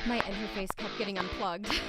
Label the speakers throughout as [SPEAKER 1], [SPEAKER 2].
[SPEAKER 1] My interface kept getting unplugged.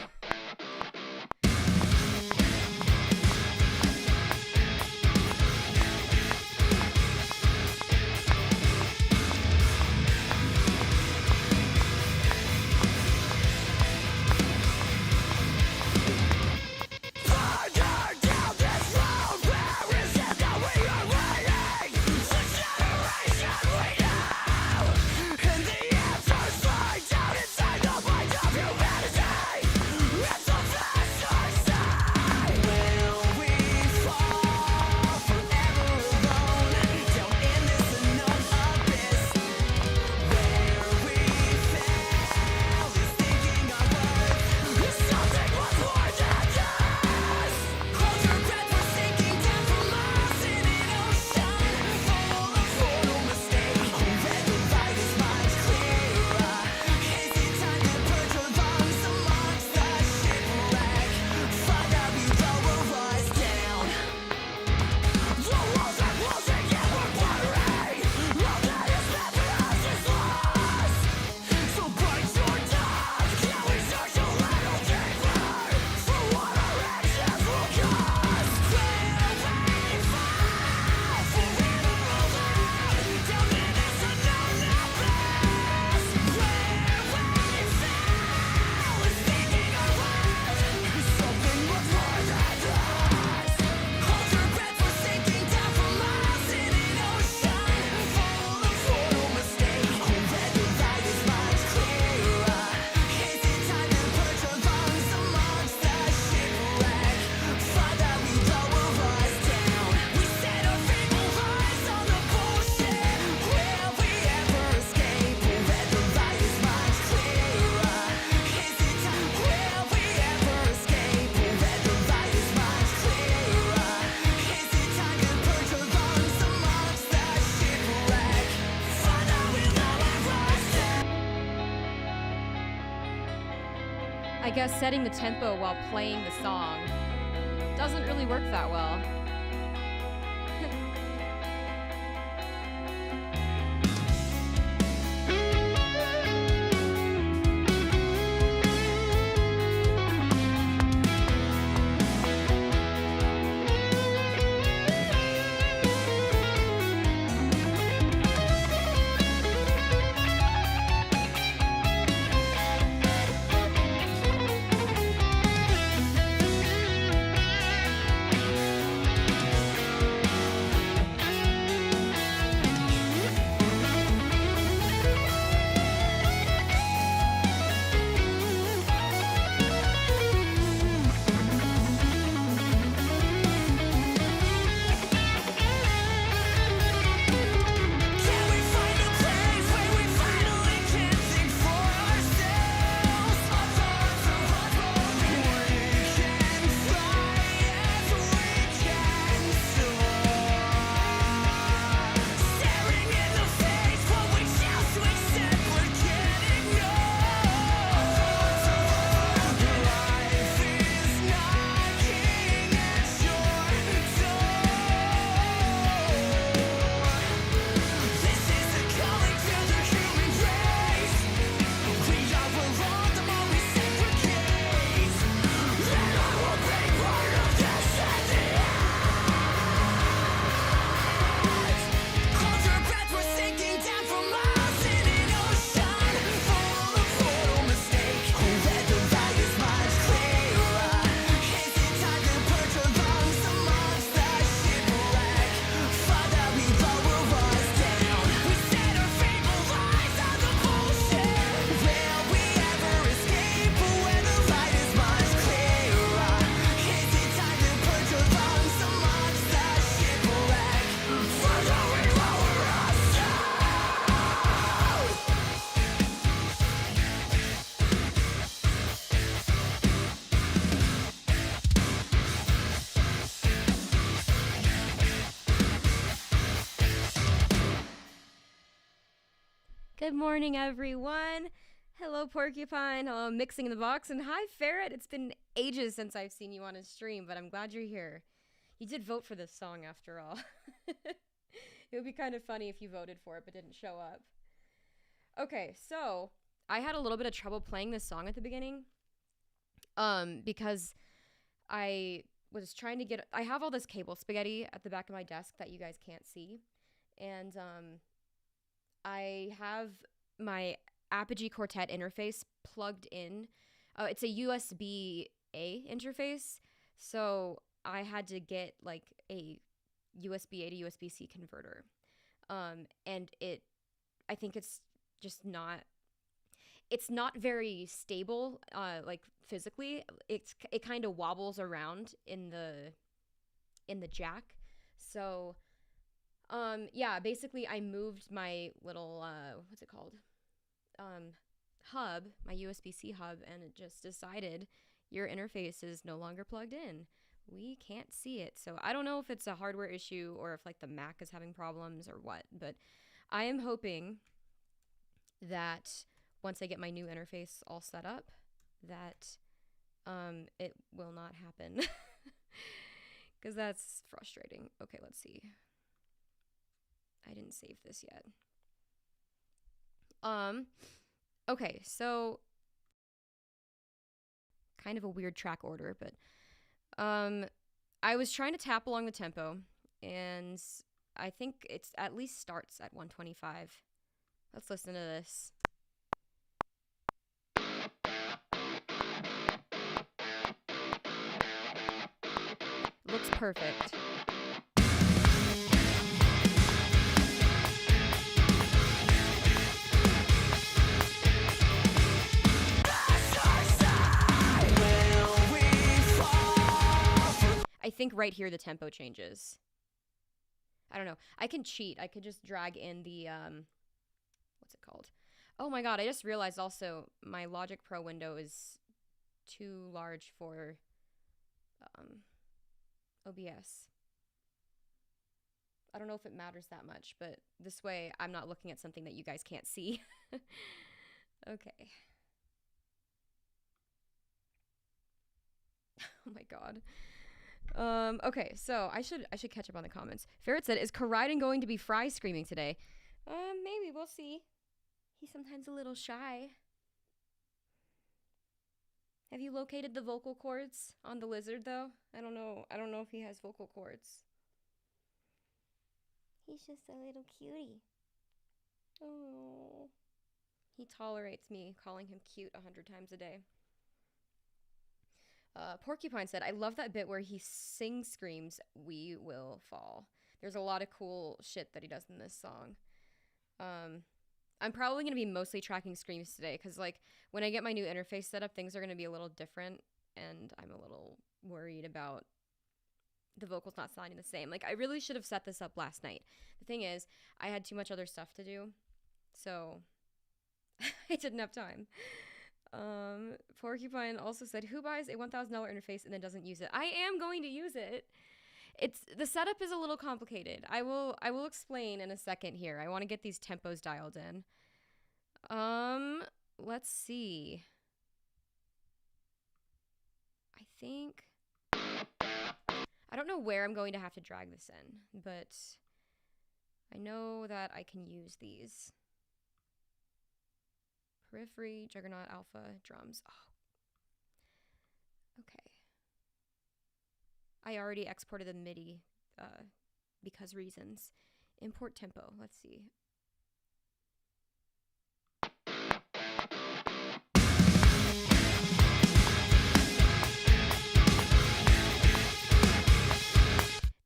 [SPEAKER 1] I guess setting the tempo while playing the song doesn't really work that well. Good morning, everyone. Hello, Porcupine. Hello, Mixing in the Box. And hi, Ferret. It's been ages since I've seen you on a stream, but I'm glad you're here. You did vote for this song, after all. It would be kind of funny if you voted for it but didn't show up. Okay, so I had a little bit of trouble playing this song at the beginning, because I was trying to get, I have all this cable spaghetti at the back of my desk that you guys can't see, and I have my Apogee Quartet interface plugged in. It's a USB-A interface, so I had to get like a USB-A to USB-C converter, and I think it's just not, it's not very stable, like physically. It kind of wobbles around in the jack. So, yeah, basically I moved my little, what's it called? Hub, my USB-C hub, and it just decided your interface is no longer plugged in. We can't see it. So I don't know if it's a hardware issue or if like the Mac is having problems or what, but I am hoping that once I get my new interface all set up, that it will not happen, because that's frustrating. Okay, let's see. I didn't save this yet. Okay, so kind of a weird track order, but I was trying to tap along the tempo, and I think it's at least starts at 125. Let's listen to this. Looks perfect. I think right here the tempo changes. I don't know. I can cheat. I could just drag in the, what's it called? Oh my god, I just realized also my Logic Pro window is too large for OBS. I don't know if it matters that much, but this way I'm not looking at something that you guys can't see. Okay. Oh my god. Okay, so I should catch up on the comments. Ferret said, "Is Karyden going to be fry screaming today?" Maybe, we'll see. He's sometimes a little shy. Have you located the vocal cords on the lizard though? I don't know if he has vocal cords. He's just a little cutie. Oh. He tolerates me calling him cute 100 times a day. Porcupine said, "I love that bit where he screams, 'We will fall.'" There's a lot of cool shit that he does in this song. I'm probably going to be mostly tracking screams today, because like when I get my new interface set up, things are going to be a little different, and I'm a little worried about the vocals not sounding the same. Like, I really should have set this up last night. The thing is, I had too much other stuff to do, so I didn't have time. Porcupine also said, "Who buys a $1,000 interface and then doesn't use it?" I am going to use it. The setup is a little complicated. I will explain in a second here. I want to get these tempos dialed in. Let's see. I think, I don't know where I'm going to have to drag this in, but I know that I can use these. Periphery Juggernaut Alpha drums. Oh. Okay. I already exported the MIDI because reasons. Import tempo. Let's see.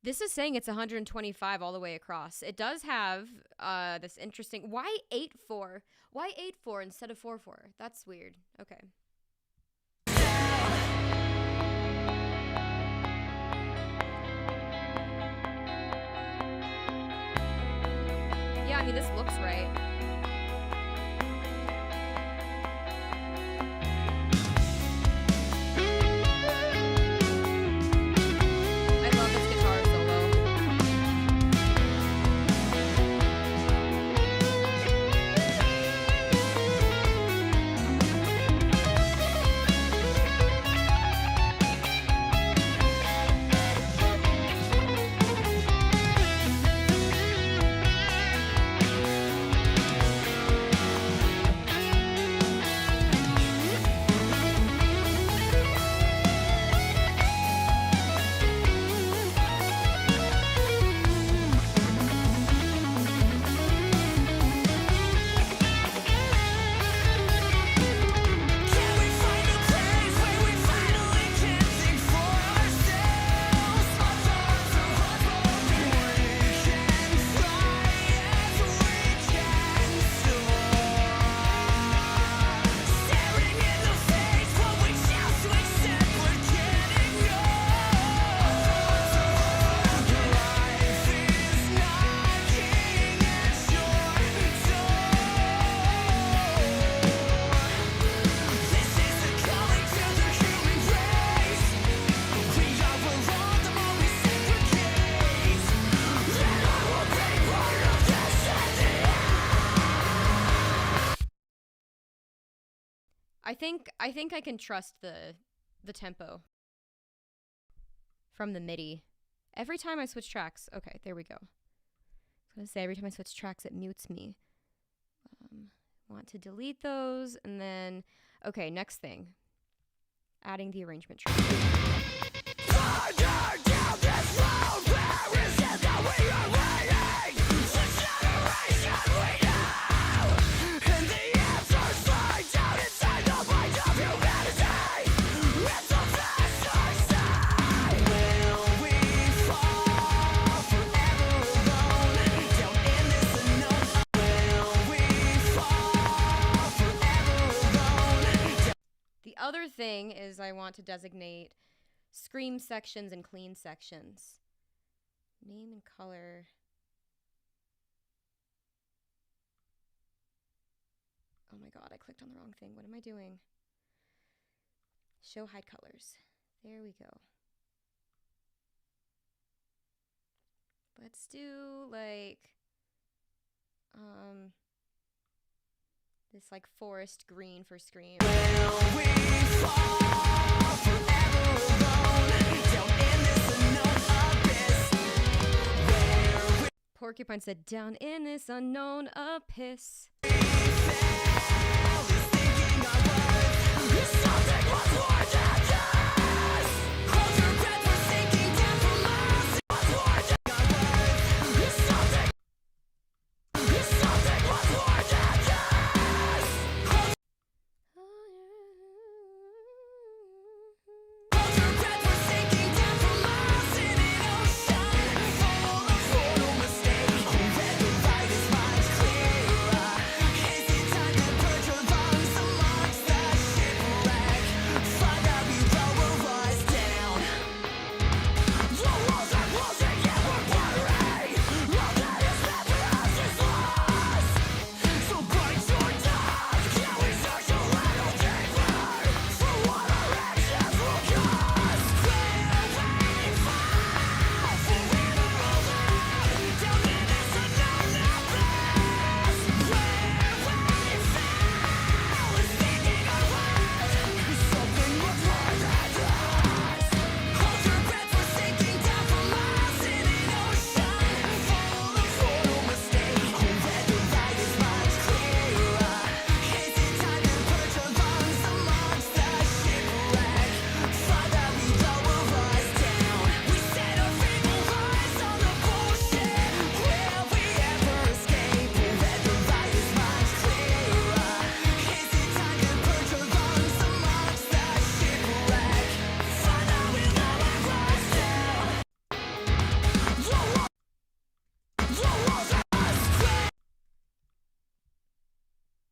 [SPEAKER 1] This is saying it's 125 all the way across. It does have this interesting... Why 8/4? Why 8/4 instead of 4/4? That's weird. Okay. Yeah, I mean, this looks right. I think I can trust the tempo from the MIDI. Every time I switch tracks, okay, there we go. I was gonna say every time I switch tracks, it mutes me. Want to delete those, and then okay, next thing, adding the arrangement track. The other thing is I want to designate scream sections and clean sections. Name and color. Oh my god, I clicked on the wrong thing. What am I doing? Show hide colors. There we go. Let's do like this like forest green for scream. Porcupine said, down in this unknown abyss.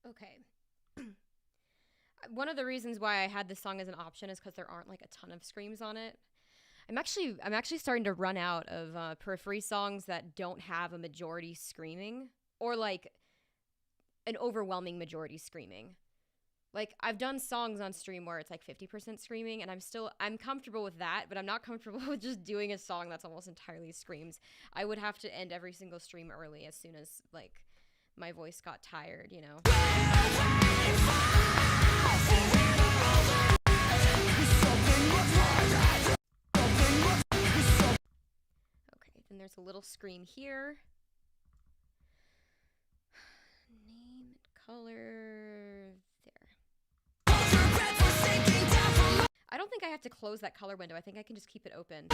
[SPEAKER 1] Okay. One of the reasons why I had this song as an option is because there aren't like a ton of screams on it. I'm actually starting to run out of Periphery songs that don't have a majority screaming, or like an overwhelming majority screaming. Like, I've done songs on stream where it's like 50% screaming, and I'm comfortable with that, but I'm not comfortable with just doing a song that's almost entirely screams. I would have to end every single stream early as soon as like my voice got tired, you know. Okay, then there's a little scream here. Name and color. There. I don't think I have to close that color window. I think I can just keep it open.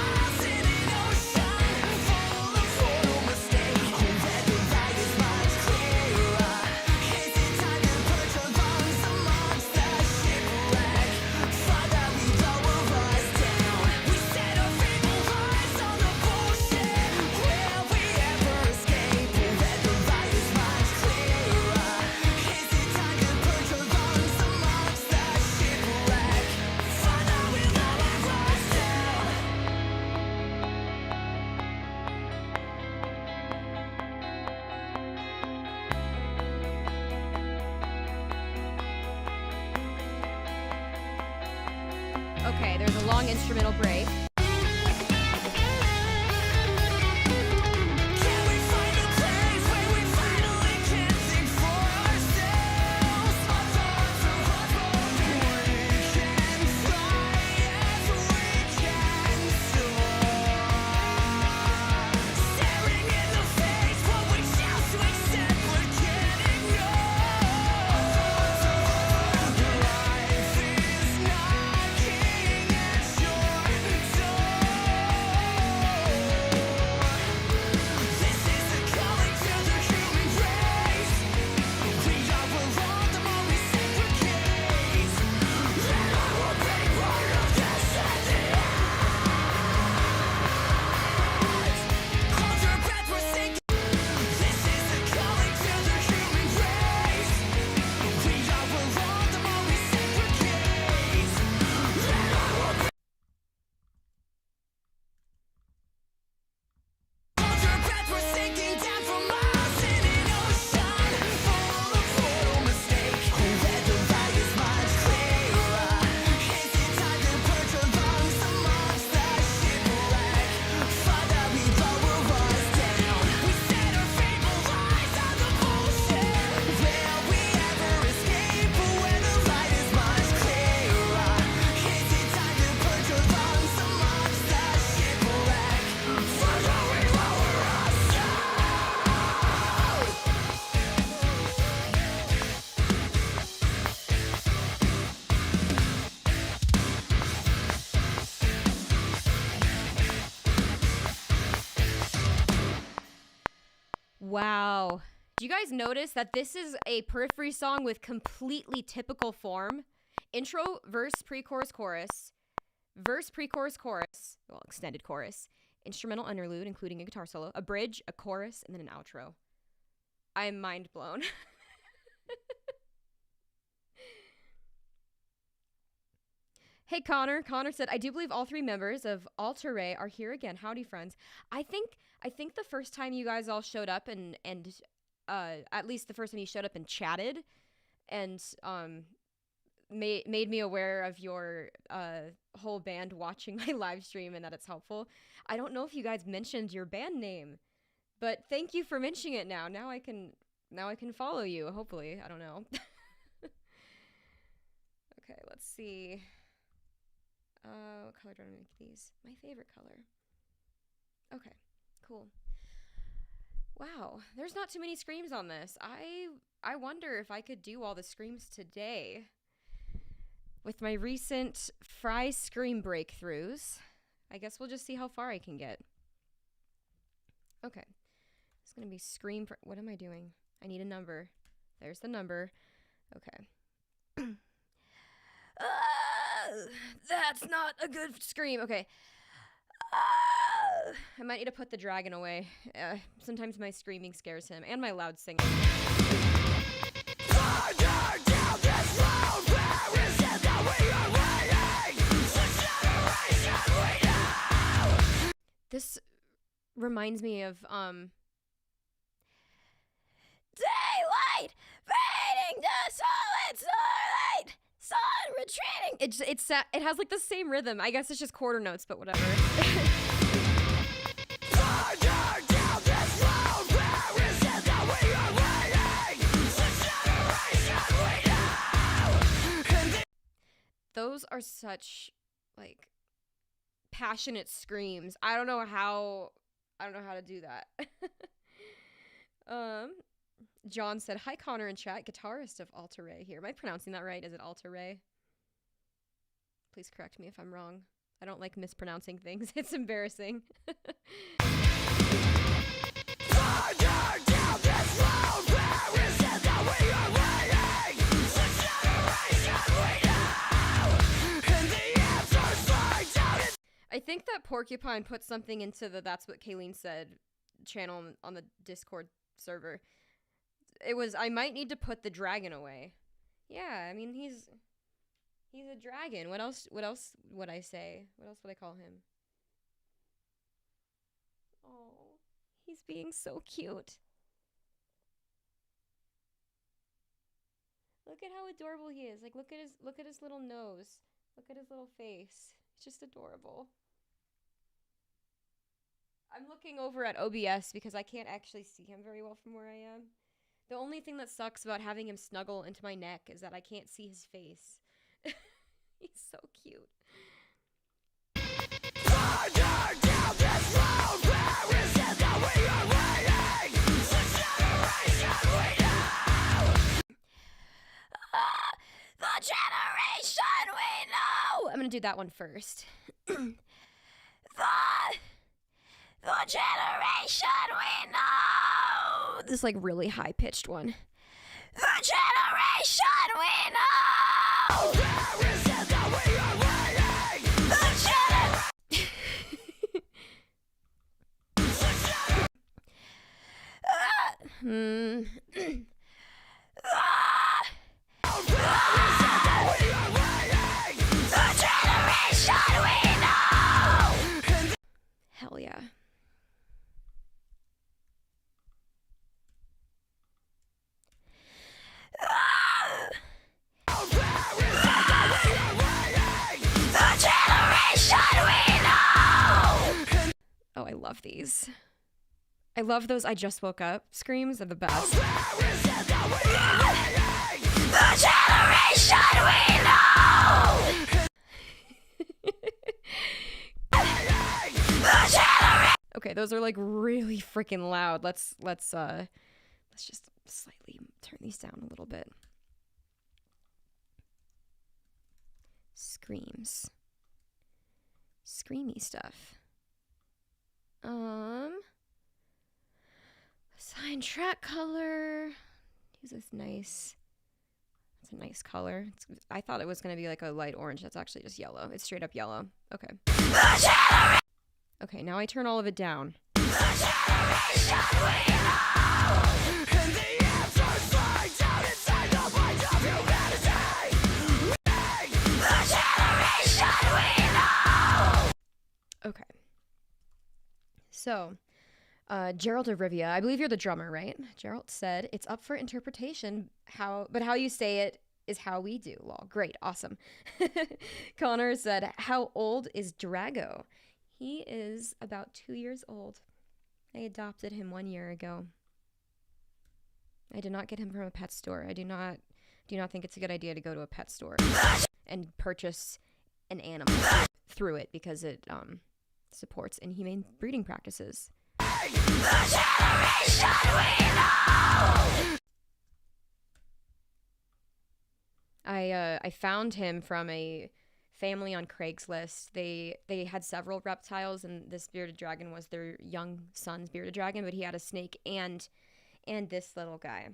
[SPEAKER 1] Okay, there's a long instrumental break. Wow. Do you guys notice that this is a Periphery song with completely typical form? Intro, verse, pre-chorus, chorus. Verse, pre-chorus, chorus. Well, extended chorus. Instrumental interlude, including a guitar solo. A bridge, a chorus, and then an outro. I am mind blown. Hey, Connor. Connor said, I do believe all three members of Alter Ray are here again. Howdy, friends. I think the first time you guys all showed up and at least the first time you showed up and chatted and made me aware of your whole band watching my live stream and that it's helpful. I don't know if you guys mentioned your band name, but thank you for mentioning it now. Now I can follow you, hopefully. I don't know. Okay, let's see. What color do I make these? My favorite color. Okay, cool. Wow, there's not too many screams on this. I wonder if I could do all the screams today. With my recent Fry scream breakthroughs, I guess we'll just see how far I can get. Okay, it's gonna be scream. What am I doing? I need a number. There's the number. Okay. That's not a good scream. Okay. I might need to put the dragon away. Sometimes my screaming scares him, and my loud singing. This reminds me of daylight fading to solid starlight. Sun retreating. It has like the same rhythm. I guess it's just quarter notes, but whatever. Those are such like passionate screams. I don't know how to do that. John said, hi, Connor in chat, guitarist of Alter Ray here. Am I pronouncing that right? Is it Alter Ray? Please correct me if I'm wrong. I don't like mispronouncing things. It's embarrassing. I think that Porcupine put something into the That's What Kayleen Said channel on the Discord server. It was, I might need to put the dragon away. Yeah, I mean, he's a dragon. What else would I say? What else would I call him? Oh, he's being so cute. Look at how adorable he is. Like, look at his little nose. Look at his little face. It's just adorable. I'm looking over at OBS because I can't actually see him very well from where I am. The only thing that sucks about having him snuggle into my neck is that I can't see his face. He's so cute. The generation we know! I'm gonna do that one first. The generation we know! This like really high-pitched one. The generation we know! Hell yeah. Oh, I love these. I love those I just woke up screams. They're the best. The generation we know! Okay, those are like really freaking loud. Let's just slightly turn these down a little bit. Screams. Screamy stuff. Assign track color. Use this nice. It's a nice color. I thought it was going to be like a light orange. That's actually just yellow. It's straight up yellow. Okay. Okay, now I turn all of it down. Okay. So, Gerald of Rivia, I believe you're the drummer, right? Gerald said, it's up for interpretation, but how you say it is how we do. Lol. Great. Awesome. Connor said, how old is Drago? He is about 2 years old. I adopted him 1 year ago. I did not get him from a pet store. I do not think it's a good idea to go to a pet store and purchase an animal through it because it supports inhumane breeding practices. I found him from a family on Craigslist. They had several reptiles, and this bearded dragon was their young son's bearded dragon, but he had a snake and this little guy,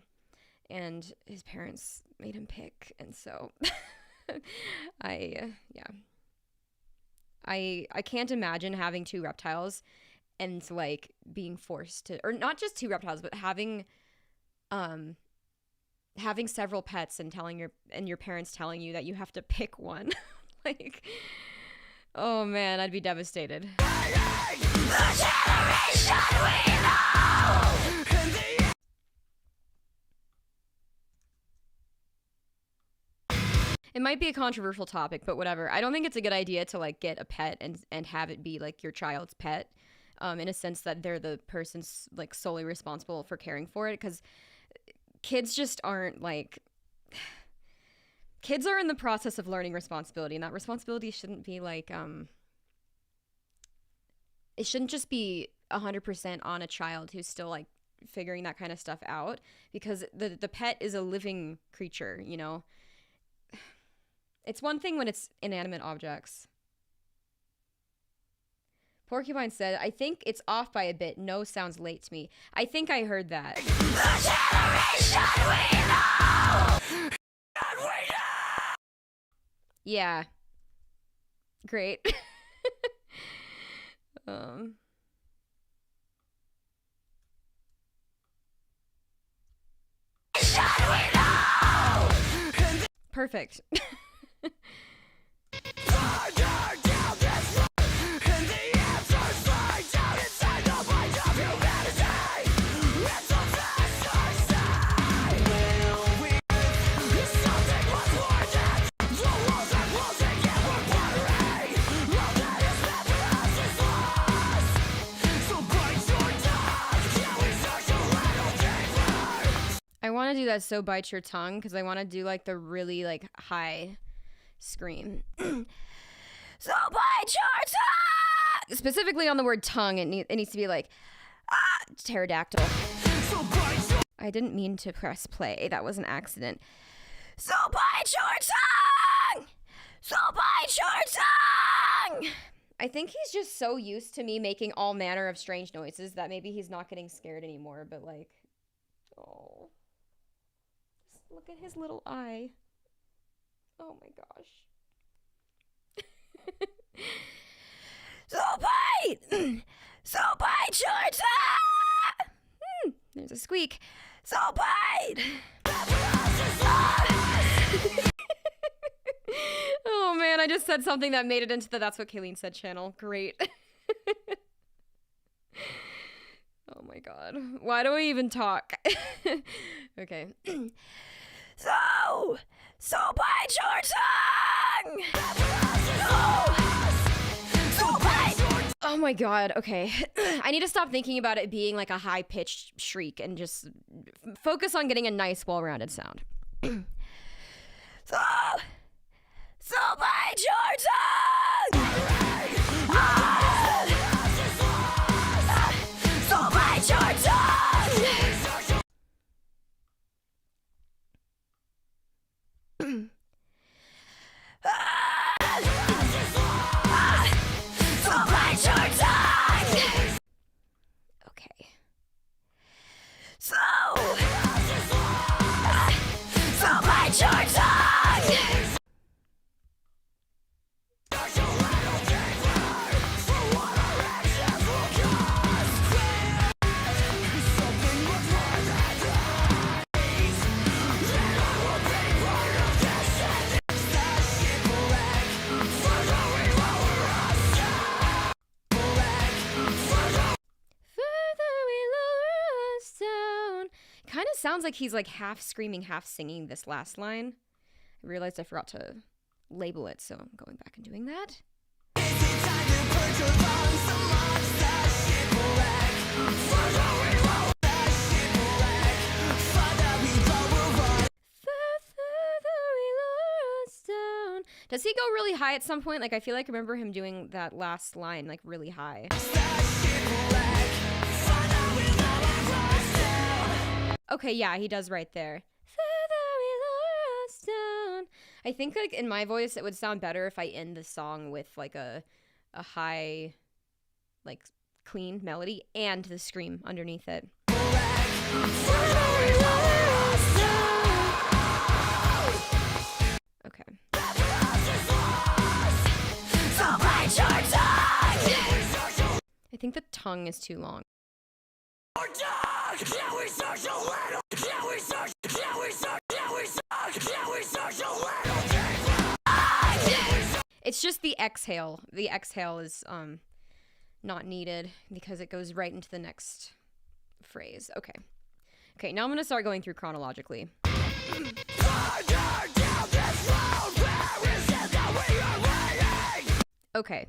[SPEAKER 1] and his parents made him pick, and so I can't imagine having two reptiles and like being forced to, or not just two reptiles, but having several pets and your parents telling you that you have to pick one. Like, oh man, I'd be devastated. It might be a controversial topic, but whatever. I don't think it's a good idea to like get a pet and have it be like your child's pet, in a sense that they're the person's like solely responsible for caring for it, because kids just aren't like, kids are in the process of learning responsibility, and that responsibility shouldn't be like, it shouldn't just be 100% on a child who's still like figuring that kind of stuff out, because the pet is a living creature, you know? It's one thing when it's inanimate objects. Porcupine said, I think it's off by a bit. No sounds late to me. I think I heard that. Yeah. Great. Perfect. I want to do that so bite your tongue, because I want to do like the really like high scream. So bite your tongue! Specifically on the word tongue, it needs to be like, pterodactyl. I didn't mean to press play. That was an accident. So bite your tongue! So bite your tongue! I think he's just so used to me making all manner of strange noises that maybe he's not getting scared anymore, but like, oh. Just look at his little eye. Oh my gosh. So bite! So bite your tongue! There's a squeak. So bite! Oh man, I just said something that made it into the That's What Kayleen Said channel. Great. Oh my god. Why do I even talk? Okay. So bite your tongue! So bite! Oh my god, okay. I need to stop thinking about it being like a high-pitched shriek and just focus on getting a nice, well-rounded sound. So bite your tongue! So bite your tongue! So bite your tongue! Okay. Kind of sounds like he's like half screaming, half singing this last line. I realized I forgot to label it, so I'm going back and doing that. Does he go really high at some point? Like, I feel like I remember him doing that last line, like, really high. Okay, yeah, he does right there. I think, like, in my voice, it would sound better if I end the song with, like, a high, like, clean melody and the scream underneath it. Okay. I think the tongue is too long. It's just the exhale. The exhale is not needed because it goes right into the next phrase. Okay. Okay, now I'm gonna start going through chronologically. Okay.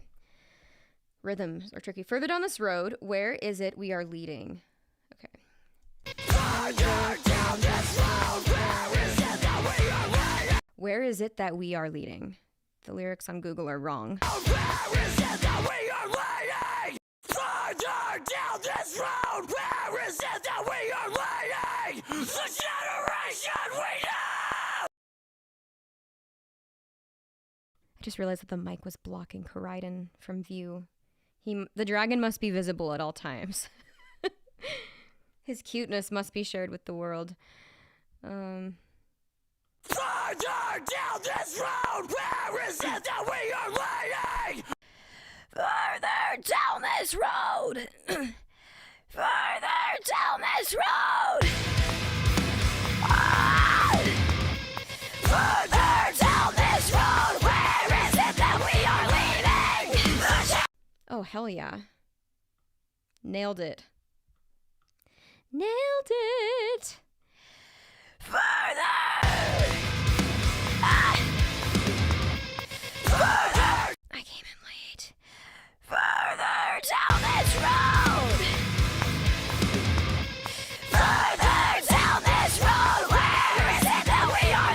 [SPEAKER 1] Rhythms are tricky. Further down this road, where is it we are leading? Okay. Where is it that we are leading? The lyrics on Google are wrong. Where is it that we are leading? Further down this road, where is it that we are leading? The generation we know! I just realized that the mic was blocking Koraiden from view. The dragon must be visible at all times. His cuteness must be shared with the world. Further down this road, where is it that we are leading? Further down this road. Further down this road. Further down this road, where is it that we are leading? Oh, hell yeah. Nailed it. Nailed it. Further. Further. I came in late. Further down this road. Further down this road. Where is it that we are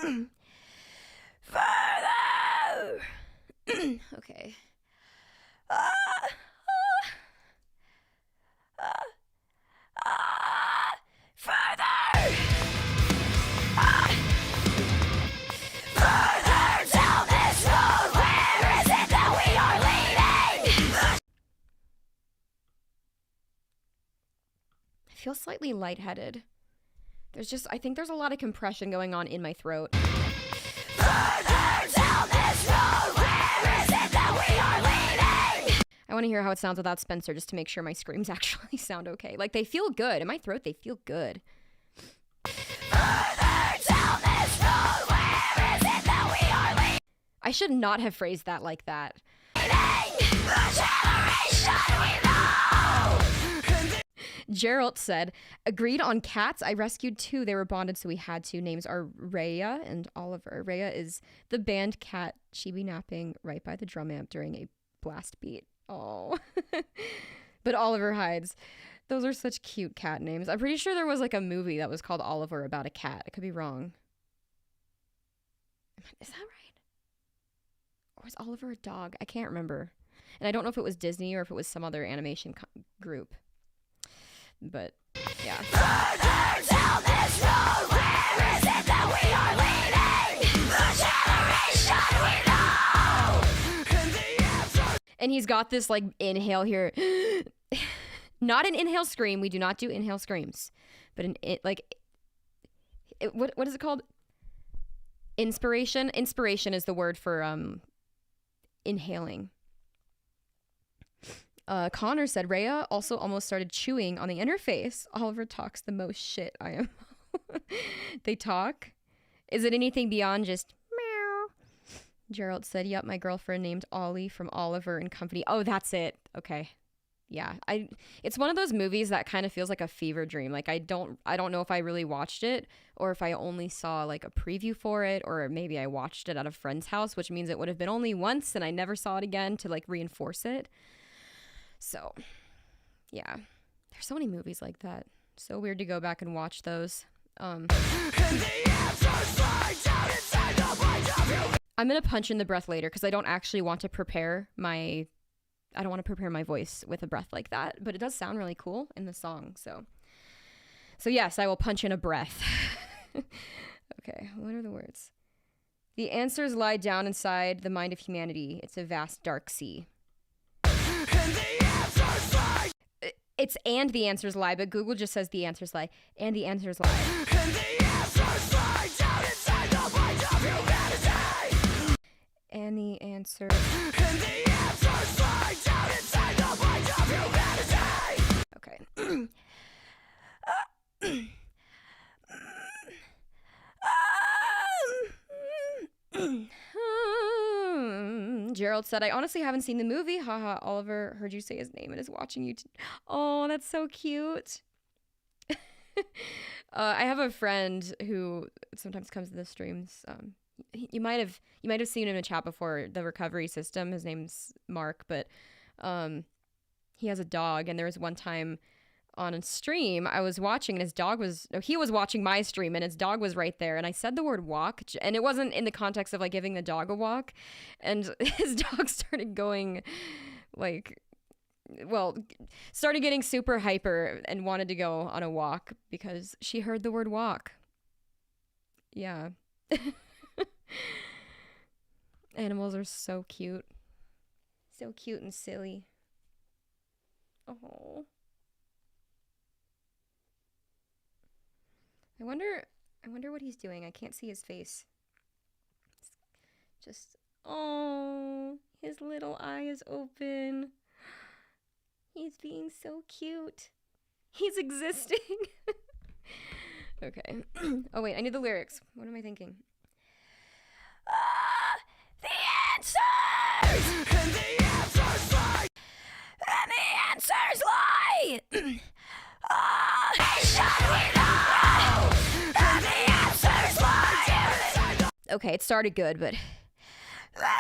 [SPEAKER 1] leading? Further. Okay. I feel slightly lightheaded. I think there's a lot of compression going on in my throat. Further down this road, where is it that we are leading? I want to hear how it sounds without Spencer just to make sure my screams actually sound okay. Like, they feel good. In my throat, they feel good. Further down this road, where is it that we are leading? I should not have phrased that like that. The generation we know! Gerald said, agreed on cats. I rescued 2. They were bonded, so we had to. Names are Rhea and Oliver. Rhea is the band cat. She be napping right by the drum amp during a blast beat. Oh. But Oliver hides. Those are such cute cat names. I'm pretty sure there was like a movie that was called Oliver about a cat. I could be wrong. Is that right? Or was Oliver a dog? I can't remember. And I don't know if it was Disney or if it was some other animation group. But, yeah. Further down this road, where is it that we are leading? The generation we know! And he's got this, like, inhale here. Not an inhale scream. We do not do inhale screams. But, what is it called? Inspiration. Inspiration is the word for inhaling. Connor said Rhea also almost started chewing on the interface. Oliver talks the most shit. I am. They talk. Is it anything beyond just meow? Gerald said, "Yep, my girlfriend named Ollie from Oliver and Company." Oh, that's it. Okay. Yeah, it's one of those movies that kind of feels like a fever dream. Like I don't know if I really watched it or if I only saw like a preview for it, or maybe I watched it at a friend's house, which means it would have been only once and I never saw it again to like reinforce it. So, yeah. There's so many movies like that. So weird to go back and watch those. I'm going to punch in the breath later because I don't actually want to prepare my voice with a breath like that, but it does sound really cool in the song. So yes, I will punch in a breath. Okay, what are the words? The answers lie down inside the mind of humanity. It's a vast dark sea. It's and the answers lie, but Google just says the answers lie. And the answers lie. And the answers lie down inside the mind of humanity. And the answers. And the answers lie down inside the mind of humanity. Okay. Gerald said, "I honestly haven't seen the movie. Haha, Oliver heard you say his name and is watching you. Oh, that's so cute." I have a friend who sometimes comes to the streams. You might have seen him in the chat before, the recovery system. His name's Mark, but he has a dog, and there was one time on a stream I was watching, and he was watching my stream, and his dog was right there, and I said the word walk, and it wasn't in the context of like giving the dog a walk, and his dog started going like, well, started getting super hyper and wanted to go on a walk because she heard the word walk. Yeah. Animals are so cute. So cute and silly. Oh. I wonder what he's doing. I can't see his face. Just, oh, his little eye is open. He's being so cute. He's existing. Okay. Oh, wait, I need the lyrics. What am I thinking? The answers! And the answers lie! And the answers lie! Should we know? And the answers lie! Okay, it started good, but... And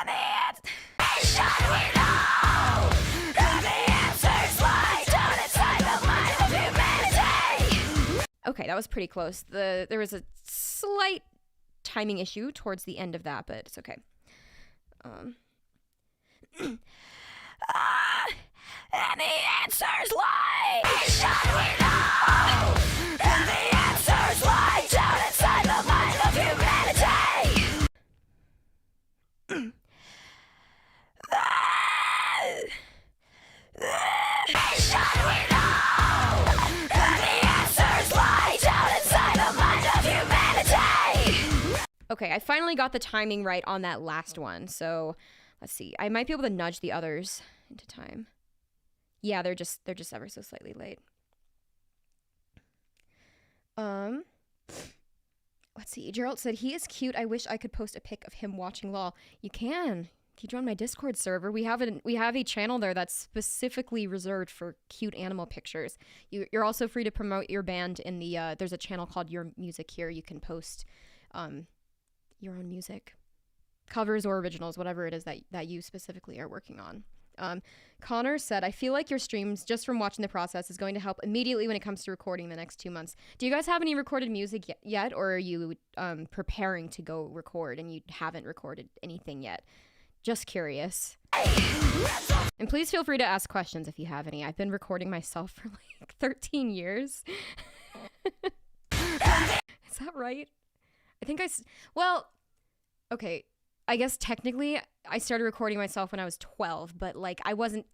[SPEAKER 1] the answers... Should we know? And the answers lie down inside the mind of humanity! Okay, that was pretty close. There was a slight timing issue towards the end of that, but it's okay. And the answers lie! Should we know? And the answers lie down inside the mind of humanity! Should we know? And the answers lie down inside the mind of humanity! Okay, I finally got the timing right on that last one, so let's see. I might be able to nudge the others into time. Yeah, they're just ever so slightly late. Let's see. Gerald said, "He is cute. I wish I could post a pic of him watching LOL." You can. If you join my Discord server, we have a channel there that's specifically reserved for cute animal pictures. You're also free to promote your band in the there's a channel called Your Music here. You can post your own music, covers or originals, whatever it is that you specifically are working on. Connor said, "I feel like your streams, just from watching the process, is going to help immediately when it comes to recording the next 2 months." Do you guys have any recorded music yet, or are you preparing to go record and you haven't recorded anything yet? Just curious. And please feel free to ask questions if you have any. I've been recording myself for like 13 years. Is that right? I think well, okay. I guess technically I started recording myself when I was 12, but like I wasn't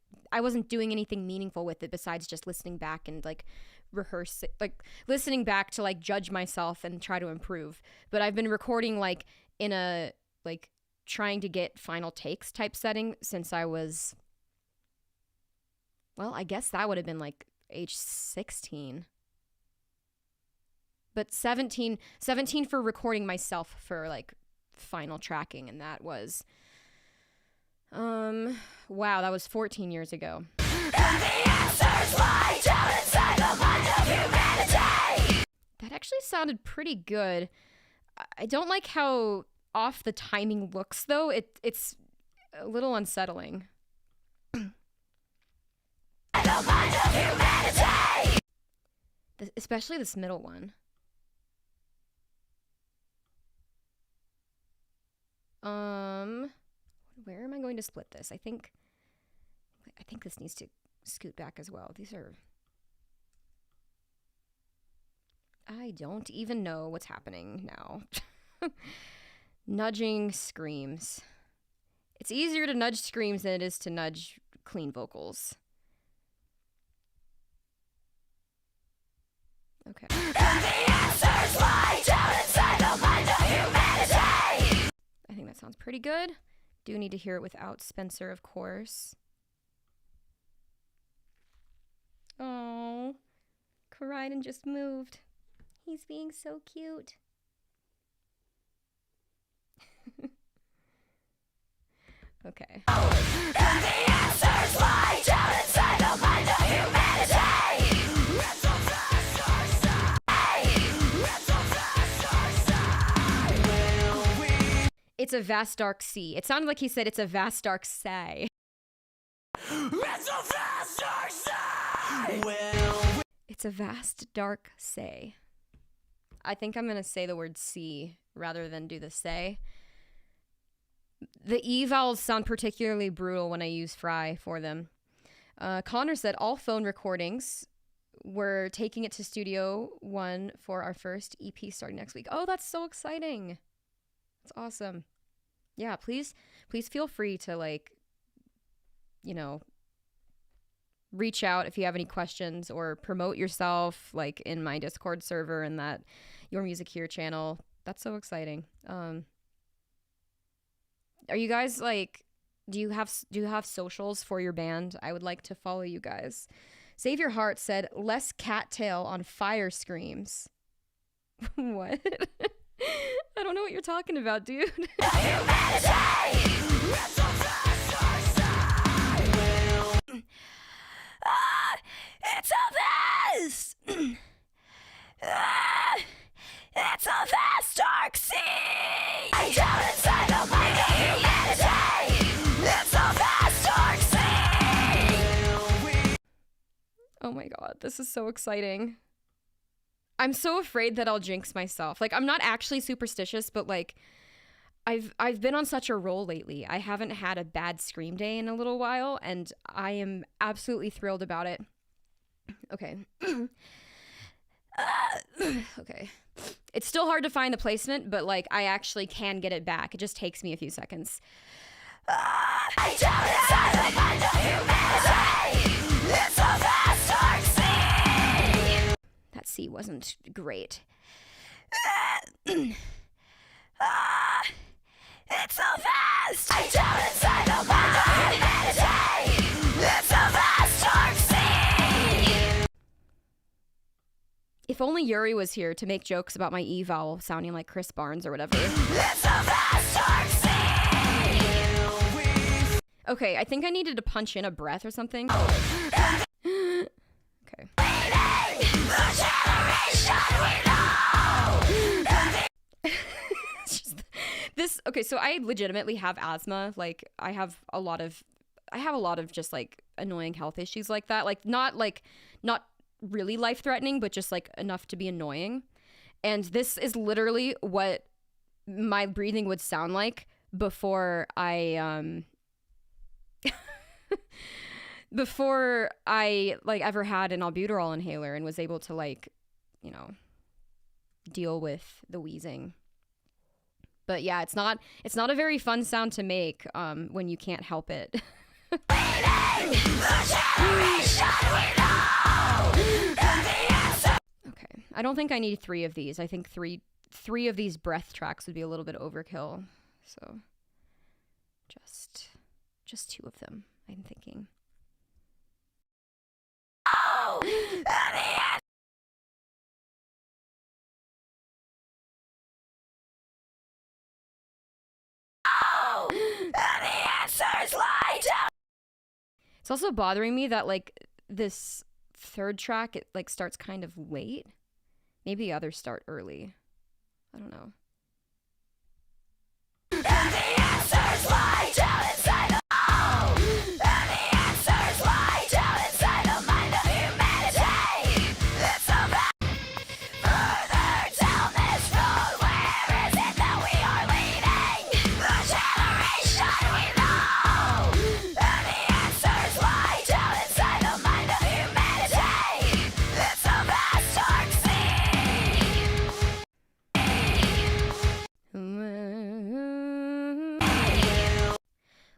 [SPEAKER 1] doing anything meaningful with it besides just listening back and like rehearse it, like listening back to like judge myself and try to improve. But I've been recording like in a like trying to get final takes type setting since I was, well, I guess that would have been like age 16. But 17 for recording myself for like final tracking, and that was wow, that was 14 years ago. That actually sounded pretty good. I don't like how off the timing looks though. It's a little unsettling. Especially this middle one. Where am I going to split this? I think this needs to scoot back as well. These are, I don't even know what's happening now. Nudging screams. It's easier to nudge screams than it is to nudge clean vocals. Okay. I think that sounds pretty good. Do need to hear it without Spencer, of course. Oh, Corydon just moved. He's being so cute. Okay. It's a vast dark sea. It sounded like he said it's a vast dark say. It's a vast dark say. It's a vast dark say. I think I'm gonna say the word sea rather than do the say. The E vowels sound particularly brutal when I use fry for them. Connor said all phone recordings. We're taking it to Studio One for our first EP starting next week. Oh, that's so exciting. That's awesome. Yeah, please feel free to like, you know, reach out if you have any questions or promote yourself like in my Discord server and that Your Music Here channel. That's so exciting. Are you guys like, do you have socials for your band? I would like to follow you guys. Save Your Heart said less cattail on fire screams. What? I don't know what you're talking about, dude. It's a vast! It's a vast dark sea! I down inside of my humanity! It's a vast dark sea! Oh my god, this is so exciting. I'm so afraid that I'll jinx myself. Like, I'm not actually superstitious, but like, I've been on such a roll lately. I haven't had a bad scream day in a little while, and I am absolutely thrilled about it. Okay. Okay. It's still hard to find the placement, but like, I actually can get it back. It just takes me a few seconds. I don't inside of my humanity. It's a vast dark sea. That C wasn't great. It's so fast! I don't inside of my humanity! It's a vast dark sea! If only Yuri was here to make jokes about my E vowel sounding like Chris Barnes or whatever. It's a vast dark sea! Okay, I think I needed to punch in a breath or something. Okay. Okay, so I legitimately have asthma. Like, I have a lot of just like annoying health issues like that. Like not really life-threatening, but just like enough to be annoying. And this is literally what my breathing would sound like before I before I like ever had an albuterol inhaler and was able to like, you know, deal with the wheezing. But yeah, it's not a very fun sound to make when you can't help it. Okay, I don't think I need 3 of these. I think three of these breath tracks would be a little bit overkill. So just 2 of them, I'm thinking. It's also bothering me that like this 3rd track, it like starts kind of late. Maybe the others start early. I don't know. And the answers lie down inside the and the answers lie down inside the mind of humanity. It's so bad. Further down this road, where is it that we are leading? The generation we know. And the answers lie down inside the mind of humanity. It's a vast dark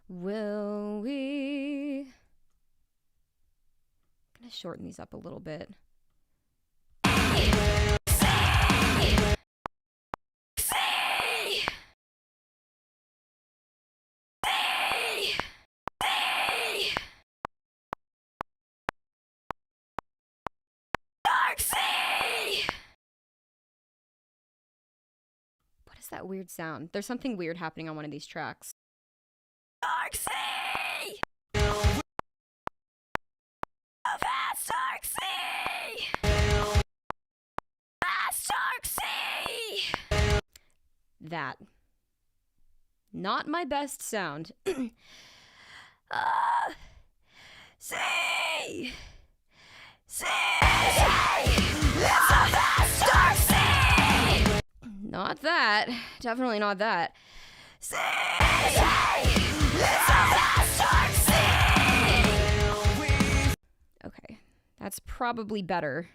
[SPEAKER 1] Will we? I'm gonna shorten these up a little bit. What is that weird sound? There's something weird happening on one of these tracks. Dark sea! A vast dark sea! Vast dark sea! That. Not my best sound. Sea! Sea! It's a vast dark sea! Not that. Definitely not that. Sea! Okay, that's probably better.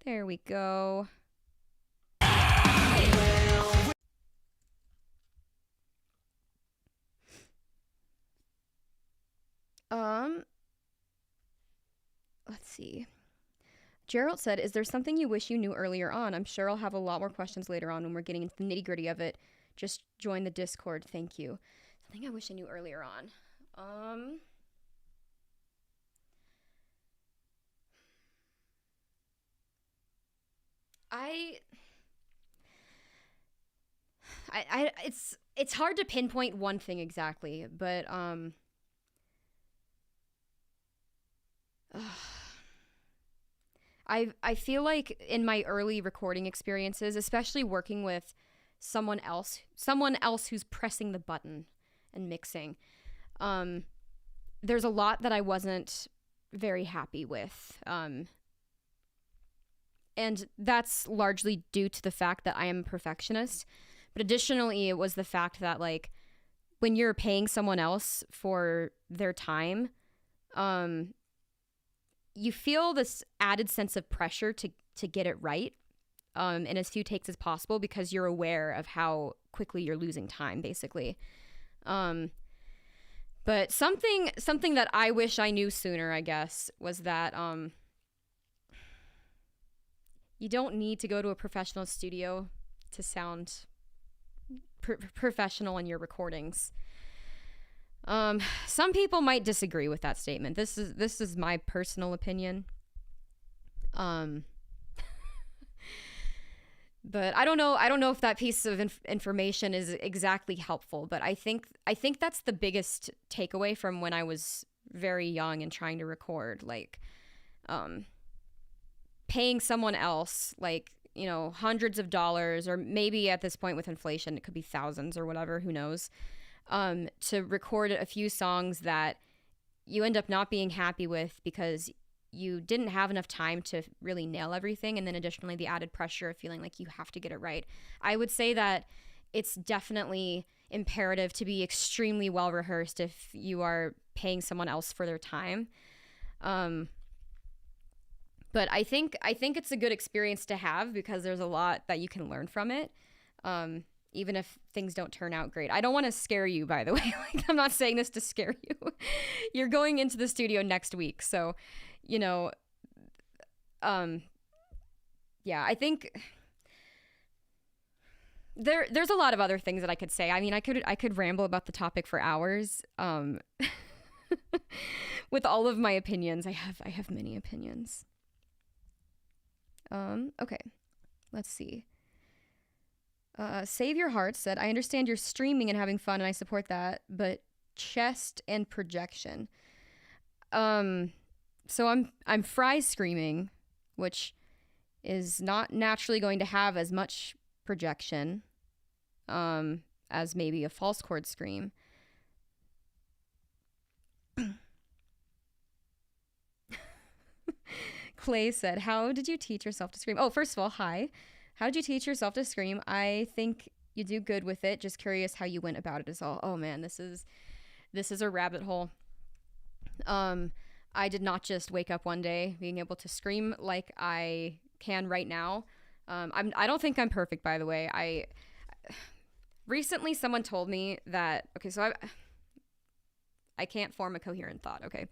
[SPEAKER 1] There we go. Let's see. Gerald said, is there something you wish you knew earlier on? I'm sure I'll have a lot more questions later on when we're getting into the nitty-gritty of it. Just join the Discord. Thank you. Something I wish I knew earlier on. It's hard to pinpoint one thing exactly, but I feel like in my early recording experiences, especially working with someone else who's pressing the button and mixing, there's a lot that I wasn't very happy with. And that's largely due to the fact that I am a perfectionist. But additionally, it was the fact that, like, when you're paying someone else for their time, you feel this added sense of pressure to get it right in as few takes as possible because you're aware of how quickly you're losing time, basically. But something that I wish I knew sooner, I guess, was that you don't need to go to a professional studio to sound professional in your recordings. Some people might disagree with that statement. This is my personal opinion. But I don't know if that piece of information is exactly helpful, but I think that's the biggest takeaway from when I was very young and trying to record, like, paying someone else, like, you know, hundreds of dollars, or maybe at this point with inflation, it could be thousands or whatever, who knows, to record a few songs that you end up not being happy with because you didn't have enough time to really nail everything. And then additionally, the added pressure of feeling like you have to get it right. I would say that it's definitely imperative to be extremely well rehearsed if you are paying someone else for their time. But I think it's a good experience to have because there's a lot that you can learn from it. Even if things don't turn out great. I don't want to scare you, by the way. Like, I'm not saying this to scare you. You're going into the studio next week. So, you know, yeah, I think there's a lot of other things that I could say. I mean, I could ramble about the topic for hours. With all of my opinions, I have many opinions. Okay, let's see. Save Your Heart said, I understand you're streaming and having fun, and I support that, but chest and projection. So I'm fry screaming, which is not naturally going to have as much projection as maybe a false chord scream. Clay said, how did you teach yourself to scream? Oh, first of all, hi. How did you teach yourself to scream? I think you do good with it. Just curious how you went about it is all. Oh man, this is a rabbit hole. I did not just wake up one day being able to scream like I can right now. I don't think I'm perfect, by the way. Recently someone told me that, okay, so I can't form a coherent thought, okay?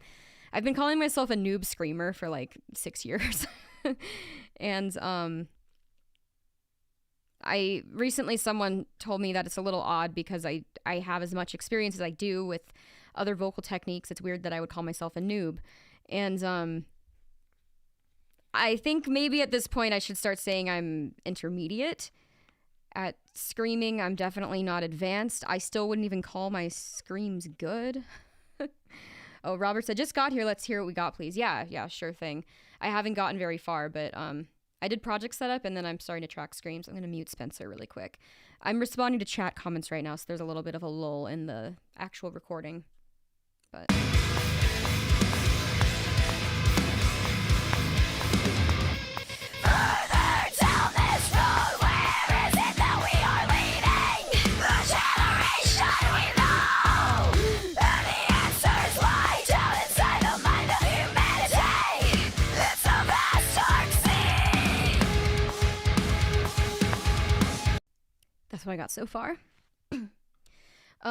[SPEAKER 1] I've been calling myself a noob screamer for like 6 years. And recently someone told me that it's a little odd because I have as much experience as I do with other vocal techniques. It's weird that I would call myself a noob. And I think maybe at this point I should start saying I'm intermediate at screaming. I'm definitely not advanced. I still wouldn't even call my screams good. Oh, Robert said, just got here. Let's hear what we got, please. Yeah, sure thing. I haven't gotten very far, but I did project setup, and then I'm starting to track screams. I'm going to mute Spencer really quick. I'm responding to chat comments right now, so there's a little bit of a lull in the actual recording. But... That's what I got so far.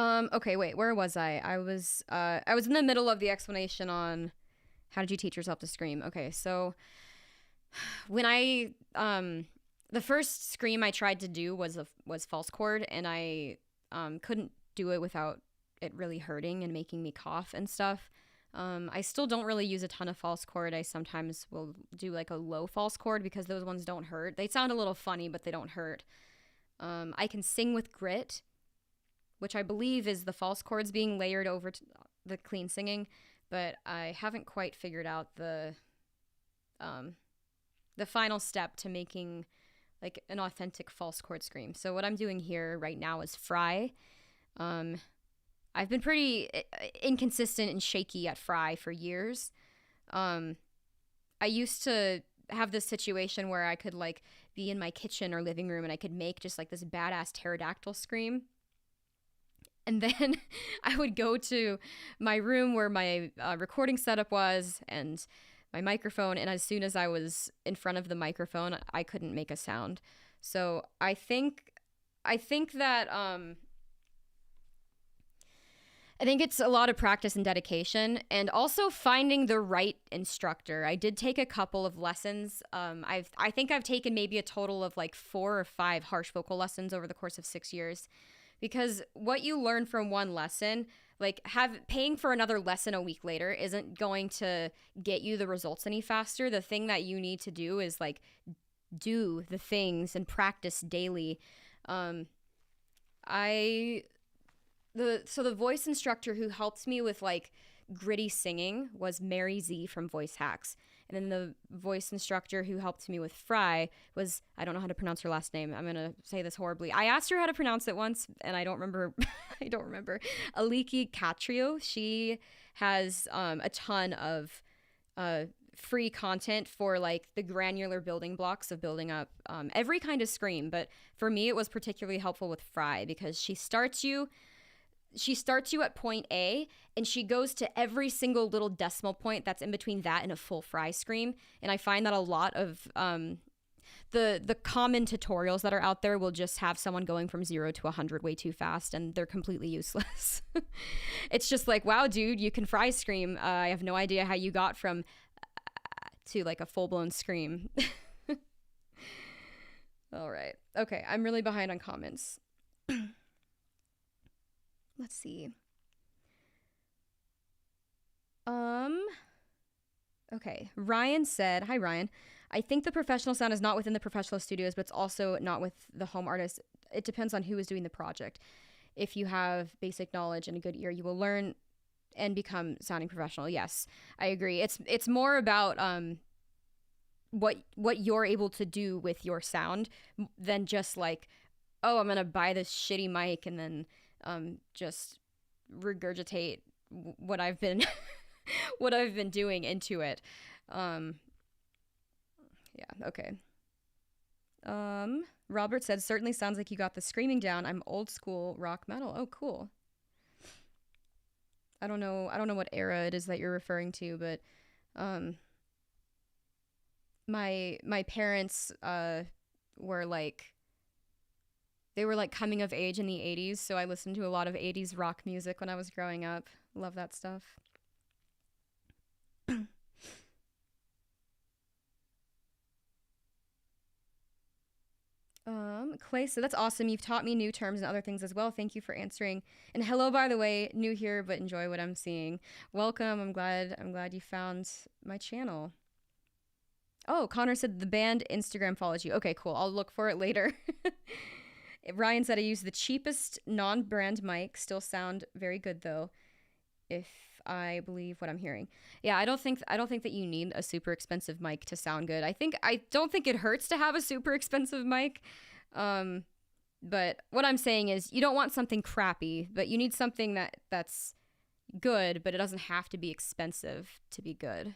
[SPEAKER 1] Okay, wait, where was I? I was in the middle of the explanation on how did you teach yourself to scream. Okay, so when the first scream I tried to do was false chord, and I couldn't do it without it really hurting and making me cough and stuff. I still don't really use a ton of false chord. I sometimes will do like a low false chord because those ones don't hurt. They sound a little funny, but they don't hurt. I can sing with grit, which I believe is the false chords being layered over to the clean singing, but I haven't quite figured out the final step to making like an authentic false chord scream. So what I'm doing here right now is fry. I've been pretty inconsistent and shaky at fry for years. I used to have this situation where I could like be in my kitchen or living room and I could make just like this badass pterodactyl scream. And then I would go to my room where my recording setup was and my microphone, and as soon as I was in front of the microphone, I couldn't make a sound. So I think that I think it's a lot of practice and dedication, and also finding the right instructor. I did take a couple of lessons. I think I've taken maybe a total of like 4 or 5 harsh vocal lessons over the course of 6 years, because what you learn from one lesson, like paying for another lesson a week later isn't going to get you the results any faster. The thing that you need to do is like do the things and practice daily. So the voice instructor who helped me with like gritty singing was Mary Z from Voice Hacks. And then the voice instructor who helped me with fry was, I don't know how to pronounce her last name. I'm going to say this horribly. I asked her how to pronounce it once and I don't remember. Aliki Catrio. She has a ton of free content for like the granular building blocks of building up every kind of scream. But for me, it was particularly helpful with fry because she starts you she starts you at point A and she goes to every single little decimal point that's in between that and a full fry scream. And I find that a lot of the common tutorials that are out there will just have someone going from 0 to 100 way too fast, and they're completely useless. It's just like, wow, dude, you can fry scream. I have no idea how you got from to like a full-blown scream. All right. Okay, I'm really behind on comments. Let's see. Okay. Ryan said, hi Ryan. I think the professional sound is not within the professional studios, but it's also not with the home artist. It depends on who is doing the project. If you have basic knowledge and a good ear, you will learn and become sounding professional. Yes, I agree. It's more about what you're able to do with your sound than just like, oh, I'm gonna buy this shitty mic and then just regurgitate what I've been what I've been doing into it. Yeah, okay. Robert said, certainly sounds like you got the screaming down. I'm old school rock metal. Oh, cool. I don't know what era it is that you're referring to, but my parents were like, they were like coming of age in the 80s, so I listened to a lot of 80s rock music when I was growing up. Love that stuff. Clay, so that's awesome. You've taught me new terms and other things as well. Thank you for answering. And hello, by the way, new here, but enjoy what I'm seeing. Welcome. I'm glad you found my channel. Oh, Connor said the band Instagram follows you. Okay, cool. I'll look for it later. Ryan said I use the cheapest non-brand mic. Still sound very good though, if I believe what I'm hearing. Yeah, I don't think that you need a super expensive mic to sound good. I don't think it hurts to have a super expensive mic. But what I'm saying is you don't want something crappy, but you need something that's good, but it doesn't have to be expensive to be good.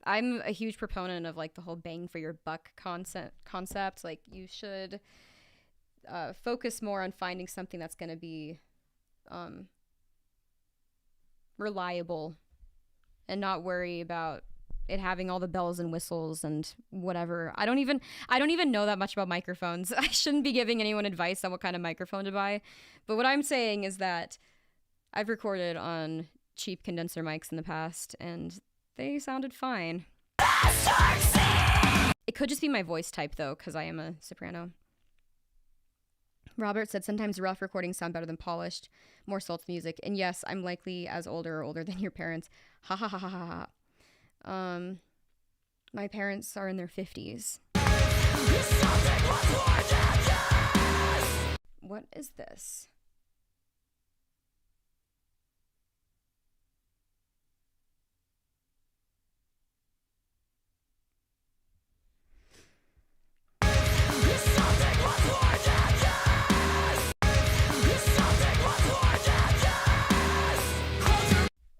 [SPEAKER 1] I'm a huge proponent of like the whole bang for your buck concept. Like you should focus more on finding something that's going to be reliable and not worry about it having all the bells and whistles and whatever. I don't even know that much about microphones. I shouldn't be giving anyone advice on what kind of microphone to buy. But what I'm saying is that I've recorded on cheap condenser mics in the past and they sounded fine. It could just be my voice type though, because I am a soprano. Robert said sometimes rough recordings sound better than polished, more soul to music. And yes, I'm likely as older than your parents. Ha ha ha ha ha ha. My parents are in their 50s. What is this?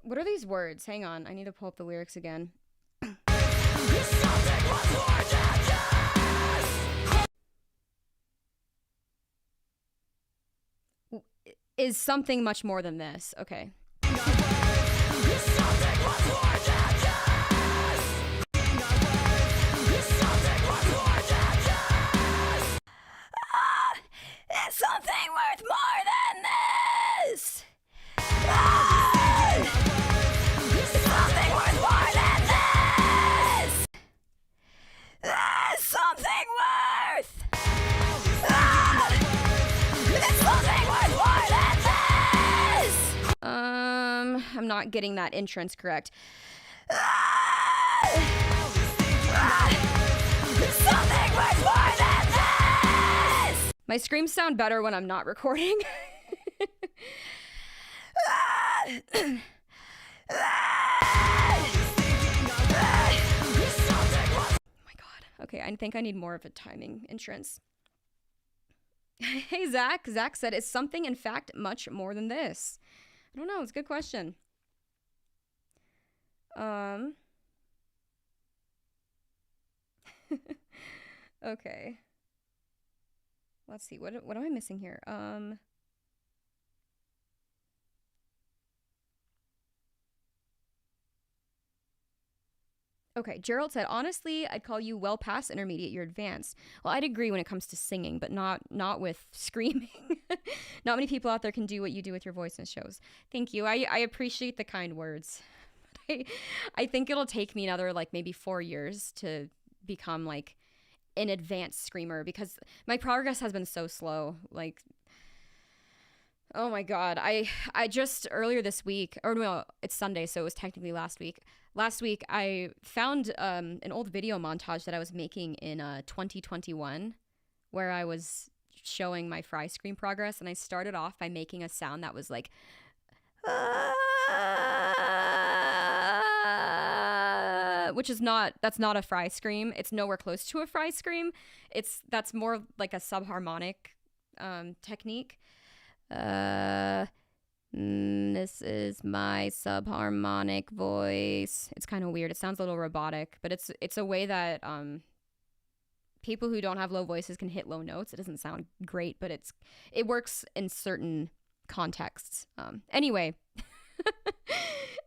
[SPEAKER 1] What are these words? Hang on, I need to pull up the lyrics again. Is something much more than this. Okay. It's something worth more than this. Something worth more than this. Something worth. It's something worth more than this. I'm not getting that entrance correct. Something worth more than this. My screams sound better when I'm not recording. Oh my god. Okay, I think I need more of a timing entrance. Hey, Zach. Zach said, is something in fact much more than this? I don't know. It's a good question. Okay. Let's see. What am I missing here? Okay, Gerald said, honestly, I'd call you well past intermediate, you're advanced. Well, I'd agree when it comes to singing, but not with screaming. Not many people out there can do what you do with your voice in shows. Thank you. I appreciate the kind words. I think it'll take me another, like, maybe 4 years to become, like, an advanced screamer, because my progress has been so slow. Like, oh my God. I just earlier this week, or no, it's Sunday, so it was technically last week. Last week, I found an old video montage that I was making in 2021 where I was showing my fry scream progress, and I started off by making a sound that was like, which is that's not a fry scream. It's nowhere close to a fry scream. That's more like a subharmonic technique. This is my subharmonic voice. It's kind of weird. It sounds a little robotic, but it's a way that people who don't have low voices can hit low notes. It doesn't sound great, but it works in certain contexts. Anyway,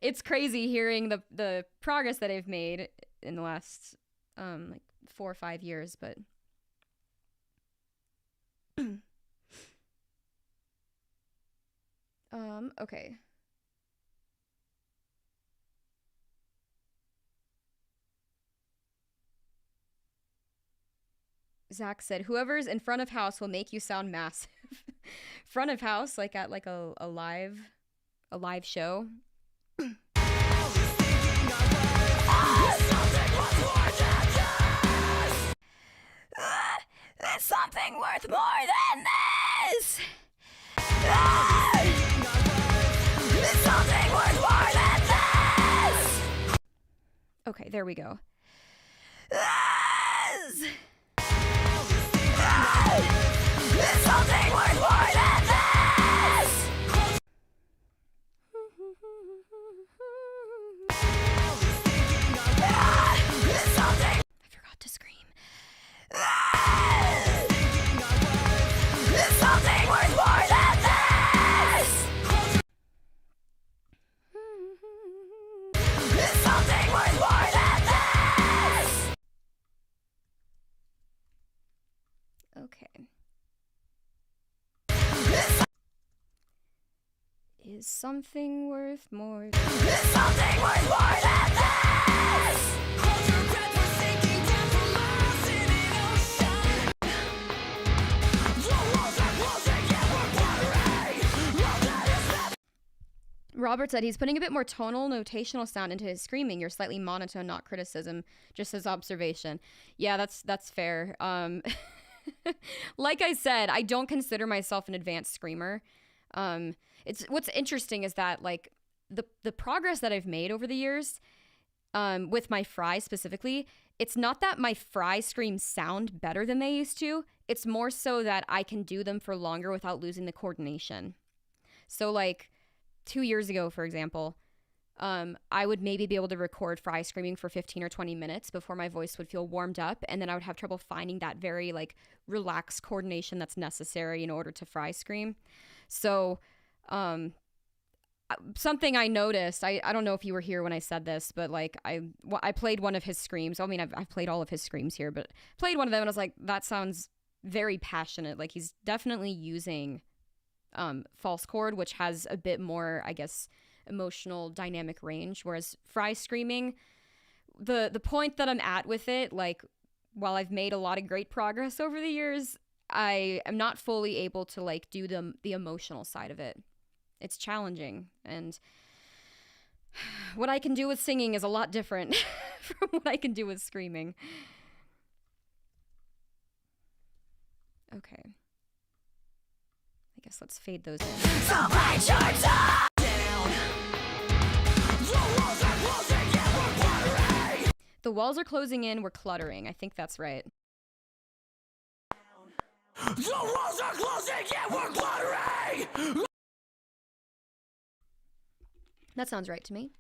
[SPEAKER 1] it's crazy hearing the progress that I've made in the last like 4 or 5 years, but okay. Zach said, whoever's in front of house will make you sound massive. Front of house, like at like a live show. There's something worth more than this. There's something worth more than this. Okay, there we go. There's something worth more than this. I forgot to scream. There's something worth more than this. There's something worth more than this. Okay. Is something worth more than this? Is something worth more than this? Hold your breath, we're sinking down from miles in an ocean. The walls are closing, yeah, we're watering. Robert said he's putting a bit more tonal, notational sound into his screaming. You're slightly monotone, not criticism, just his observation. Yeah, that's fair. Like I said, I don't consider myself an advanced screamer. It's what's interesting is that like the progress that I've made over the years, with my fry specifically, it's not that my fry screams sound better than they used to. It's more so that I can do them for longer without losing the coordination. So like 2 years ago, for example, I would maybe be able to record fry screaming for 15 or 20 minutes before my voice would feel warmed up, and then I would have trouble finding that very like relaxed coordination that's necessary in order to fry scream. So something I noticed, I don't know if you were here when I said this, but like I played one of his screams. I mean, I've played all of his screams here, but played one of them and I was like, that sounds very passionate. Like he's definitely using false chord, which has a bit more, I guess, emotional dynamic range, whereas fry screaming, the point that I'm at with it, like while I've made a lot of great progress over the years, I am not fully able to like do the emotional side of it. It's challenging, and what I can do with singing is a lot different from what I can do with screaming. Okay, I guess let's fade those in. So bite your tongue down. The walls are closing in, we're cluttering. I think that's right. The walls are closing in, we're cluttering! That sounds right to me.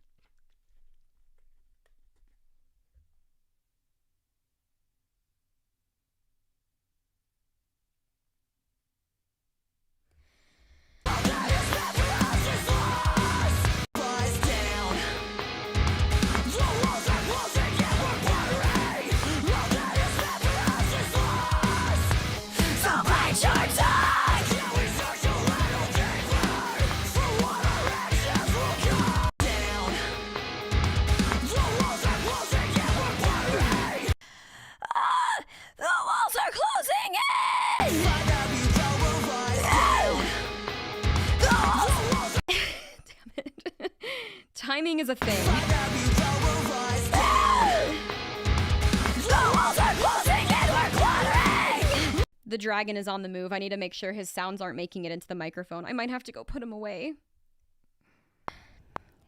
[SPEAKER 1] is a thing. The dragon is on the move. I need to make sure his sounds aren't making it into the microphone. I might have to go put him away.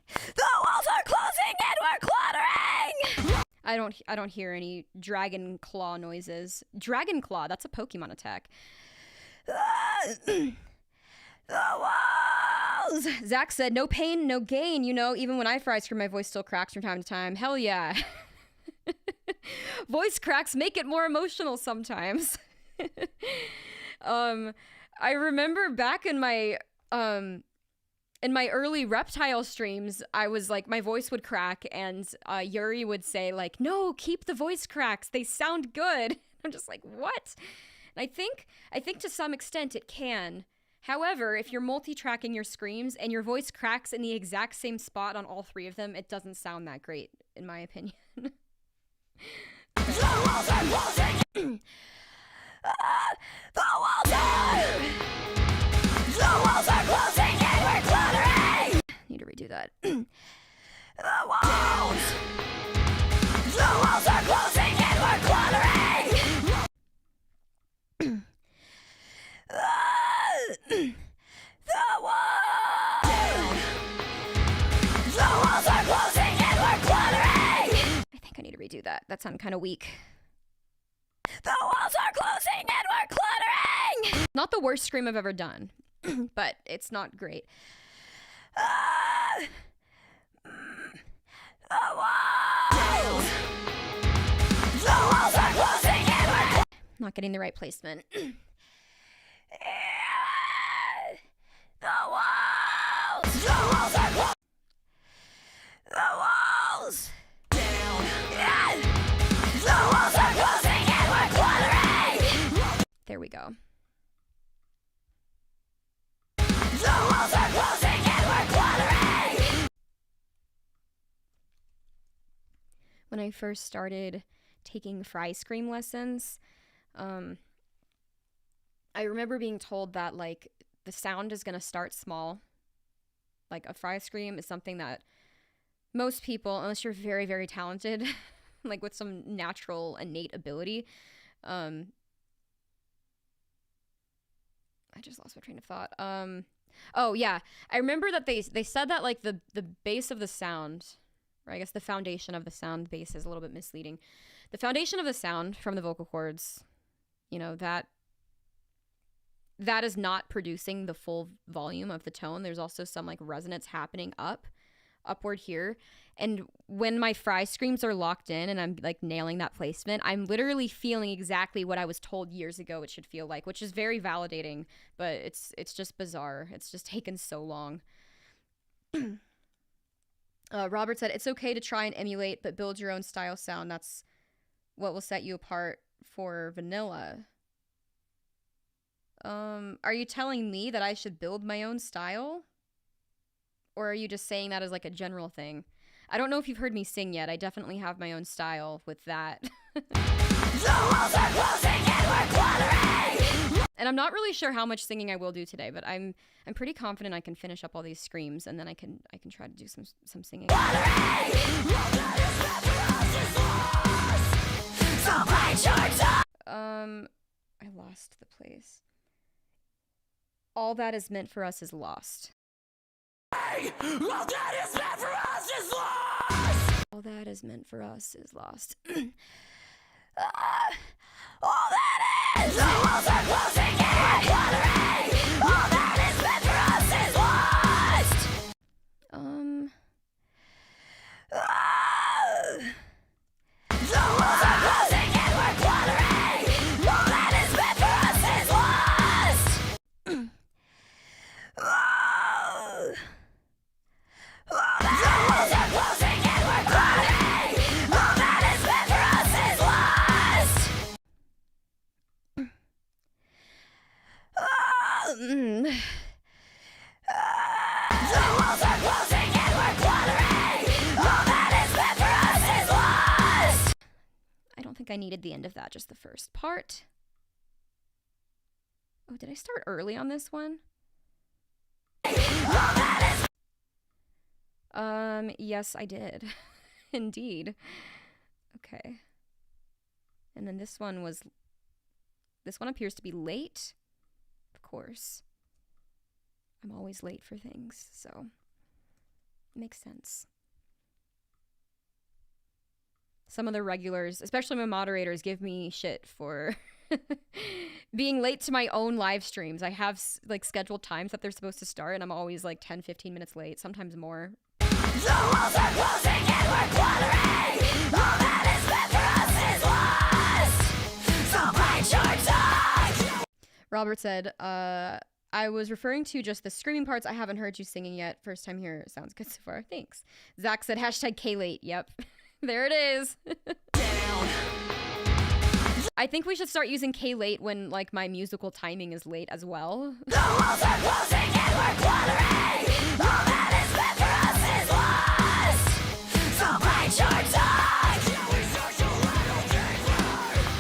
[SPEAKER 1] The walls are closing and we're cluttering! I don't hear any dragon claw noises. Dragon claw, that's a Pokemon attack. The walls! Zach said, no pain, no gain. You know, even when I fry scream, my voice still cracks from time to time. Hell yeah. Voice cracks make it more emotional sometimes. I remember back in my early reptile streams, I was like, my voice would crack, and Yuri would say like, no, keep the voice cracks, they sound good. I'm just like, what? And I think to some extent it can. However, if you're multi-tracking your screams and your voice cracks in the exact same spot on all three of them, it doesn't sound that great, in my opinion. The walls are closing. The walls are closing and we're cluttering. Need to redo that. The walls are closing and we're cluttering. The walls are closing and we're cluttering. I think I need to redo that. That sounded kind of weak. The walls are closing and we're cluttering! Not the worst scream I've ever done, but it's not great. The walls are closing and we're... Not getting the right placement. The walls are closing. The walls down. The walls are closing and we're cluttering. There we go. The walls are closing and we're cluttering. When I first started taking fry scream lessons, I remember being told that like the sound is gonna start small. Like a fry scream is something that most people, unless you're very, very talented, like with some natural innate ability, I just lost my train of thought. Oh yeah, I remember that they said that like the base of the sound, or I guess the foundation of the sound, base is a little bit misleading. The foundation of the sound from the vocal cords, you know, that is not producing the full volume of the tone. There's also some like resonance happening upward here. And when my fry screams are locked in and I'm like nailing that placement, I'm literally feeling exactly what I was told years ago it should feel like, which is very validating, but it's just bizarre. It's just taken so long. Robert said, it's okay to try and emulate, but build your own style sound. That's what will set you apart for vanilla. Are you telling me that I should build my own style? Or are you just saying that as like a general thing? I don't know if you've heard me sing yet. I definitely have my own style with that. The walls are closing and we're cluttering. And I'm not really sure how much singing I will do today, but I'm pretty confident I can finish up all these screams, and then I can try to do some singing. I lost the place. All that is meant for us is lost. All that is meant for us is lost. All that is meant for us is lost. All that is. The walls are closing and cluttering. All that is meant for us is lost. The walls are closing and we're cluttering. All that is meant for us is lost. All that is closing and we're cluttering. All that is meant for us is lost. The walls are closing and we're cluttering. All that is meant for us is lost. I don't think I needed the end of that, just the first part. Oh, did I start early on this one? Yes, I did. Indeed. Okay. And then this one appears to be late. Of course. I'm always late for things, so it makes sense. Some of the regulars, especially my moderators, give me shit for being late to my own live streams. I have like scheduled times that they're supposed to start, and I'm always like 10-15 minutes late, sometimes more. The walls are closing and we're quartering. All that is meant for us is lost. So bite your tongue. Robert said, I was referring to just the screaming parts. I haven't heard you singing yet. First time here. Sounds good so far. Thanks. Zach said, hashtag K-late. Yep. There it is. Down. I think we should start using K-late when, like, my musical timing is late as well. The walls are closing and we're quartering. All that is meant for us is lost. So bite your tongue. Can we search a little deeper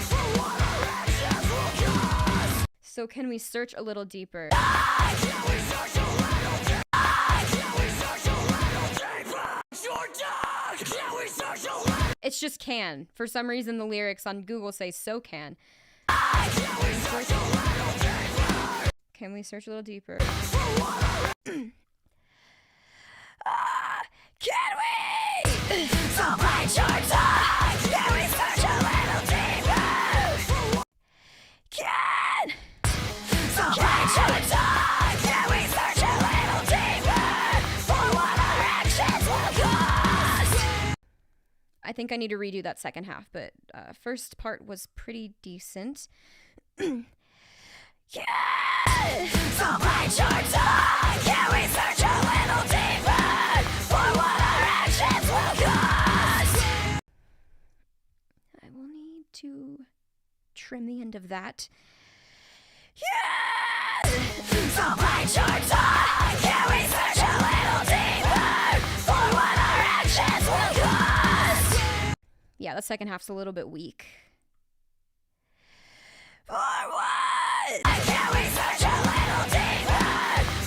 [SPEAKER 1] for what our actions will cause? So can we search a little deeper? Can we search a little deeper? Can we search a little deeper? Your dog! Can we search a little? It's just can. For some reason, the lyrics on Google say so can. Can we search a little deeper? Can we search a little deeper? Can we? So bite your tongue. Can we search a little deeper? Can. So bite your tongue. Can we search a little deeper for what our actions will cause? I think I need to redo that second half, but first part was pretty decent. Yeah! So bite your tongue. Can we search a little deeper for what our actions will cause? I will need to trim the end of that. Yeah! So bite your tongue. Can we search a little deeper for what our actions will cause? Yeah, the second half's a little bit weak. For what? Can we search a little deeper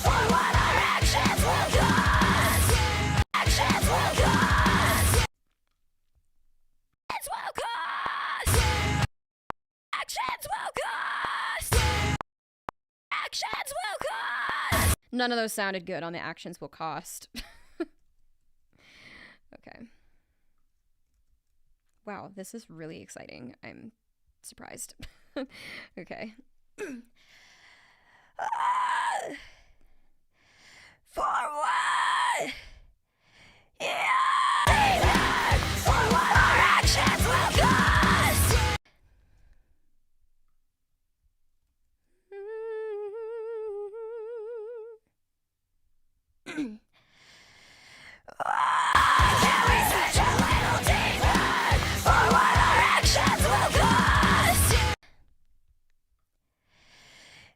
[SPEAKER 1] for what our actions will cause? Actions will cause. Actions will cause. Actions will cause. Actions will cause. None of those sounded good on the actions will cost. Okay. Wow, this is really exciting. I'm surprised. Okay. For what? Yeah! For what our actions will cause! Can we search a little deeper for what our actions will cause?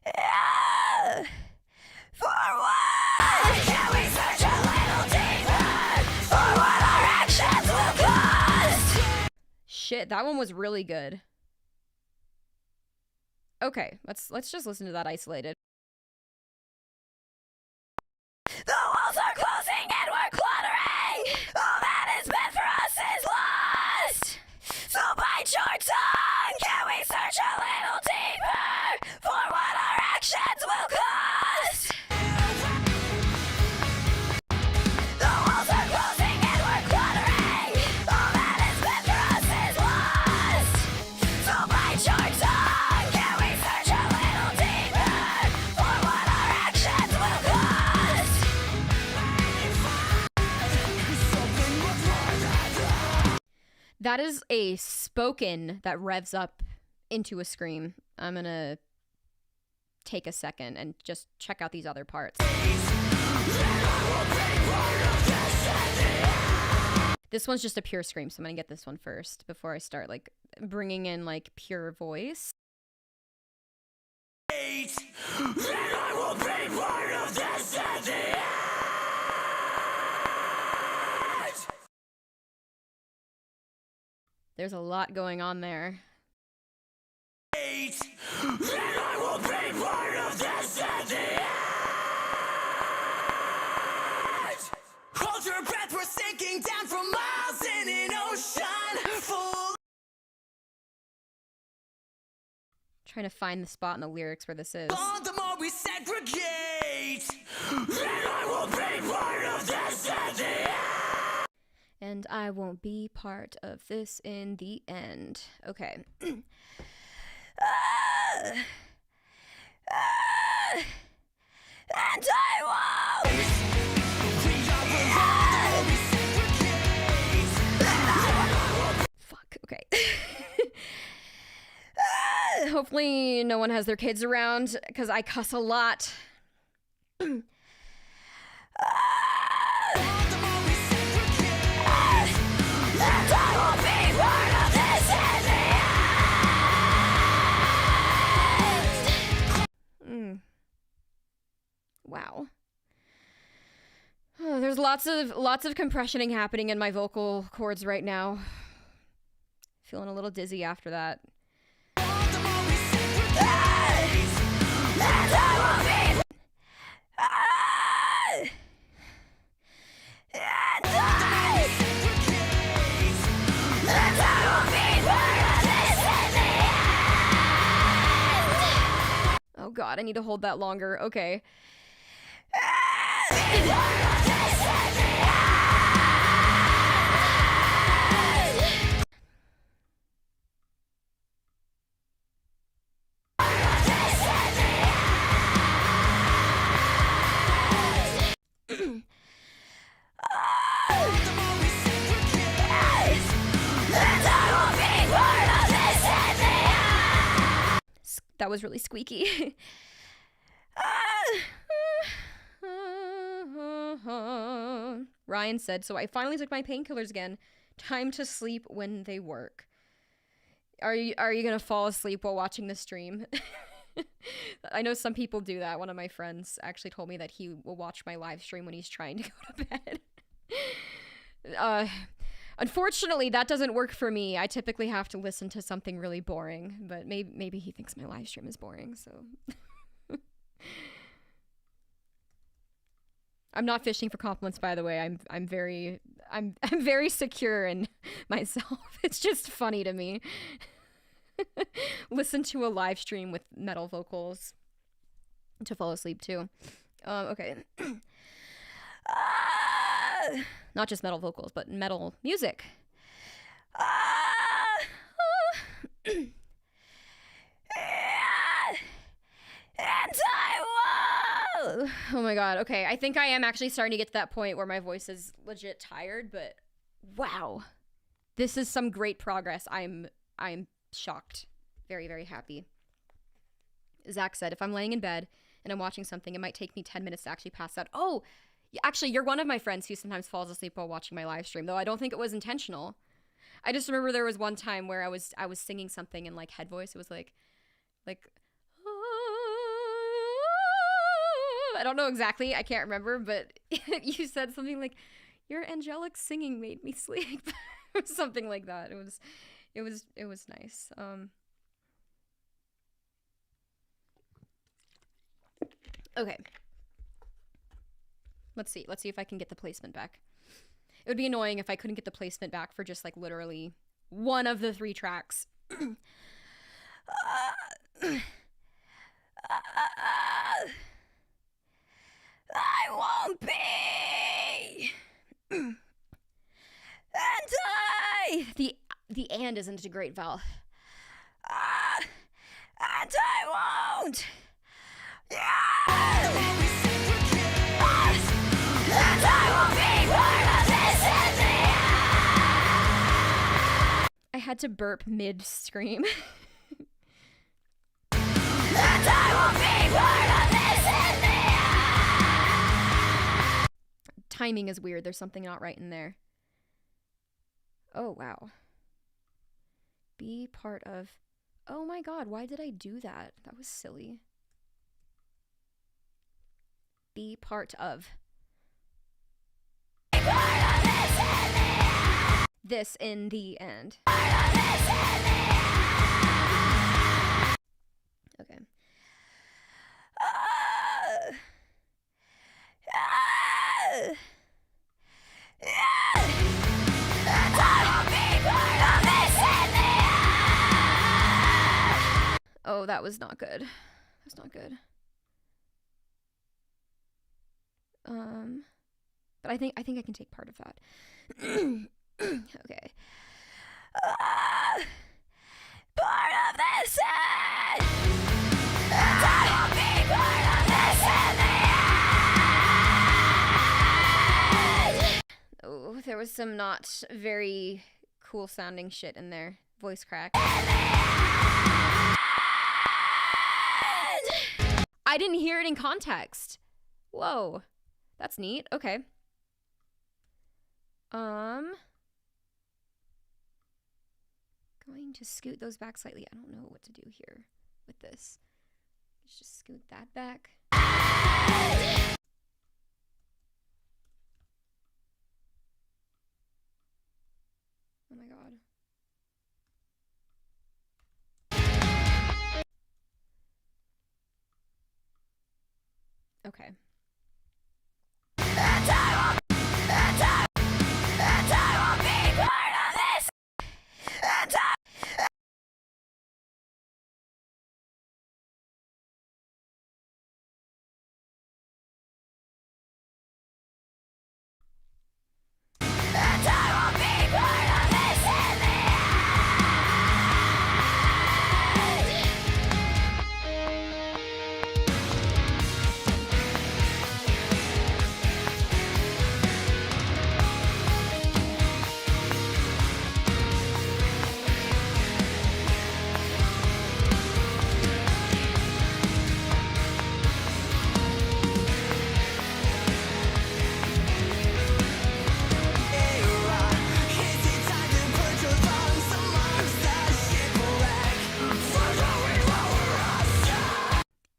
[SPEAKER 1] Yeah. For what? Can we search a little deeper for what our actions will cause? Shit, that one was really good. Okay, let's just listen to that isolated. The walls are closing and we're cluttering. All that is meant for us is lost. So bite your tongue. Can we search a little deeper for what our actions will cause? The walls are closing and we're cluttering. All that is meant for us is lost. So bite your tongue. Can we search a little deeper for what our actions will cause? That is a spoken that revs up into a scream. I'm gonna take a second and just check out these other parts. This one's just a pure scream, so I'm gonna get this one first before I start like bringing in like pure voice. I will be part of this at the end. There's a lot going on there. And I will be part of this at the end. Hold your breath Trying to find the spot in the lyrics where this is.
[SPEAKER 2] The more we segregate, then I will be part of this in the end.
[SPEAKER 1] And I won't be part of this in the end. Okay. And I won't. Fuck, okay. Hopefully no one has their kids around, because I cuss a lot. Wow. Oh, there's lots of compressioning happening in my vocal cords right now. Feeling a little dizzy after that. Oh god, I need to hold that longer. Okay. That was really squeaky. Ryan said, so I finally took my painkillers again. Time to sleep when they work. Are you gonna fall asleep while watching the stream? I know some people do that. One of my friends actually told me that he will watch my live stream when he's trying to go to bed. Unfortunately, that doesn't work for me. I typically have to listen to something really boring, but maybe he thinks my live stream is boring, so. I'm not fishing for compliments, by the way. I'm very secure in myself. It's just funny to me. Listen to a live stream with metal vocals to fall asleep to. Okay. Not just metal vocals, but metal music. And I won't. Oh my god. Okay, I think I am actually starting to get to that point where my voice is legit tired, but wow. This is some great progress. I'm shocked. Very, very happy. Zach said, if I'm laying in bed and I'm watching something, it might take me 10 minutes to actually pass out. Oh, actually, you're one of my friends who sometimes falls asleep while watching my live stream, though I don't think it was intentional. I just remember there was one time where I was singing something in like head voice. It was like I don't know exactly. I can't remember, but you said something like, "Your angelic singing made me sleep," or something like that. It was nice. Okay. Let's see if I can get the placement back. It would be annoying if I couldn't get the placement back for just like literally one of the 3 tracks. I won't be. And the and isn't a great vowel. And I won't. And I will be part of this in the end. I had to burp mid-scream. And I will be part of this in the end. Timing is weird. There's something not right in there. Oh, wow. Be part of... Oh my god, why did I do that? That was silly. Be part of... This in the end. Okay. Oh, that was not good. That's not good. But I think I can take part of that. Okay. Part of this. I will be part of this in the end. Oh, there was some not very cool sounding shit in there. Voice crack. I didn't hear it in context. Whoa. That's neat. Okay. Going to scoot those back slightly. I don't know what to do here with this. Let's just scoot that back. Oh my god. Okay.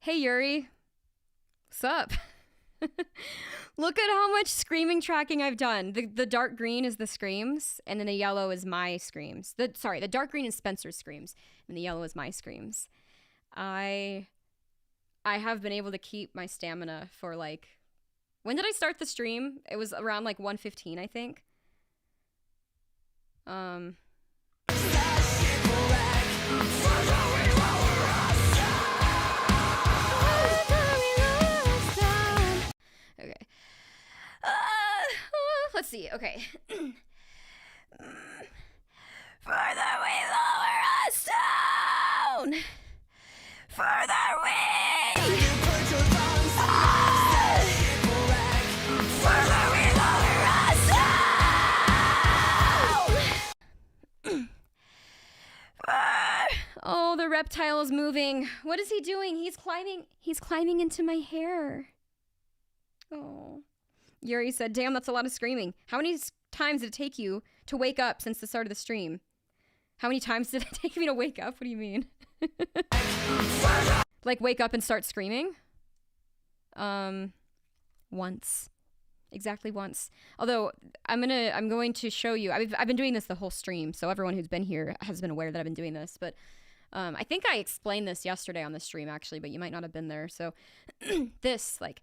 [SPEAKER 1] Hey Yuri, what's up? Look at how much screaming tracking I've done. The dark green is the screams, and then the yellow is my screams. The dark green is Spencer's screams, and the yellow is my screams. I have been able to keep my stamina for like, when did I start the stream? It was around like 1:15, I think. Okay. Let's see. Okay. Further we lower us down. Further we. Further we lower us down. Oh, the reptile is moving. What is he doing? He's climbing. He's climbing into my hair. Oh. Yuri said, damn, that's a lot of screaming. How many times did it take you to wake up since the start of the stream? How many times did it take me to wake up? What do you mean? Like, wake up and start screaming? Once. Exactly once. Although, I'm going to show you. I've been doing this the whole stream, so everyone who's been here has been aware that I've been doing this, but I think I explained this yesterday on the stream, actually, but you might not have been there, so this, like...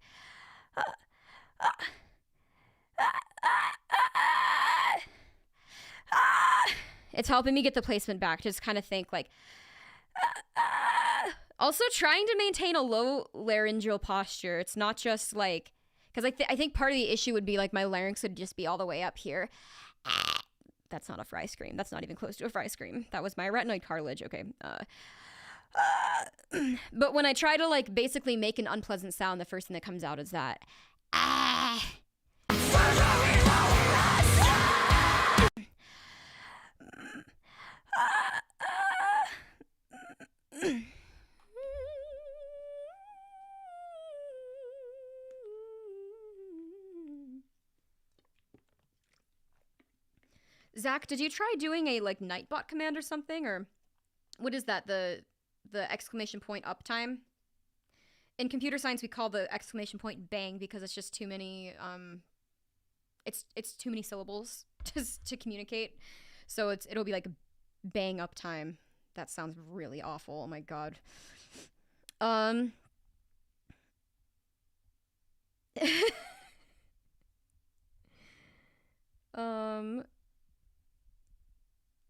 [SPEAKER 1] It's helping me get the placement back. Just kind of think like... Also trying to maintain a low laryngeal posture. It's not just like... Because I think part of the issue would be like my larynx would just be all the way up here. That's not a fry scream. That's not even close to a fry scream. That was my retinoid cartilage. Okay. But when I try to like basically make an unpleasant sound, the first thing that comes out is that. Zach, did you try doing a like Nightbot command or something, or what is that? The exclamation point uptime. In computer science, we call the exclamation point bang because it's just too many. It's too many syllables to communicate, so it'll be like bang uptime. That sounds really awful. Oh my god.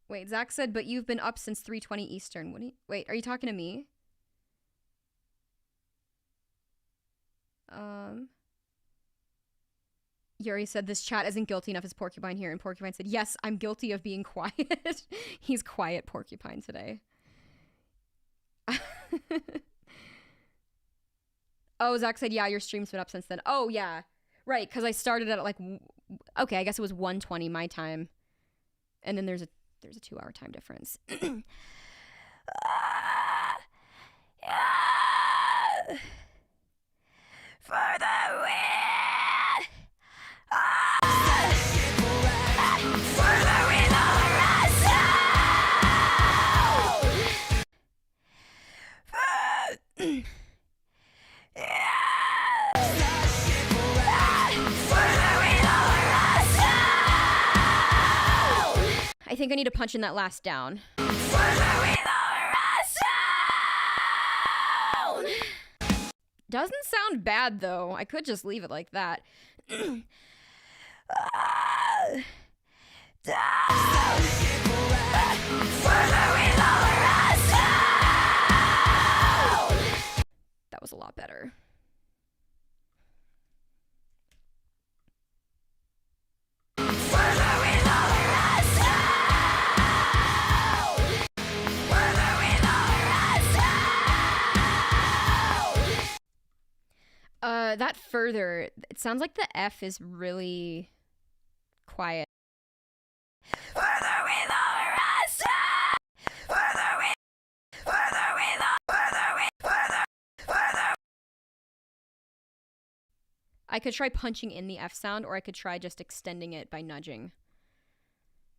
[SPEAKER 1] Wait, Zach said, but you've been up since 3:20 Eastern. Wait, are you talking to me? Yuri said this chat isn't guilty enough as Porcupine here, and Porcupine said, yes, I'm guilty of being quiet. He's quiet Porcupine today. Oh, Zach said, yeah, your stream's been up since then. Oh, yeah. Right, because I started at like, okay, I guess it was 1:20 my time. And then there's a 2-hour time difference. For the win! For the win all around! I think I need to punch in that last down. Doesn't sound bad though. I could just leave it like that. That was a lot better. That further, it sounds like the F is really quiet. I could try punching in the F sound, or I could try just extending it by nudging. I'm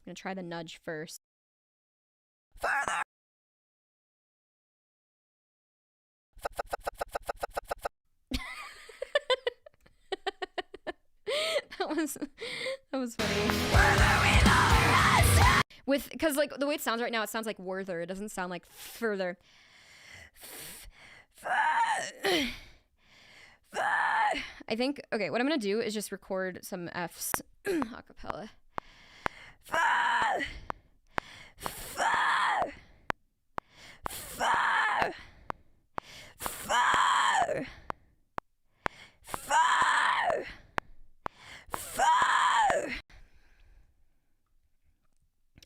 [SPEAKER 1] gonna try the nudge first. Further. That was funny. Because like the way it sounds right now, it sounds like Werther. It doesn't sound like further. I think, okay, what I'm gonna do is just record some Fs a cappella.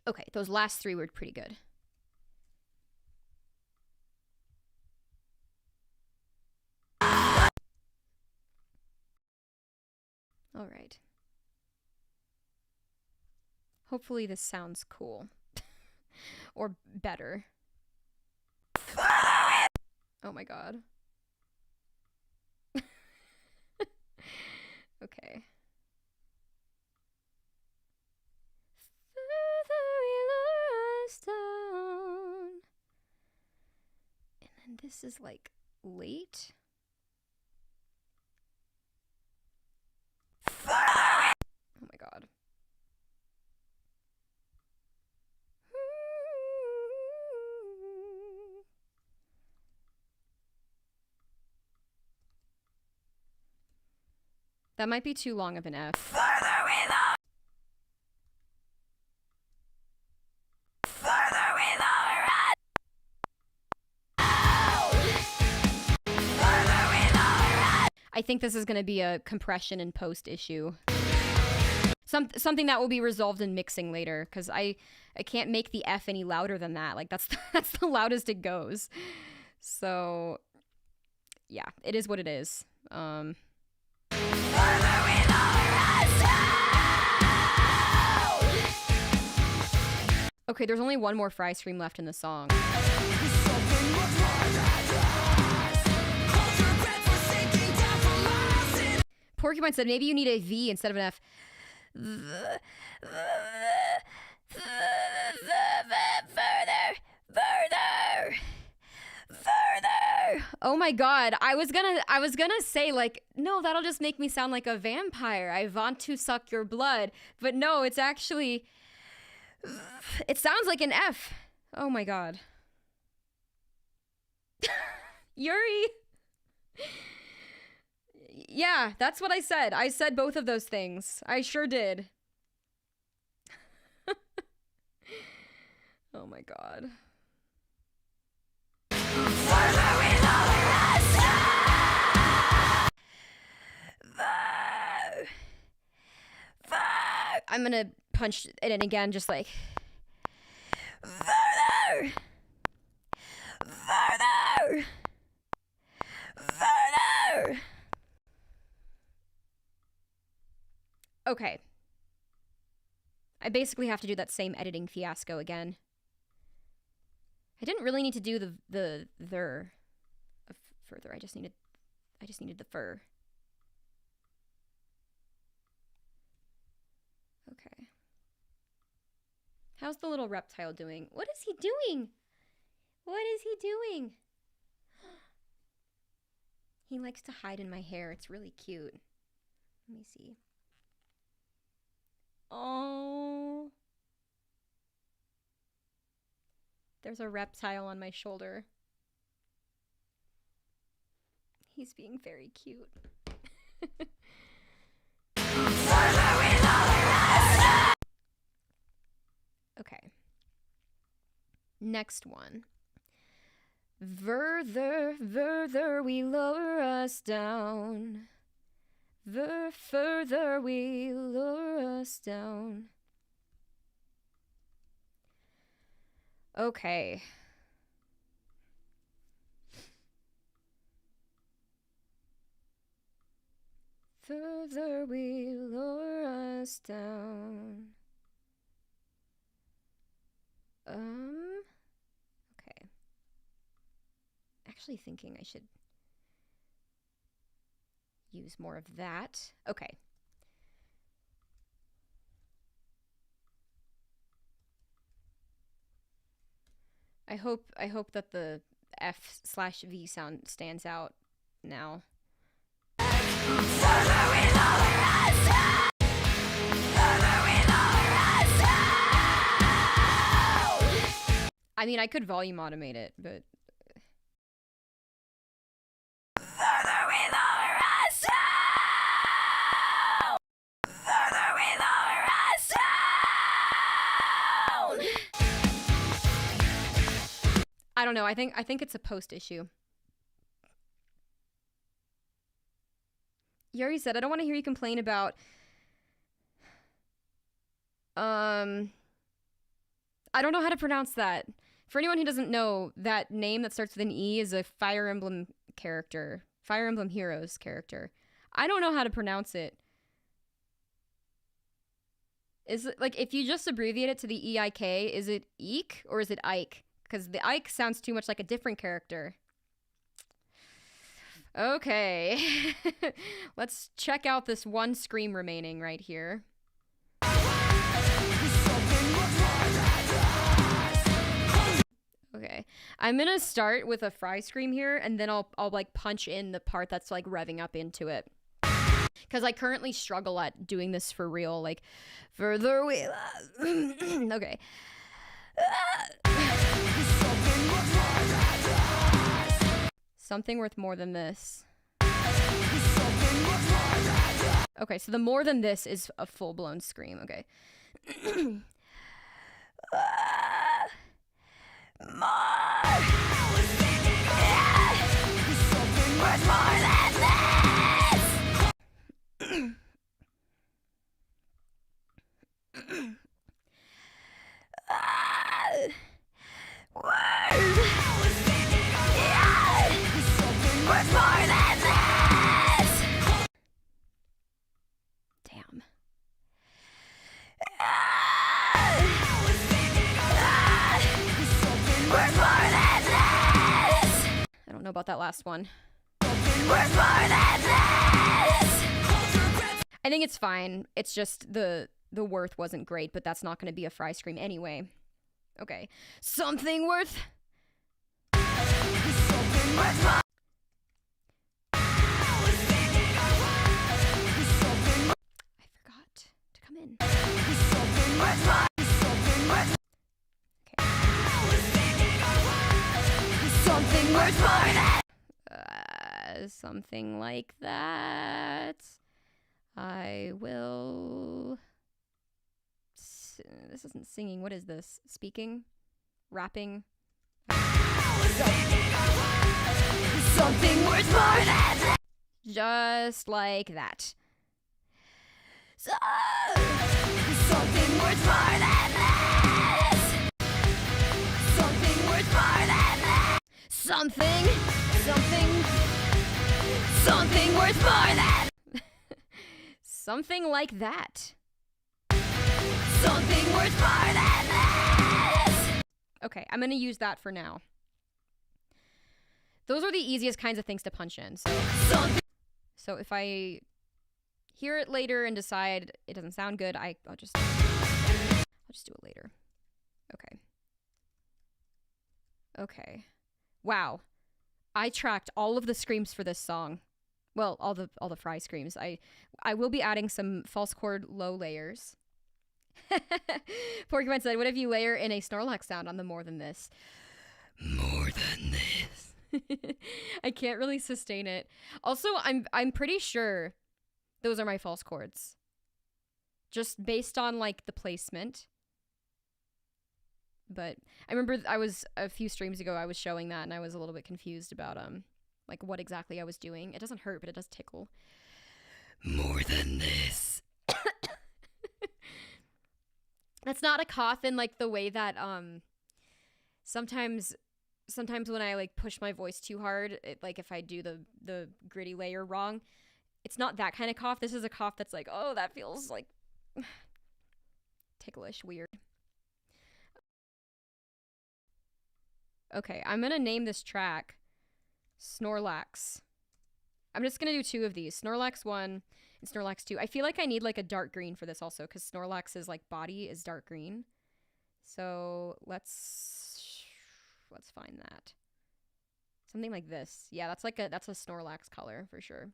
[SPEAKER 1] Okay, those last three were pretty good. All right. Hopefully this sounds cool. Or better. Oh my god. Okay. And then this is like late. Oh my god. That might be too long of an F. I think this is going to be a compression and post issue. Something that will be resolved in mixing later, because I can't make the F any louder than that. Like, that's the loudest it goes. So, yeah, it is what it is. Okay, there's only one more fry stream left in the song. Porcupine said maybe you need a V instead of an F. Further. Oh my god, I was gonna say like, no, that'll just make me sound like a vampire. I want to suck your blood. But no, it's actually, it sounds like an F. Oh my god. Yuri. Yeah, that's what I said. I said both of those things. I sure did. Oh my god. I'm gonna punch it in again, just like further, further, further. Okay. I basically have to do that same editing fiasco again. I didn't really need to do the further. I just needed the fur. Okay. How's the little reptile doing? What is he doing? What is he doing? He likes to hide in my hair. It's really cute. Let me see. Oh. There's a reptile on my shoulder. He's being very cute. Okay. Next one. Further, further we lower us down. Further we lower us down. Okay. Further we lower us down. Okay. Actually thinking I should use more of that. Okay. I hope that the F/V sound stands out now. I mean, I could volume automate it, but I don't know. I think it's a post issue. Yuri said, I don't want to hear you complain about I don't know how to pronounce that. For anyone who doesn't know, that name that starts with an E is a Fire Emblem character. Fire Emblem Heroes character. I don't know how to pronounce it. Is it, like, if you just abbreviate it to the EIK, is it Eek or is it Ike? Because the Ike sounds too much like a different character. Okay. Let's check out this one scream remaining right here. Okay. I'm gonna start with a fry scream here, and then I'll like punch in the part that's like revving up into it. Because I currently struggle at doing this for real. Like, further we... Okay. Something worth more than this. Okay, so the more than this is a full-blown scream. Okay. More than this. Worth more than this. Damn. Worth more than this. I don't know about that last one. Worth more than this. I think it's fine. It's just the worth wasn't great, but that's not going to be a fry scream anyway. Okay. Something worth. I forgot to come in. Okay. Something worth more than. Something like that. I will. This isn't singing. What is this? Speaking? Rapping? Something worth more than that. Just like that. Something
[SPEAKER 2] worth more than this. Something worth more than this. Something worth more than.
[SPEAKER 1] Something like that.
[SPEAKER 2] Something worth more than this.
[SPEAKER 1] Okay, I'm gonna use that for now. Those are the easiest kinds of things to punch in. So if I hear it later and decide it doesn't sound good, I'll just do it later. Okay. Okay. Wow. I tracked all of the screams for this song. Well, all the Fry screams. I will be adding some false chord low layers. Porcupine said, what if you layer in a Snorlax sound on the more than this? More than this. I can't really sustain it. Also, I'm pretty sure those are my false chords. Just based on like the placement. But I remember a few streams ago I was showing that and I was a little bit confused about like what exactly I was doing. It doesn't hurt, but it does tickle. More than this. That's not a cough in like the way that sometimes when I like push my voice too hard, like if I do the gritty layer wrong, it's not that kind of cough. This is a cough that's like, oh, that feels like ticklish, weird. Okay, I'm gonna name this track Snorlax. I'm just gonna do two of these, Snorlax 1 and Snorlax 2. I feel like I need like a dark green for this also, because Snorlax's like body is dark green. So let's find that. Something like this. Yeah, that's a Snorlax color for sure.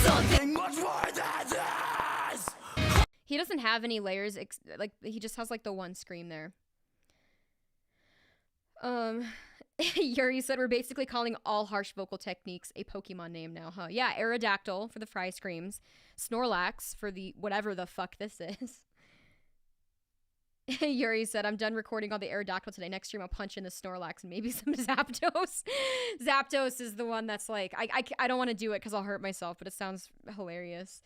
[SPEAKER 2] Something much more than this.
[SPEAKER 1] He doesn't have any layers, like he just has like the one scream there. Yuri said we're basically calling all harsh vocal techniques a Pokemon name now, huh? Yeah, Aerodactyl for the Fry screams, Snorlax for the whatever the fuck this is. Yuri said, I'm done recording all the Aerodactyl today. Next stream I'll punch in the Snorlax and maybe some Zapdos. Zapdos is the one that's like, I don't want to do it because I'll hurt myself, but it sounds hilarious.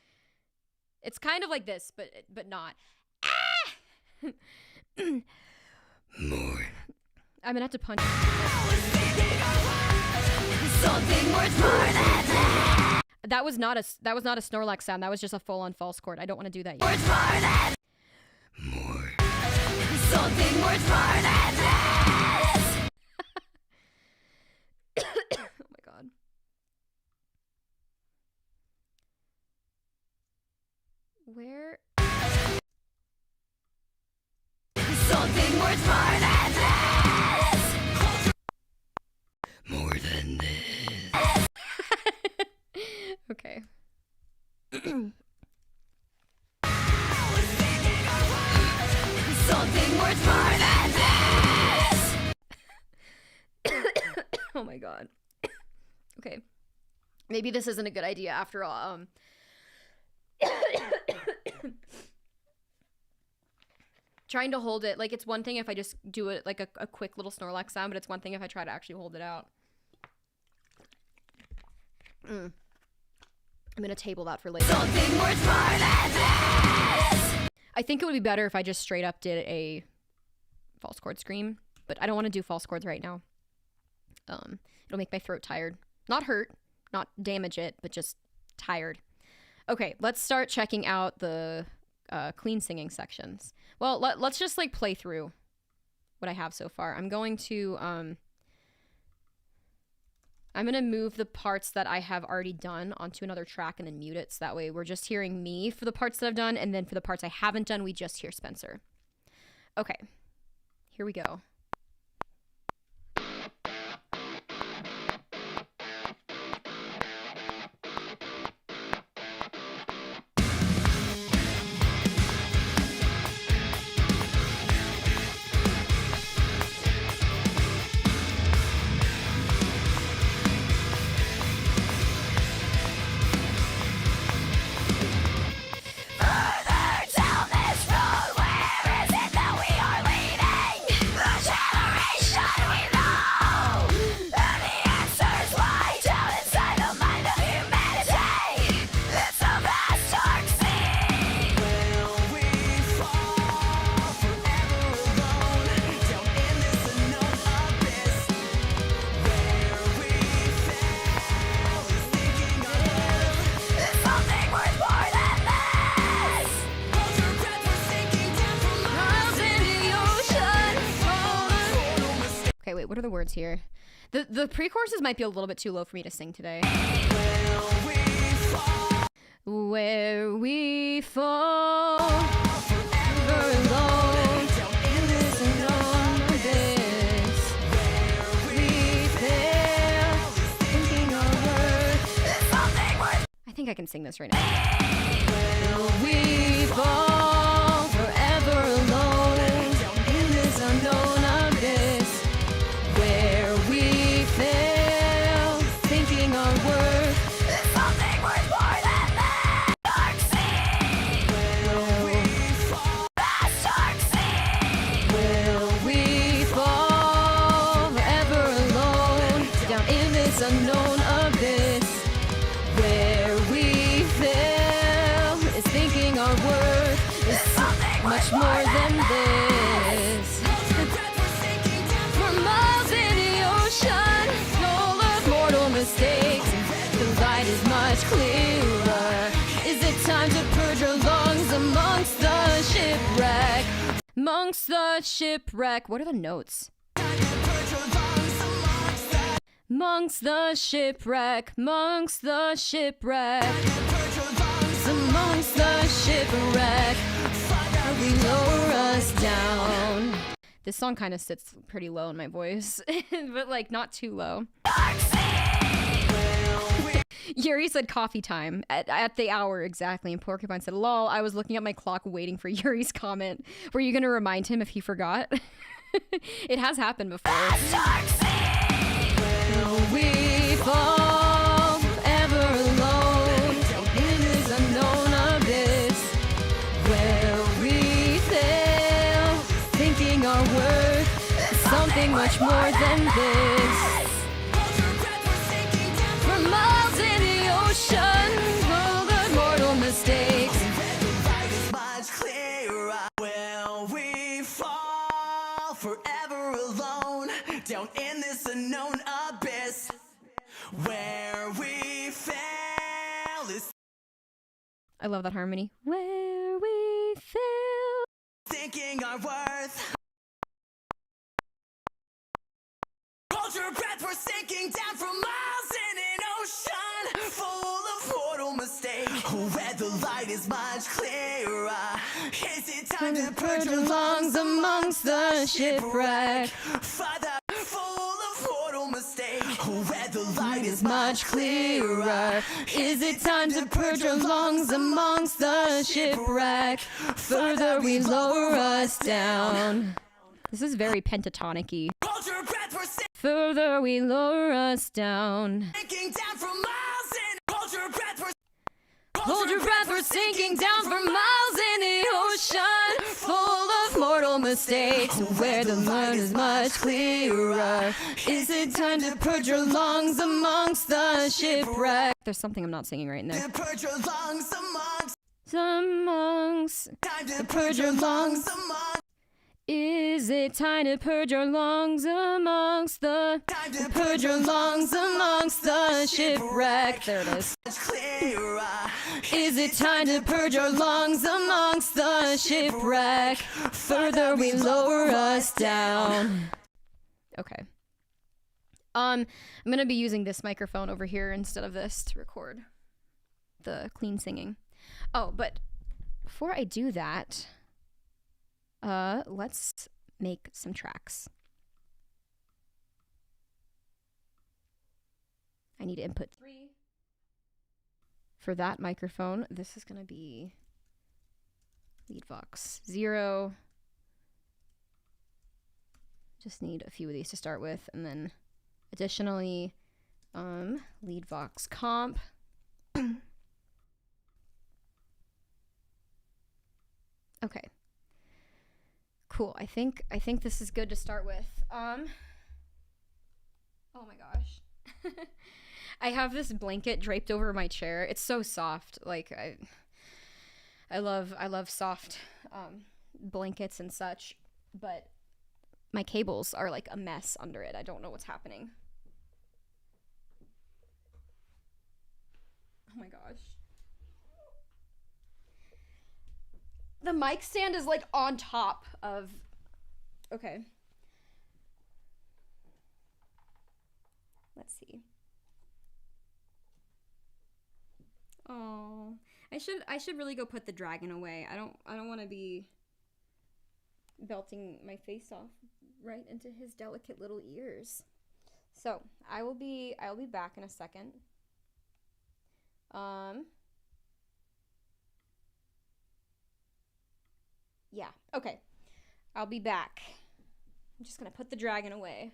[SPEAKER 1] It's kind of like this, but not. Ah! More. I'm gonna have to punch.
[SPEAKER 2] Something worth more than that.
[SPEAKER 1] That was not a Snorlax sound. That was just a full-on false chord. I don't want to do that yet.
[SPEAKER 2] Worth more than. More. Something worth more than this.
[SPEAKER 1] Oh my god. Where?
[SPEAKER 2] Something worth more than this.
[SPEAKER 1] More than this. Okay.
[SPEAKER 2] Something worth more than this.
[SPEAKER 1] Oh my god. Okay. Maybe this isn't a good idea after all. Trying to hold it, like it's one thing if I just do it like a quick little Snorlax sound, but it's one thing if I try to actually hold it out. I'm gonna table that for later.
[SPEAKER 2] Something worth more than this.
[SPEAKER 1] I think it would be better if I just straight up did a false chord scream, but I don't want to do false chords right now. It'll make my throat tired. Not hurt, not damage it, but just tired. Okay, let's start checking out the clean singing sections. Well, let's just like play through what I have so far. I'm going to move the parts that I have already done onto another track and then mute it, so that way we're just hearing me for the parts that I've done, and then for the parts I haven't done, we just hear Spencer. Okay, here we go.
[SPEAKER 2] Further down this road, where is it that we are leading?
[SPEAKER 1] What are the words here? The pre-choruses might be a little bit too low for me to sing today. Where we fall forever alone in this unknown abyss. Where we fail, thinking our worth is something worth. I think I can sing this right now. Will we fall forever alone in this unknown abyss? Where we fail, thinking our worth is something worth more than that. Dark sea. Will we fall? That's dark sea. Will we fall forever alone down in this unknown abyss? Where we fail is thinking our worth is something much more than this. For miles in the ocean, full of mortal mistakes, the light is much clearer. Is it time to purge our lungs amongst the shipwreck? Amongst the shipwreck. What are the notes? Amongst the shipwreck, amongst the shipwreck, amongst the shipwreck, we lower us down. This song kind of sits pretty low in my voice, but like not too low. Yuri said coffee time at the hour exactly, and Porcupine said, lol, I was looking at my clock waiting for Yuri's comment. Were you gonna remind him if he forgot? It has happened before. We fall ever alone in this unknown abyss, where we fail, thinking our worth is something much more than this. For miles in the ocean, full of mortal mistakes,
[SPEAKER 2] Will we fall forever alone down in this unknown abyss? Where we fail is
[SPEAKER 1] I love that harmony. Where we fail.
[SPEAKER 2] thinking our worth. Hold your breath, we're sinking down from miles in an ocean full of mortal mistake. Where the light is much clearer. Is it time to purge your lungs
[SPEAKER 1] amongst the shipwreck?
[SPEAKER 2] Father, full of mortal mistake. Where the light is
[SPEAKER 1] Much clearer. Is it time to purge our lungs amongst the shipwreck? Further we lower us down. This is very pentatonic-y.
[SPEAKER 2] Hold your breath, we're
[SPEAKER 1] Further we lower us down.
[SPEAKER 2] sinking down from miles in. Hold your breath, we're
[SPEAKER 1] Hold your breath, we're sinking down for miles in the ocean, full of mortal mistakes, where the light is much clearer. Is it time to purge your lungs amongst the shipwreck? There's something I'm not singing right in there.
[SPEAKER 2] to purge your lungs amongst.
[SPEAKER 1] Time
[SPEAKER 2] Time to
[SPEAKER 1] purge your lungs.
[SPEAKER 2] amongst.
[SPEAKER 1] Is it time to purge our lungs amongst the...
[SPEAKER 2] Time to
[SPEAKER 1] Purge your lungs amongst the shipwreck. There it is.
[SPEAKER 2] clearer.
[SPEAKER 1] Is it time to purge our lungs amongst the shipwreck? Further we lower us down. Okay. I'm gonna be using this microphone over here instead of this to record the clean singing. Oh, but before I do that, let's make some tracks. I need input 3 for that microphone. This is gonna be lead vox 0. Just need a few of these to start with, and then additionally, lead vox comp. Okay. Cool. I think this is good to start with. Oh my gosh. I have this blanket draped over my chair. It's so soft. Like I love soft blankets and such, but my cables are like a mess under it. I don't know what's happening. Oh my gosh. The mic stand is like on top of... Okay. Let's see. Oh, I should really go put the dragon away. I don't want to be belting my face off right into his delicate little ears. So I'll be back in a second. Yeah, okay. I'll be back. I'm just gonna put the dragon away.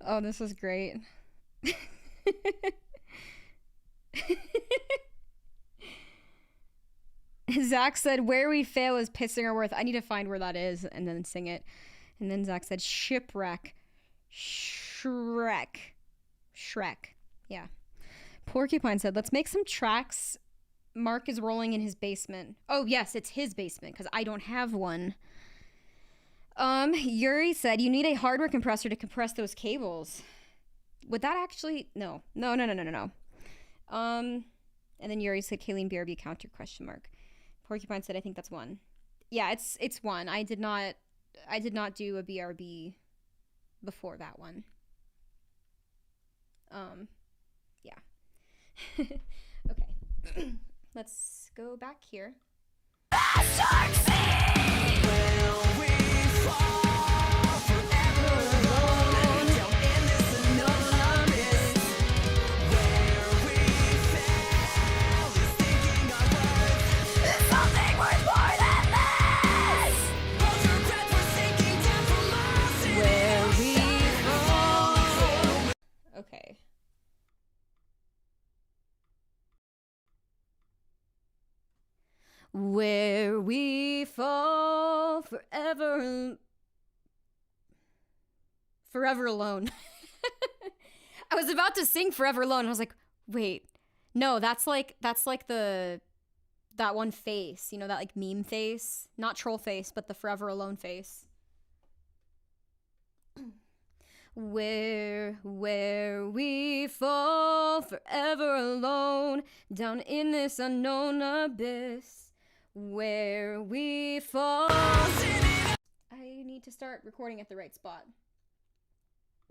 [SPEAKER 1] Oh, this is great. Zach said, where we fail is pissing our worth. I need to find where that is and then sing it. And then Zach said, shipwreck. Shrek. Yeah. Porcupine said, let's make some tracks. Mark is rolling in his basement. Oh, yes, it's his basement because I don't have one. Yuri said, you need a hardware compressor to compress those cables. Would that actually... No. And then Yuri said, Kayleen BRB counter question mark. Porcupine said, I think that's one. Yeah, it's one. I did not do a BRB before that one. Yeah. Okay. Let's go back here. Where we fall forever alone. I was about to sing Forever Alone. I was like, wait, no, that's like that one face, you know, that like meme face, not troll face, but the Forever Alone face. Where we fall forever alone, down in this unknown abyss. Where we fall. I need to start recording at the right spot.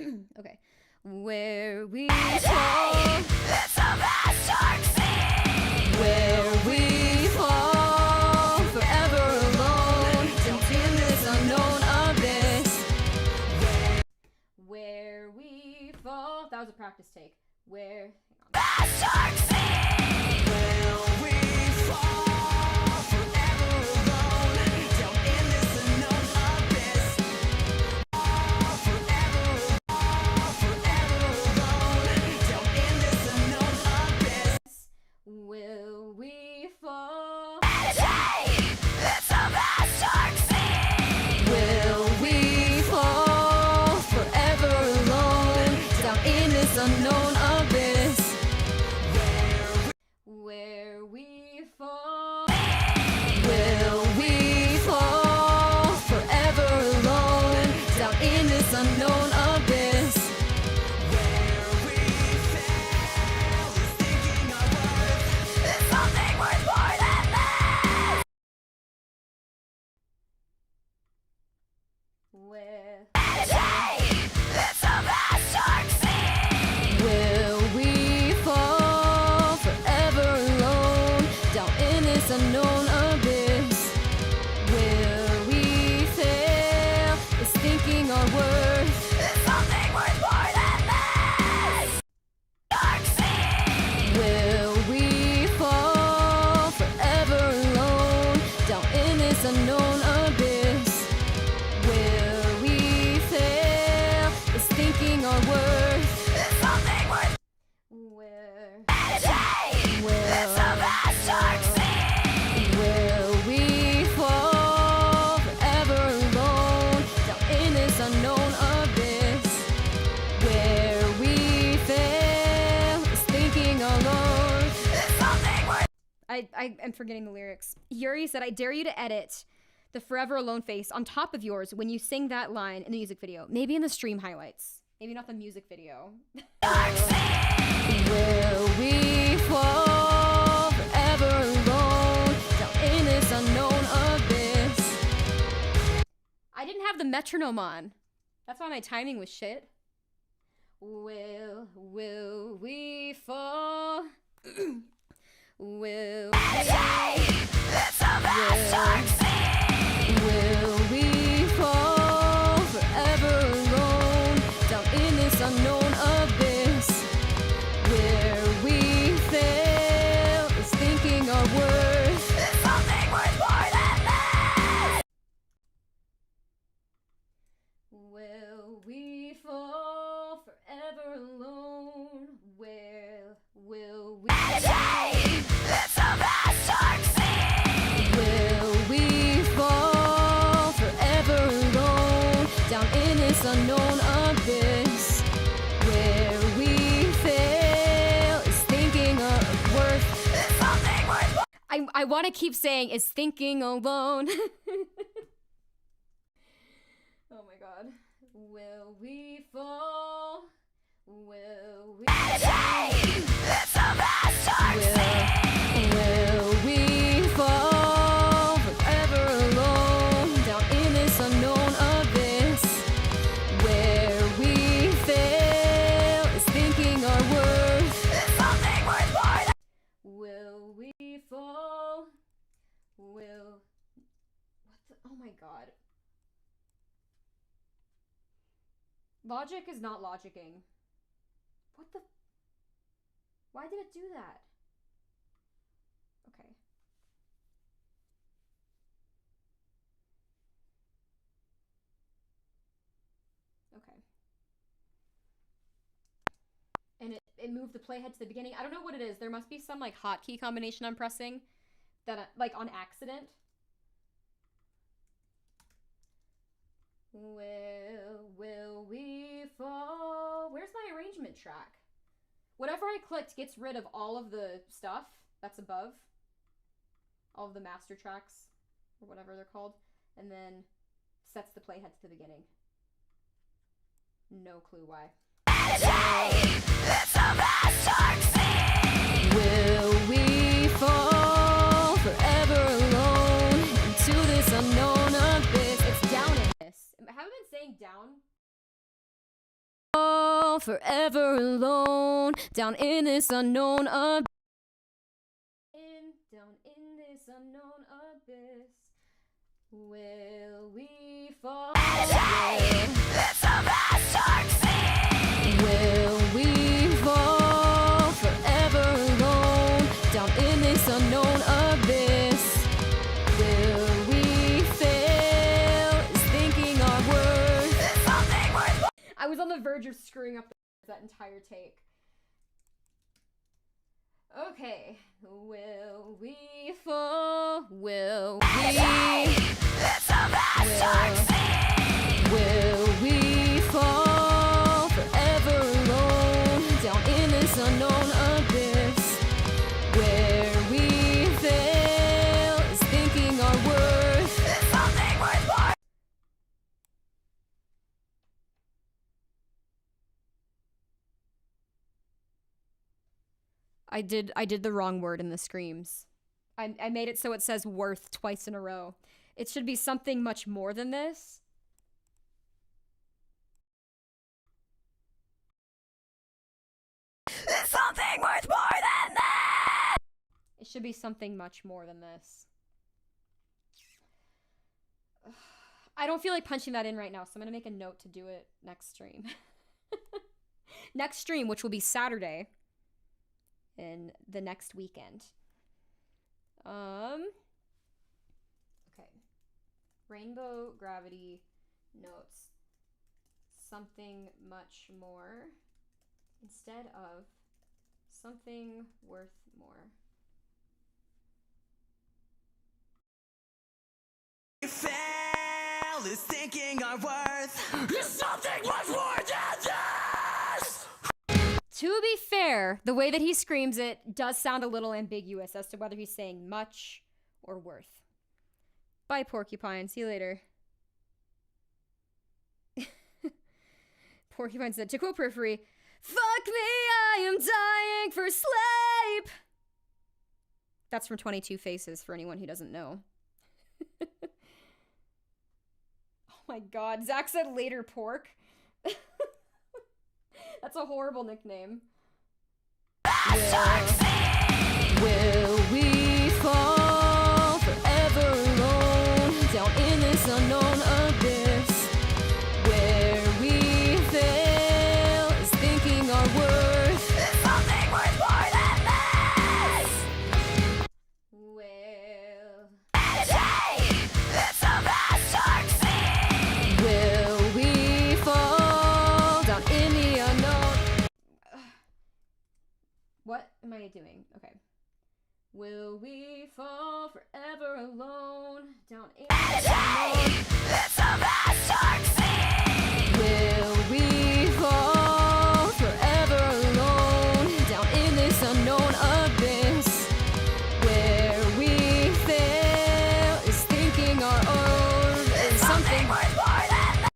[SPEAKER 1] Okay. Where we fall. It's a vast dark sea. Where we fall forever alone, in this unknown abyss. Where we fall. That was a practice take. Where. Vast dark sea. Where we fall forever alone, down in this unknown abyss. Will we fall? It's a vast dark sea. Will we fall forever alone, down in this unknown abyss? Where we fall. Will we fall forever alone, down in this unknown abyss? Where it's a vast dark sea. Will we fall forever alone, down in this unknown abyss? Will we fail? Is thinking our worth is something worth more than this? Dark sea. Will we fall forever alone, down in this unknown abyss? Thinking our worth is something worth. Where it's a vast dark sea. Will we fall forever alone, down in this unknown abyss? Where we fail is thinking our worth is something worth. I am forgetting the lyrics. Yuri said, I dare you to edit the Forever Alone face on top of yours when you sing that line in the music video. Maybe in the stream highlights. Maybe not the music video. Will we fall forever alone, down in this unknown abyss? I didn't have the metronome on. That's why my timing was shit. Will we fall? Will we? It's a vast dark sea. Will we fall forever alone, down in this unknown abyss? Where we fail is thinking our worth is something worth more than this. Will we fall forever alone? Where will we? It's a vast dark sea. Will we fall forever alone, down in this unknown abyss? Where we fail is thinking of worth is something worth. I want to keep saying is thinking alone. Oh my god. Will we fall? Will we? It's a vast dark sea. Will we fall forever alone, down in this unknown abyss? Where we fail is thinking our worth is something worth more than. Will we fall? Will. What the? Oh my god. Logic is not logicking. What the? Why did it do that? Okay. Okay. And it moved the playhead to the beginning. I don't know what it is. There must be some like hotkey combination I'm pressing. that like on accident. Will we fall? Where's my arrangement track? Whatever I clicked gets rid of all of the stuff that's above. All of the master tracks, or whatever they're called, and then sets the playhead to the beginning. No clue why. Will we fall forever alone into this unknown abyss? It's down in this. Have I been saying down? Fall forever alone down in this unknown abyss. Down in this unknown abyss. Will we fall? Will we fall forever alone down in this unknown abyss? Will we fail? Is thinking our worth something worth? I was on the verge of screwing up that entire take. Okay, will we fall? Will we fall forever alone down in this unknown abyss? Where we fail is thinking our worth is something worth more. I did the wrong word in the screams. I made it so it says worth twice in a row. It should be something much more than this. There's something worth more than that! It should be something much more than this. I don't feel like punching that in right now, so I'm gonna make a note to do it next stream. Next stream, which will be Saturday. In the next weekend. Okay. Rainbow Gravity notes something much more instead of something worth more.
[SPEAKER 2] Fail is thinking our worth is something much more than this.
[SPEAKER 1] To be fair, the way that he screams it does sound a little ambiguous as to whether he's saying much or worth. Bye, Porcupine. See you later. Porcupine said, to quote Periphery, "Fuck me, I am dying for sleep." That's from 22 Faces, for anyone who doesn't know. Oh my god, Zach said later pork. That's a horrible nickname. Will we fall forever alone down in this unknown abyss? Where we fail is thinking our worth is something worth more than this. Well, it's a vast dark sea. Will we fall down in the unknown? What am I doing? Okay. Will we fall forever alone down in the unknown? It's a vast dark sea. Will we fall forever alone down in this unknown abyss? Where we fail is thinking our own is something worth more than that.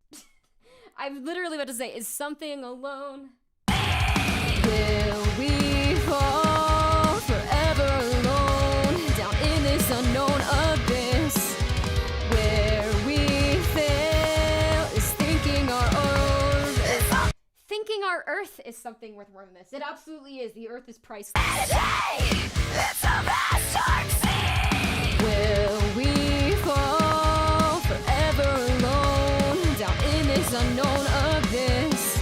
[SPEAKER 1] I'm literally about to say, is something alone? Will we fall forever alone down in this unknown abyss? Where we fail is thinking our own is thinking our earth is something worth more than this. It absolutely is. The earth is priceless. It's a vast dark sea. Will we fall forever alone down in this unknown abyss?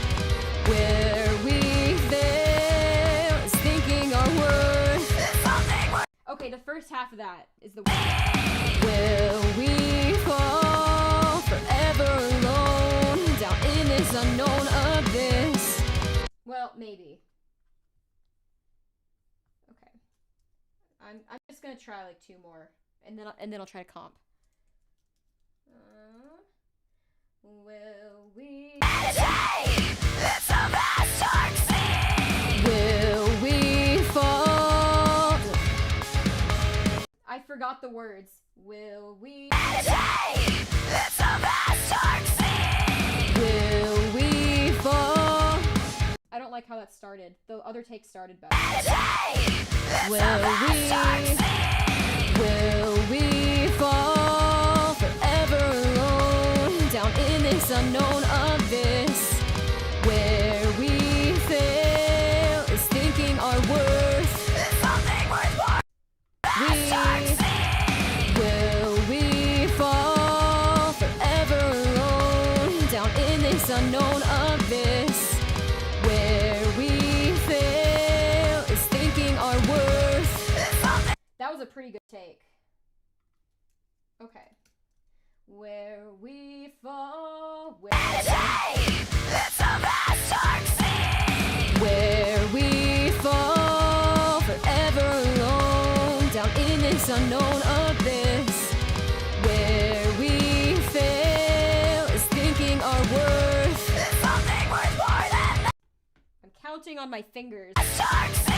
[SPEAKER 1] Where we fail is thinking our worth is something worth. Okay, the first half of that is the word. Will we fall forever alone down in this unknown abyss? Well, maybe. Okay. I'm just gonna try like 2 more, and then I'll try to comp. Will we? It's a vast dark sea. Will we fall? I forgot the words. Will we? It's a vast dark sea. Will we fall? I don't like how that started. The other take started better. Will we fall forever alone down in this unknown abyss where we fail is thinking our worth is something worth more. Will we fall forever alone down in this unknown abyss where we fail is thinking our worth is something. That was a pretty good take. Okay. Where we fall, it's a vast dark sea. Where we fall forever alone down in this unknown abyss where we fail is thinking our worth is something worth more than that. I'm counting on my fingers. Dark sea.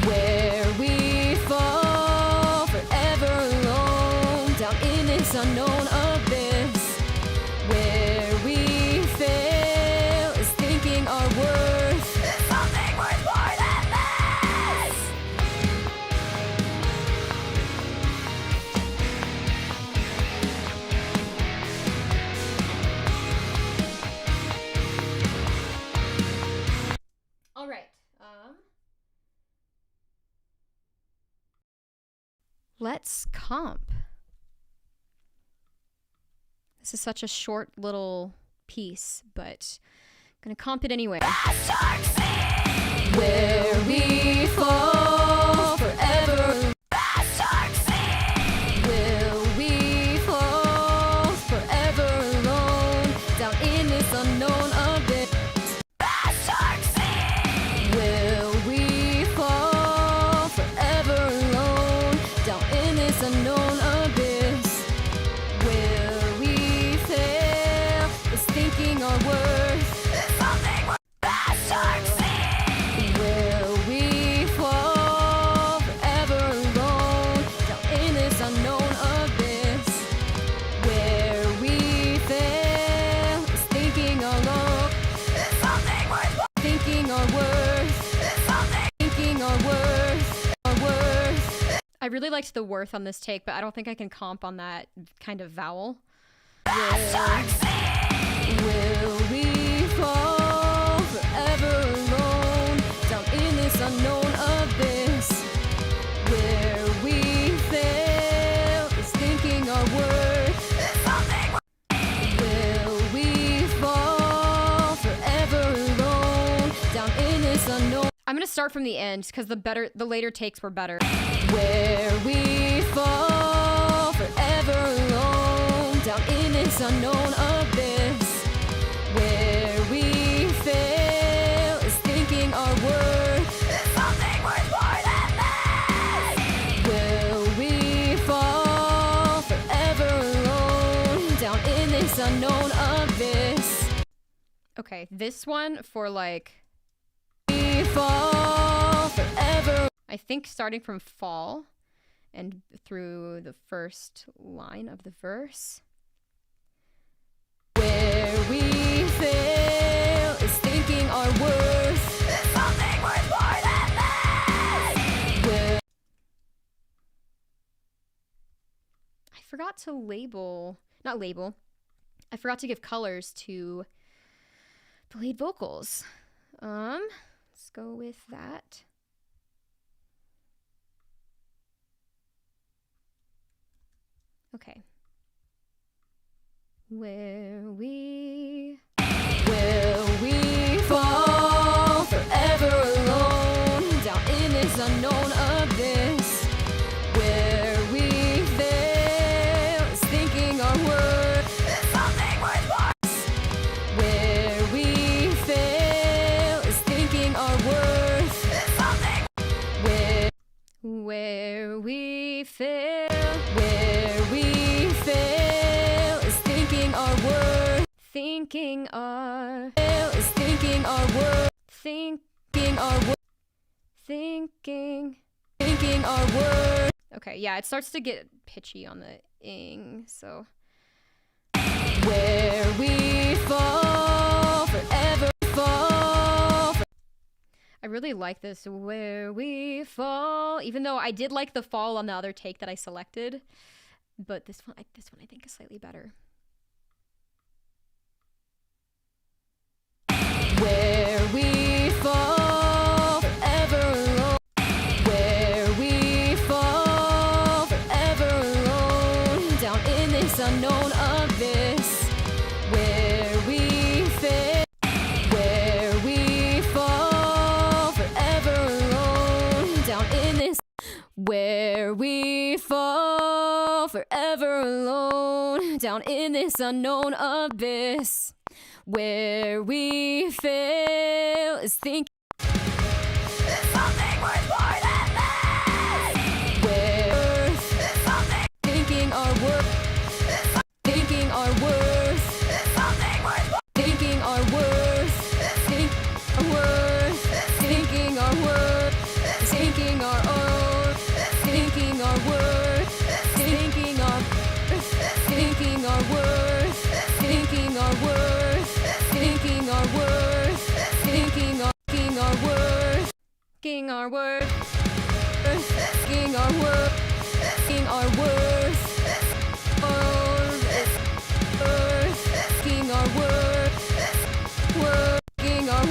[SPEAKER 1] Where we fall forever alone down in this unknown abyss where we fail is thinking our worth is something worth more than this. All right. Let's comp. This is such a short little piece, but I'm gonna comp it anyway. Where we fall forever. Will we fall forever alone down in this unknown abyss? Will we fall forever alone down in this unknown abyss? Will we fail? Is thinking our worth is something worth. Will we fall forever alone down in this unknown abyss? Where we fail is thinking our worth is something worth. Thinking our worth is something. Thinking our worth. Our worth. I really liked the worth on this take, but I don't think I can comp on that kind of vowel. Will we fall forever alone down in this unknown abyss where we fail is thinking our worth is something. Will we fall forever alone down in this unknown? I'm gonna start from the end because the later takes were better. Where we fall forever alone down in this unknown abyss where we fail is thinking our worth is something worth more than this. Will we fall forever alone down in this unknown abyss? Okay, this one for like we fall forever. I think starting from fall and through the first line of the verse. Where we fail is thinking our worth is something worth more than this. I forgot to I forgot to give colors to the lead vocals. Let's go with that. Okay. Will we fall forever alone down in this unknown abyss where we fail is thinking our worth is something worth more. Where we fail is thinking our worth is something. Where we fail is thinking our worth. Thinking our is thinking our worth. Thinking our worth. Thinking our worth. Okay, yeah, it starts to get pitchy on the ing, so. Where we fall, forever fall. I really like this. Where we fall, even though I did like the fall on the other take that I selected, but this one I think is slightly better. Where we fall, forever alone. Where we fall, forever alone. Down in this unknown abyss. Where we fail. Where we fall, forever alone. Down in this. Where we fall, forever alone. Down in this unknown abyss. Where we fail is thinking something worth more than this. Where something thinking our worth, thinking our worth, something worth thinking our worth, thinking our worth, thinking our own, thinking our worth, thinking our thinking our worth, thinking our worth. Thinking our worth, thinking our worth, thinking our worth, thinking our worth, thinking our worth, thinking our worth, thinking our worth,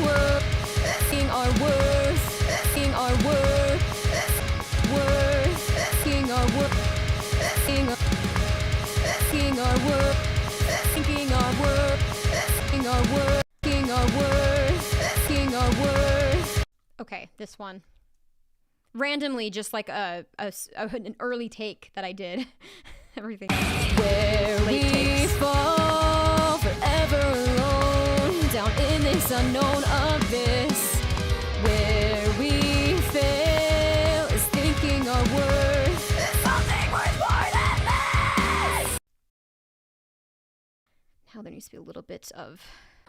[SPEAKER 1] thinking our worth, thinking our worth, thinking our worth, thinking our worth, thinking our worth. King our worth, king our worth, king our worth. Okay, this one. Randomly, just like an early take that I did. Everything else is where late takes. Fall forever alone, down in this unknown abyss. Where we fail is thinking our worth. Something worth more than this. Now there needs to be a little bit of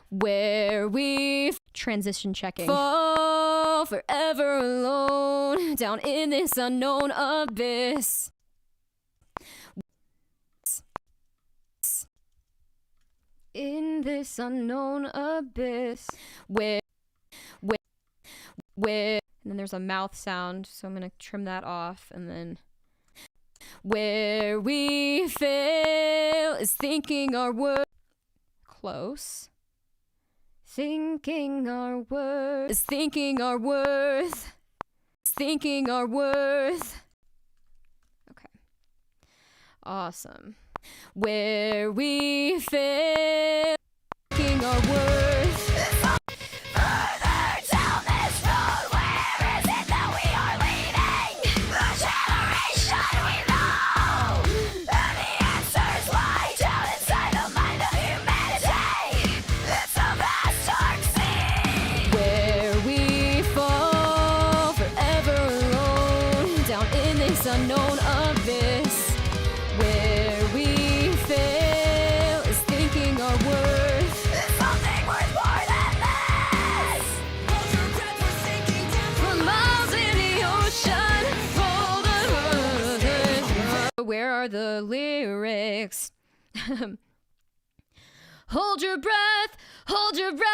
[SPEAKER 1] where we transition checking. Fall forever alone, down in this unknown abyss. In this unknown abyss. Where, and then there's a mouth sound, so I'm gonna trim that off, and then. Where we fail is thinking our worth. Close. Thinking our worth is thinking our worth. Thinking our worth. Okay. Awesome. Where we fail. Thinking our worth. Further down this road, where is it that we are leading? The generation we know. And the answers lie down inside the mind of humanity. It's a vast dark sea. Where we fall forever alone, down in this unknown abyss. Where we fail is thinking our worth. Something worth more than this. Hold your breath, we're sinking down for miles in the ocean. Where are the lyrics? Hold your breath,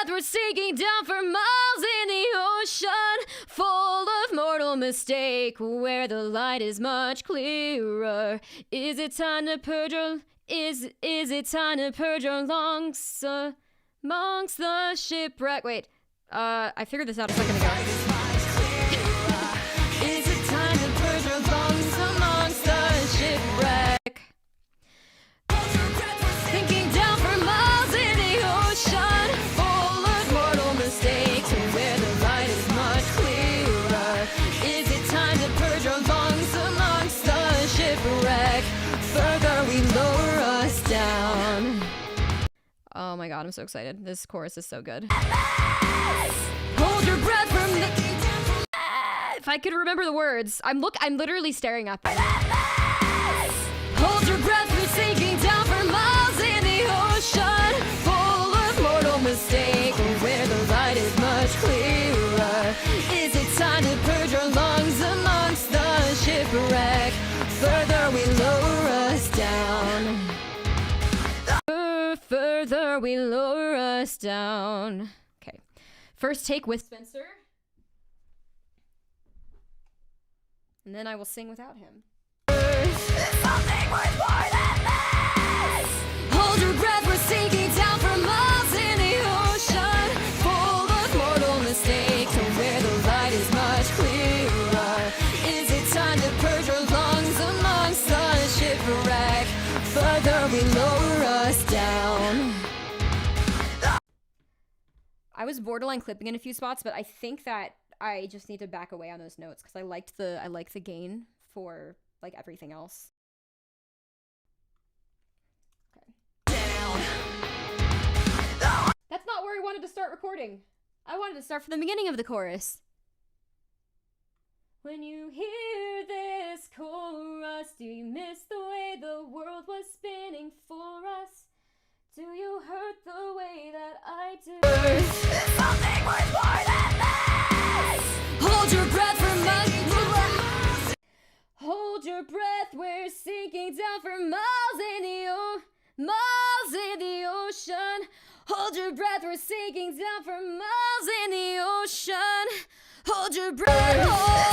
[SPEAKER 1] we're sinking down for miles in the ocean, full of mortal mistake, where the light is much clearer. Is it time to purge our, is it time to purge our lungs amongst the shipwreck? Wait, I figured this out a second ago. Is it time to purge our lungs amongst the shipwreck? Thinking down for miles in the ocean, full of mortal mistakes, where the light is much clearer. Is it time to purge our lungs amongst the shipwreck? Further we lower us down. Oh my god, I'm so excited. This chorus is so good. Hold your breath from the I could remember the words. I'm literally staring at them. Hold your breath, we're sinking down for miles in the ocean, full of mortal mistake, where the light is much clearer. Is it time to purge our lungs amongst the shipwreck? Further we lower us down. Further we lower us down. Okay. First take with Spencer. And then I will sing without him. Something worth more than this. Hold your breath, we're sinking down for miles in the ocean, full of mortal mistakes, where the light is much clearer. Is it time to purge our lungs amongst the shipwreck? Further we lower us down. I was borderline clipping in a few spots, but I think that I just need to back away on those notes because I like the gain for like everything else. Okay. Down. That's not where I wanted to start recording. I wanted to start from the beginning of the chorus. When you hear this chorus, do you miss the way the world was spinning for us? Do you hurt the way that I do? Something worth more than this. Hold your breath for miles. Hold your breath, we're sinking down for miles in the ocean. Hold your breath, we're sinking down for miles in the ocean. Hold your breath.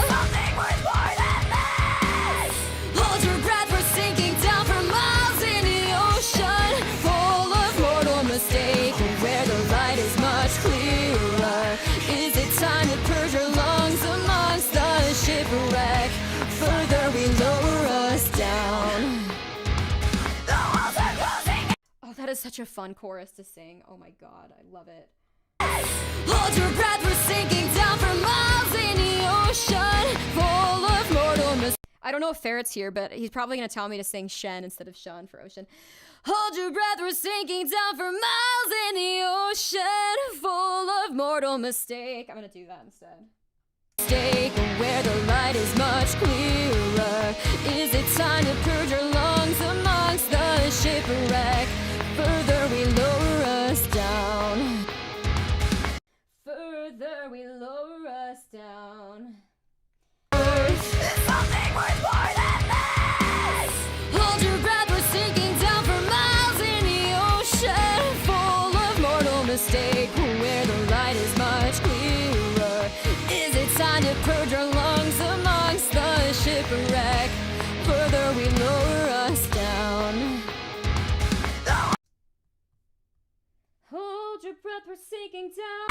[SPEAKER 1] Something worth more than this. Hold your breath, we're sinking down for miles in the ocean, full of mortal mistake, where the light is much clearer. Is it time to purge our lungs amongst the shipwreck? Further we lower us down. Oh, that is such a fun chorus to sing. Oh my god, I love it. Hold your breath, we're sinking down for miles in the ocean, full of mortal mistakes. I don't know if Ferret's here, but he's probably gonna tell me to sing Shen instead of Shun for ocean. Hold your breath, we're sinking down for miles in the ocean, full of mortal mistake. I'm gonna do that instead. Mistake, where the light is much clearer. Is it time to purge our lungs amongst the shipwreck? Further we lower us down. Further we lower us down. Something worth more than this. Hold your breath, we're sinking down for miles in the ocean, full of mortal mistake, where the light is much clearer. Is it time to purge our lungs amongst the shipwreck? Further we lower us down. Hold your breath, we're sinking down.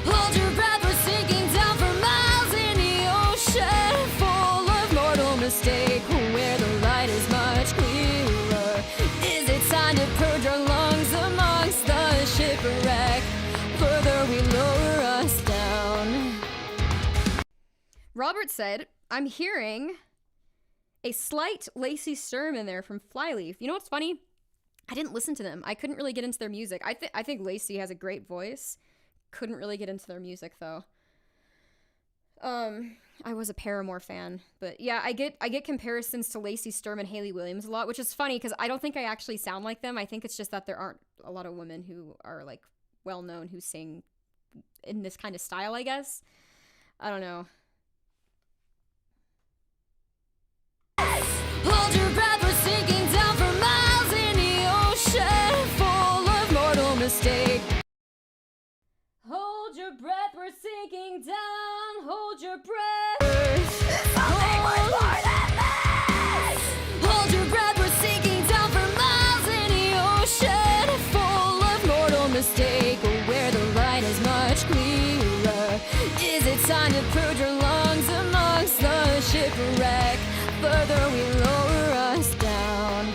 [SPEAKER 1] Hold your breath, we're sinking down for miles in the ocean, full of mortal mistake, where the light is much clearer. Is it time to purge our lungs amongst the shipwreck? Further we lower us down. Robert said, I'm hearing a slight Lacey Sturm in there from Flyleaf. You know what's funny? I didn't listen to them. I couldn't really get into their music. I think Lacey has a great voice. Couldn't really get into their music though. I was a Paramore fan, but yeah, I get comparisons to Lacey Sturm and Hayley Williams a lot, which is funny because I don't think I actually sound like them. I think it's just that there aren't a lot of women who are like well known who sing in this kind of style, I guess. I don't know. Hold your breath, we're sinking down for miles in the ocean, full of mortal mistake. Hold your breath, we're sinking down. Hold your breath. Something worth more than this. Hold your breath, we're sinking down for miles in the ocean, full of mortal mistake, where the light is much clearer. Is it time to purge our lungs amongst the shipwreck? Further we lower us down.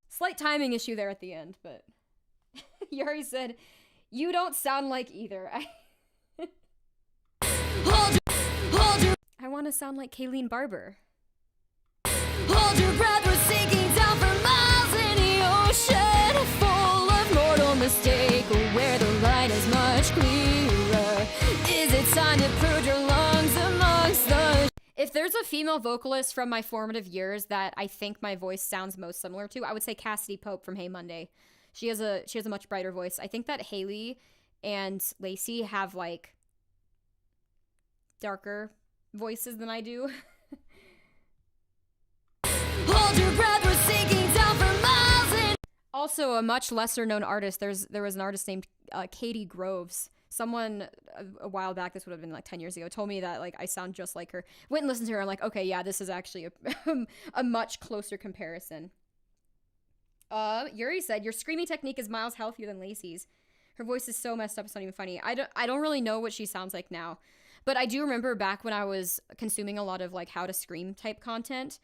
[SPEAKER 1] Slight timing issue there at the end, but Yuri said, you don't sound like either. I want to sound like Kayleen Barber. Hold your breath, we're sinking down for miles in the ocean, full of mortal mistake, where the light is much clearer. Is it time to purge our lungs If there's a female vocalist from my formative years that I think my voice sounds most similar to, I would say Cassidy Pope from Hey Monday. She has a much brighter voice. I think that Haley and Lacey have like darker voices than I do.
[SPEAKER 2] Hold your breath, we're sinking down for miles and
[SPEAKER 1] Also, a much lesser known artist. There was an artist named Katie Groves. Someone a while back, this would have been like 10 years ago, told me that like I sound just like her. Went and listened to her. I'm like, okay, yeah, this is actually a much closer comparison. Yuri said, your screaming technique is miles healthier than Lacey's. Her voice is so messed up, it's not even funny. I don't really know what she sounds like now. But I do remember back when I was consuming a lot of like how to scream type content.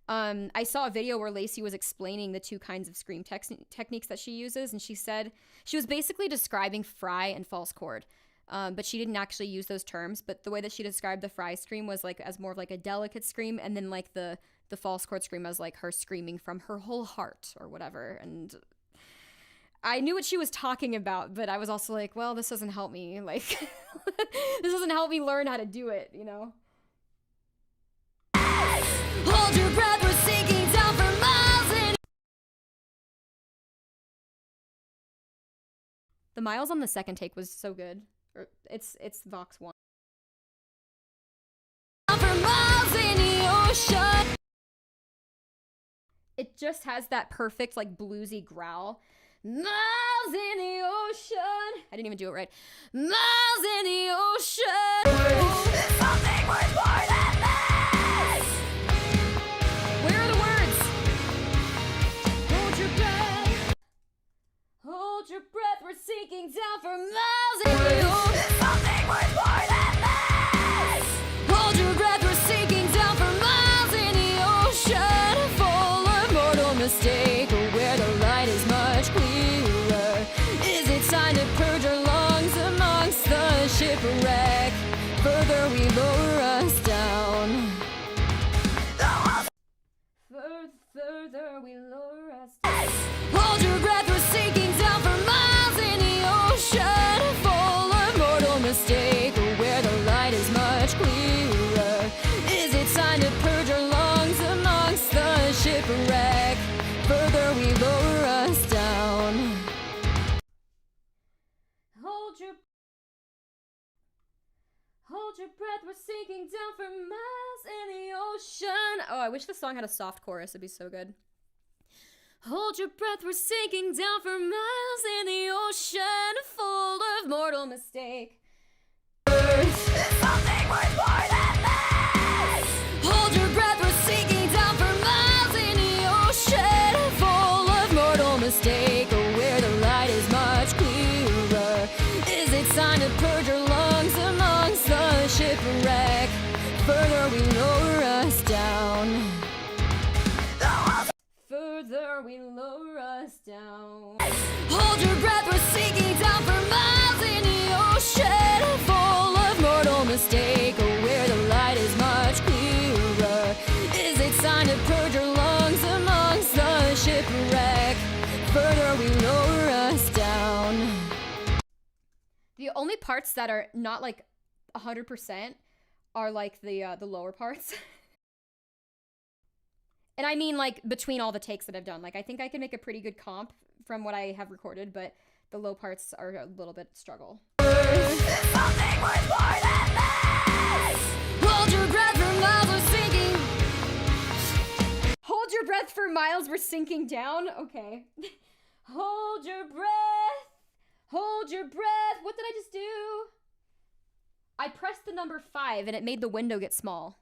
[SPEAKER 1] I saw a video where Lacey was explaining the two kinds of scream techniques that she uses, and she said she was basically describing fry and false chord, but she didn't actually use those terms. But the way that she described the fry scream was like as more of like a delicate scream, and then like the false chord scream as like her screaming from her whole heart or whatever. And I knew what she was talking about, but I was also like, well, this doesn't help me. Like, this doesn't help me learn how to do it, you know?
[SPEAKER 2] hold your breath, we're sinking down for miles and
[SPEAKER 1] The Miles on the second take was so good. It's Vox 1.
[SPEAKER 2] for miles in the ocean.
[SPEAKER 1] It just has that perfect like bluesy growl. Miles in the ocean. I didn't even do it right.
[SPEAKER 2] Miles in the ocean. Something worth more than this.
[SPEAKER 1] Where are the words? Hold your breath.
[SPEAKER 2] Hold your breath, we're sinking down for miles in the ocean. Something worth more than this. Hold your breath, we're sinking down for miles in the ocean. Full of mortal mistake, where the light is much clearer. Is it time to purge our lungs amongst the shipwreck? Further we lower us down. Further we lower us down. Hold your breath, we're sinking down for miles in the ocean. Full of mortal mistake, where the light is much clearer. Is it time to purge our lungs amongst the shipwreck? Further we lower us down. Hold your breath, we're sinking down for miles in the ocean.
[SPEAKER 1] Oh, I wish the song had a soft chorus. It'd be so good.
[SPEAKER 2] Hold your breath, we're sinking down for miles in the ocean, full of mortal mistake. Something worth more than this. Hold your breath, we're sinking down for miles in the ocean, full of mortal mistake, where the light is much clearer. Is it time to purge our lungs amongst the shipwreck? Further we lower us down. Further we lower us down. Hold your breath, we're sinking down for miles in the ocean, full of mortal mistake, where the light is much clearer. Is it time to purge our lungs amongst the shipwreck? Further we lower us down.
[SPEAKER 1] The only parts that are not like 100% are like the lower parts. And I mean like between all the takes that I've done. Like I think I can make a pretty good comp from what I have recorded, but the low parts are a little bit struggle.
[SPEAKER 2] Something worth more than this. Hold your breath for miles, we're sinking.
[SPEAKER 1] Hold your breath for miles, we're sinking down? Okay.
[SPEAKER 2] Hold your breath.
[SPEAKER 1] Hold your breath. What did I just do? I pressed the number 5 and it made the window get small.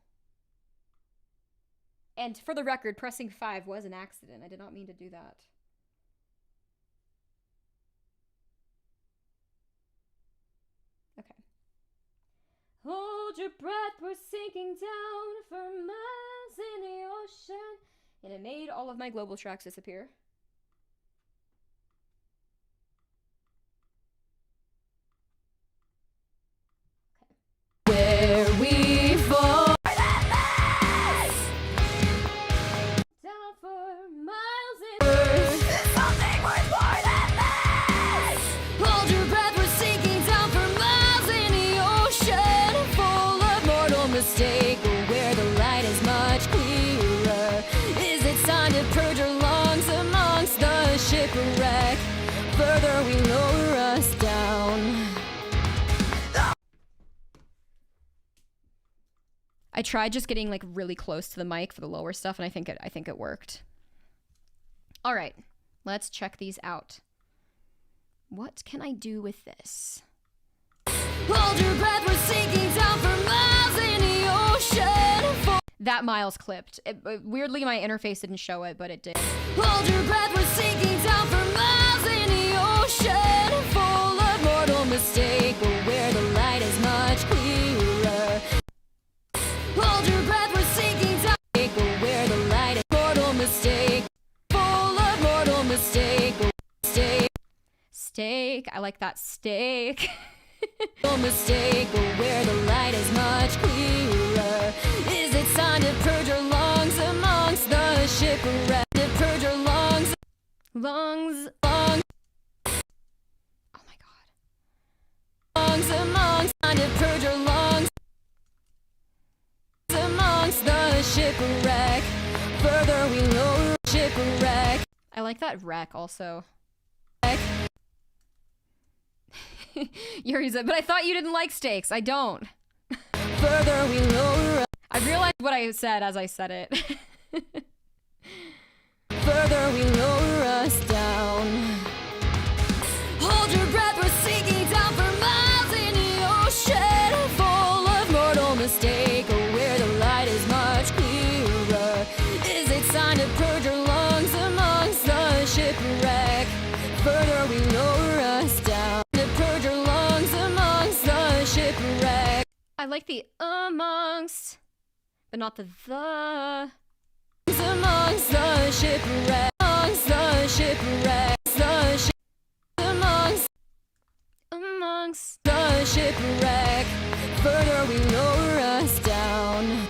[SPEAKER 1] And for the record, pressing 5 was an accident. I did not mean to do that. Okay.
[SPEAKER 2] Hold your breath, we're sinking down for miles in the ocean.
[SPEAKER 1] And it made all of my global tracks disappear.
[SPEAKER 2] Where we fall down for miles in something worth more than this. Hold your breath, we're sinking down for miles in the ocean, full of mortal mistake, where the
[SPEAKER 1] further we lower us down. I tried just getting like really close to the mic for the lower stuff, and I think it worked. All right, let's check these out. What can I do with this? Hold your breath, we're sinking down for miles in the ocean. That miles clipped. Weirdly, my interface didn't show it, but it did. Hold your breath, we're sinking down for miles in the ocean, full of mortal mistake, but where the light is much clearer. Hold your breath, we're sinking down, but where the light is mortal mistake, full of mortal mistake, steak. I like that steak. No mistake, but where the light is much clearer. Is it time to purge your lungs amongst the shipwreck? To purge your lungs. Oh my god. Lungs amongst. Time to purge your lungs amongst the shipwreck. Further we lower shipwreck. I like that wreck also. Yuri said, but I thought you didn't like steaks. I don't. Further we lower. I realized what I said as I said it. Further we lower us down. Hold your breath, we're sinking down for miles in the ocean, full of mortal mistake, where the light is much clearer. Is it time to purge your lungs amongst the shipwreck? Further we lower us down. Shipwreck. I like the amongst, but not the. Amongst the shipwreck, amongst the shipwreck, amongst the shipwreck. Further we lower us down.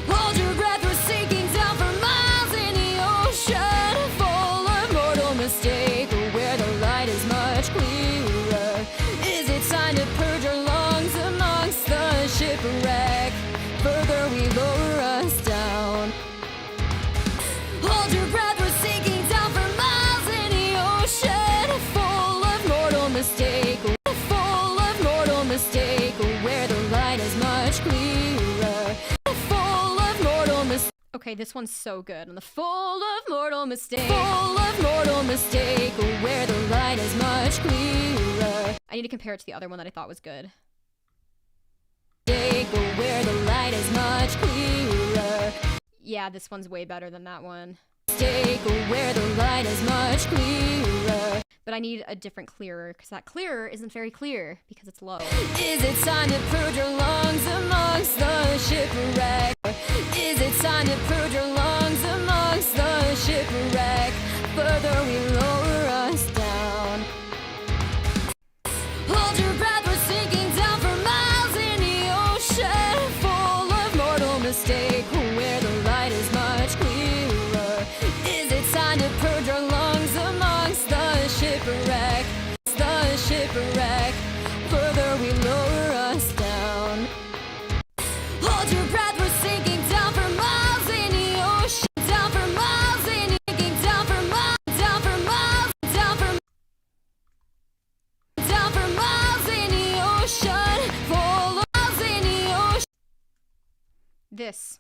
[SPEAKER 1] Hold your breath, we're sinking down for miles in the ocean, full of mortal mistake, where the light is much clearer. Is it time to purge your lungs amongst the shipwreck? Further we lower us down. Hold your breath, we're sinking down for miles in the ocean, full of mortal mistake, full of mortal mistake, where the light is much clearer. Full of mortal mistake. Okay, this one's so good. On the full of mortal mistake, full of mortal mistake, where the light is much clearer. I need to compare it to the other one that I thought was good. Where the light is much clearer. Yeah, this one's way better than that one. Where the light is much clearer. But I need a different clearer, because that clearer isn't very clear, because it's low. Is it time to purge your lungs amongst the shipwreck? Is it time to purge your lungs amongst the shipwreck? Further we lower us down. Hold your breath, we're sinking down for miles in the ocean, full of mortal mistake, where the light is much clearer. Is it time to purge your lungs amongst the shipwreck? The shipwreck. Further we lower us down. Hold your breath, we're sinking down for miles in the ocean, down for miles in the sinking down for miles, down for miles, down for miles in the ocean, full of miles in the ocean. This.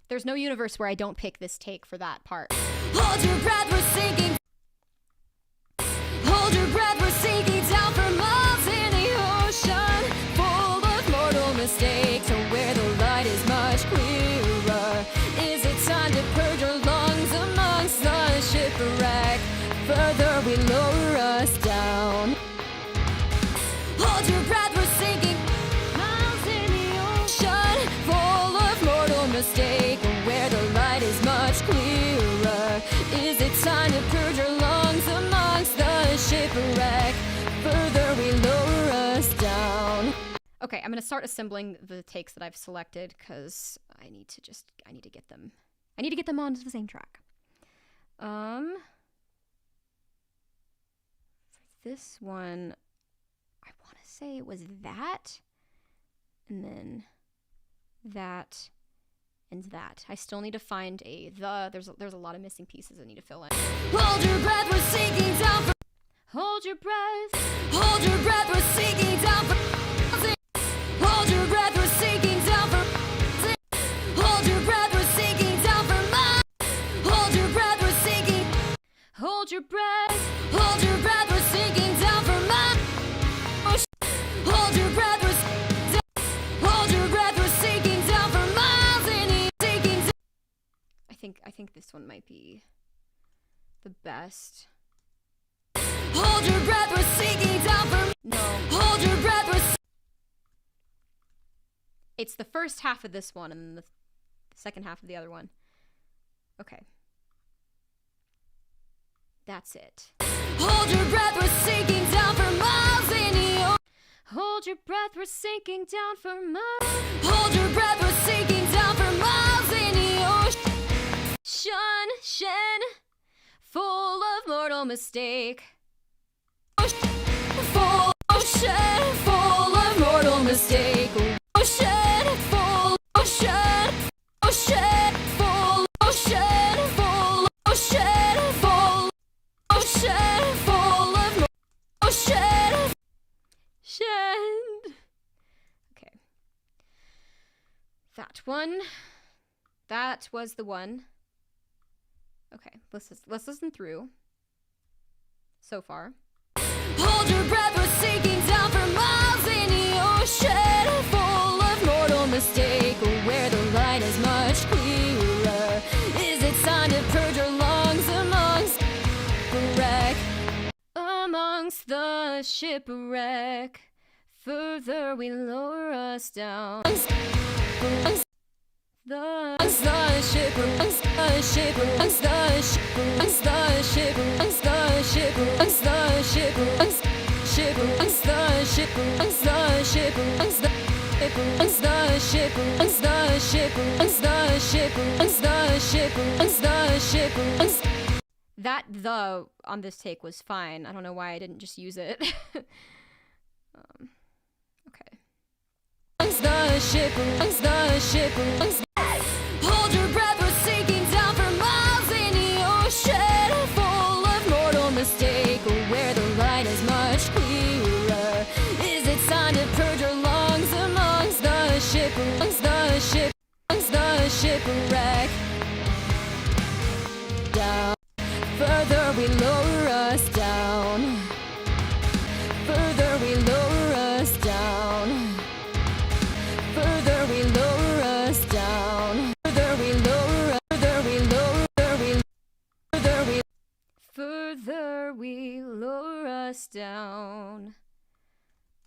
[SPEAKER 1] There's no universe where I don't pick this take for that part. Hold your breath, we're sinking. Hold your breath, we're sinking down for miles in the ocean, full of mortal mistakes, where the light is much clearer. Is it time to purge your lungs amongst the shipwreck? Further we lower us down. Hold your breath, we're sinking miles in the ocean, full of mortal mistake, where the light is much clearer. Is it time to purge your lungs amongst the shipwreck? Further we lower us down. Okay, I'm gonna start assembling the takes that I've selected, because I need to get them onto the same track. For this one, I want to say it was that, and then that, and that. I still need to find a the. There's a lot of missing pieces I need to fill in.
[SPEAKER 2] Hold your breath, we're sinking down for.
[SPEAKER 1] Hold your breath.
[SPEAKER 2] Hold your breath, we're sinking down for. Hold your breath, we're sinking down for. Hold your breath, we're sinking down for my. Hold your breath, we're sinking.
[SPEAKER 1] Hold your breath.
[SPEAKER 2] Hold your breath, we're sinking down for my. Hold your breath, we're. Hold your breath, we're sinking down for miles and sinking down.
[SPEAKER 1] I think this one might be the best.
[SPEAKER 2] Hold your breath, we're sinking down for.
[SPEAKER 1] No.
[SPEAKER 2] Hold your breath, we're.
[SPEAKER 1] It's the first half of this one and then the second half of the other one. Okay. That's it.
[SPEAKER 2] Hold your breath, we're sinking down for miles in the.
[SPEAKER 1] Hold your breath, we're sinking down for miles.
[SPEAKER 2] Hold your breath, we're sinking down for miles in the ocean.
[SPEAKER 1] Shen, full of mortal mistake.
[SPEAKER 2] Full ocean, full of mortal mistake. Ocean, full ocean, ocean, full ocean, full ocean, full ocean, full of ocean.
[SPEAKER 1] Shen. Okay. That one. That was the one. Okay, let's listen through. So far.
[SPEAKER 2] Hold your breath, we're sinking down for miles in the ocean, full of mortal mistake, where the light is much clearer. Is it time to purge our lungs amongst wreck?
[SPEAKER 1] Amongst the shipwreck, further we lower us down. The That the on this take was fine. I don't know why I didn't just use it. Okay.
[SPEAKER 2] Hold your breath, we're sinking down for miles in the ocean, full of mortal mistake, where the light is much clearer. Is it time to purge our lungs amongst the shipwreck? Down, further we lower us down. Further we lower us down. Further we lower us down. Further we lower. Further we lower.
[SPEAKER 1] Further we lower us down.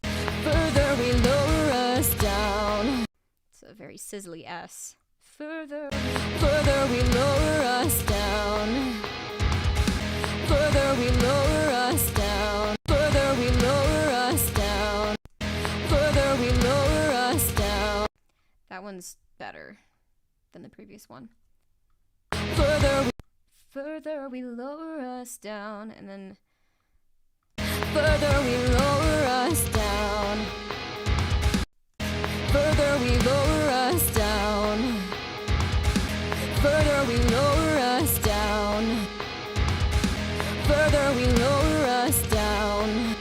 [SPEAKER 2] Further we lower us down.
[SPEAKER 1] It's a very sizzly S. Further
[SPEAKER 2] we lower us down. Further we lower us down. Further we lower us down. Further we lower us down.
[SPEAKER 1] That one's better than the previous one.
[SPEAKER 2] Further
[SPEAKER 1] we lower us down, and then
[SPEAKER 2] further we lower us down. Further we lower us down. Further we lower us down. Further we lower us down.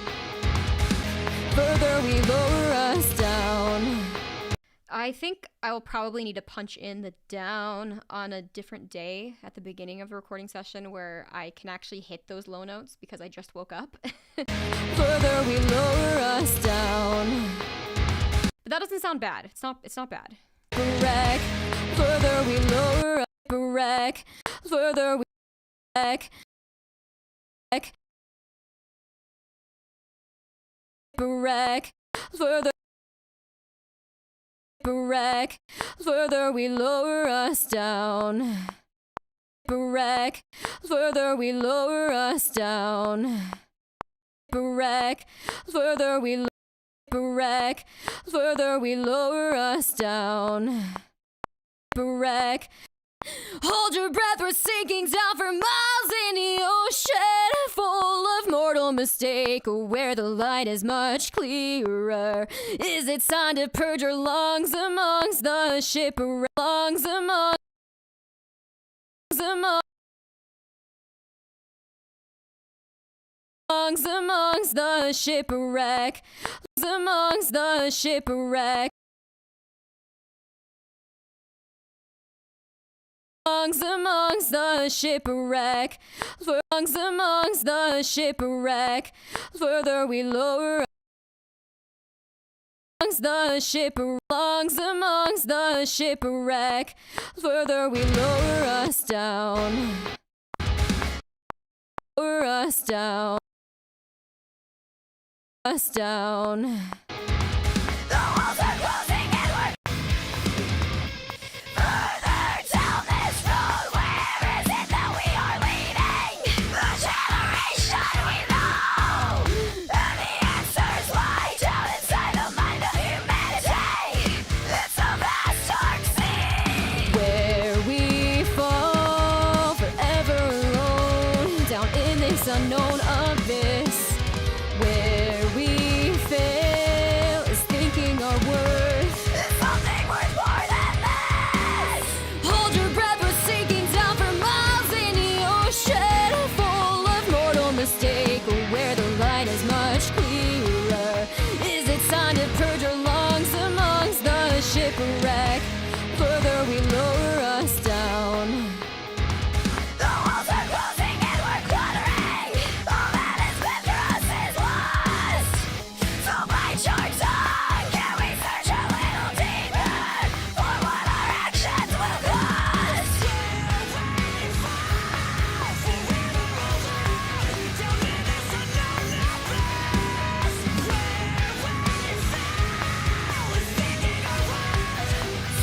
[SPEAKER 2] Further we lower us down.
[SPEAKER 1] I think I'll probably need to punch in the down on a different day at the beginning of the recording session where I can actually hit those low notes because I just woke up.
[SPEAKER 2] Further we lower us down.
[SPEAKER 1] But that doesn't sound bad. It's not bad.
[SPEAKER 2] Wreck. Further we lower us. Wreck. Further we wreck. Wreck. Further. Wreck. Further we lower us down. Wreck. Further we lower us down. Wreck. Further we wreck. Further we lower us down. Wreck. Hold your breath, we're sinking down for miles in the ocean, full of mortal
[SPEAKER 1] mortal mistake, where the light is much clearer? Is it time to purge our lungs amongst the shipwreck? Lungs amongst the shipwreck. Amongst the shipwreck. Amongst the shipwreck, amongst the shipwreck, further we lower amongst the shipwreck, amongst the shipwreck, further we lower us down, lower us down, us down. The walls are closing and we're further down this road. Where is it that we are leading? The generation we know, and the answers lie down inside the mind of humanity. It's a vast dark sea where we fall forever alone down in this unknown abyss. Where we fail is thinking our worth is something worth more than this. Hold your breath, we're sinking down for miles in the ocean, full of mortal mistake, where the light is much clearer. Is it time to purge our lungs amongst the shipwreck? Further we lower us down. The walls are closing and we're cluttering. All that is left for us is lost. So bite your tongue. Can we search a little deeper for what our actions will cost?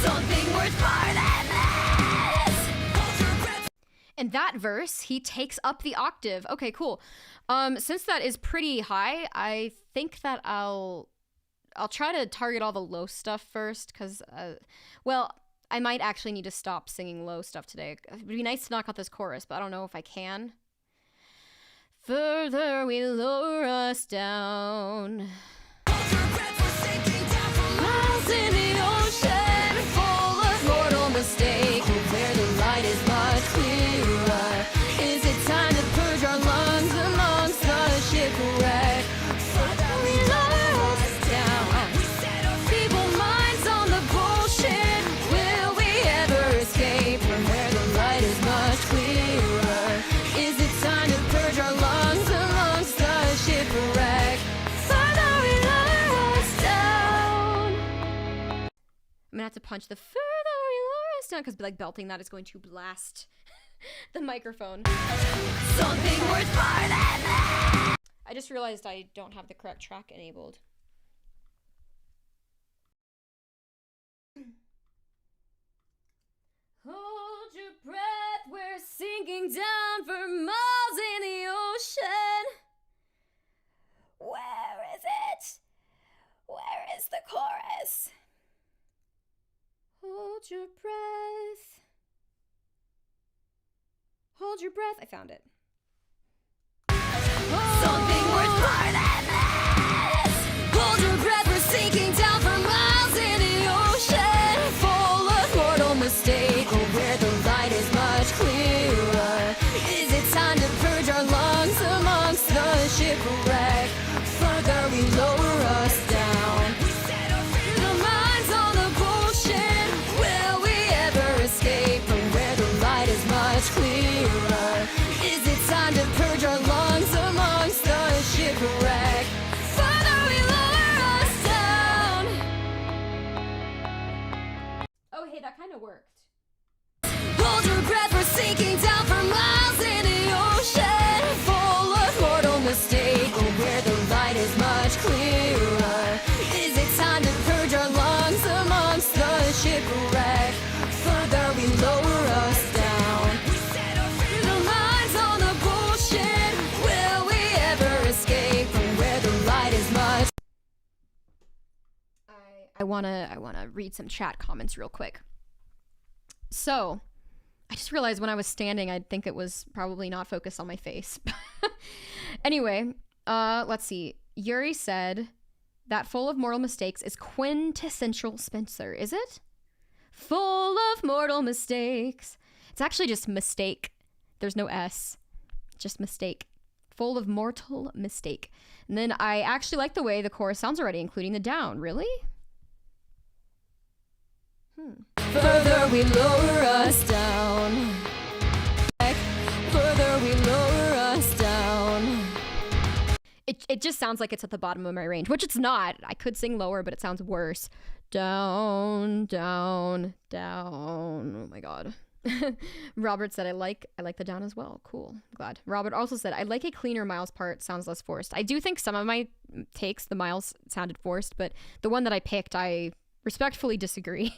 [SPEAKER 1] Something worth more than this. In that verse, he takes up the octave. Okay, cool. Since that is pretty high, I think that I'll try to target all the low stuff first, because, well, I might actually need to stop singing low stuff today. It'd be nice to knock out this chorus, but I don't know if I can. Further we lower us down. Miles in the ocean, full of mortal mistake, where the light is much clearer. Is it time to purge our lungs amongst the shipwreck? Further we lower us down. Feeble minds on the bullshit. Will we ever escape from where the light is much clearer? Is it time to purge our lungs amongst the shipwreck? Further we lower us down. I'm gonna have to punch the further we lower us down, because like belting that is going to blast the microphone. Something worth more than that. I just realized I don't have the correct track enabled. Hold your breath, we're sinking down for miles in the ocean. Where is it? Where is the chorus? Hold your breath. Hold your breath. I found it. Something worth more than this. Hold your breath, we're sinking down for miles in the ocean, full of mortal mistake, where the light is much clearer. Is it time to purge our lungs amongst the shipwreck? Further we lower us down. The minds on the bullshit. Will we ever escape from where the light is much clearer? Is it time to purge our lungs amongst the shipwreck? Further we lower us down. Oh, hey, that kind of worked. Hold your breath, we're sinking down for miles in the ocean, full of mortal mistake, where the light is much clearer. Is it time to purge our lungs amongst the shipwreck? Further we lower us down. The minds on the bullshit. Will we ever escape from where the light is much? I wanna read some chat comments real quick. So, I just realized when I was standing, I'd think it was probably not focused on my face. Anyway, Let's see. Yuri said that full of mortal mistakes is quintessential Spencer. Is it? Full of mortal mistakes. It's actually just mistake. There's no S. Just mistake. Full of mortal mistake. And then I actually like the way the chorus sounds already, including the down. Really? Further we lower us down. Further we lower us down. It just sounds like it's at the bottom of my range, which it's not. I could sing lower, but it sounds worse. Down, down, down. Oh my god. Robert said I like the down as well. Cool. I'm glad. Robert also said I like a cleaner Miles part, sounds less forced. I do think some of my takes, the Miles sounded forced, but the one that I picked, I respectfully disagree.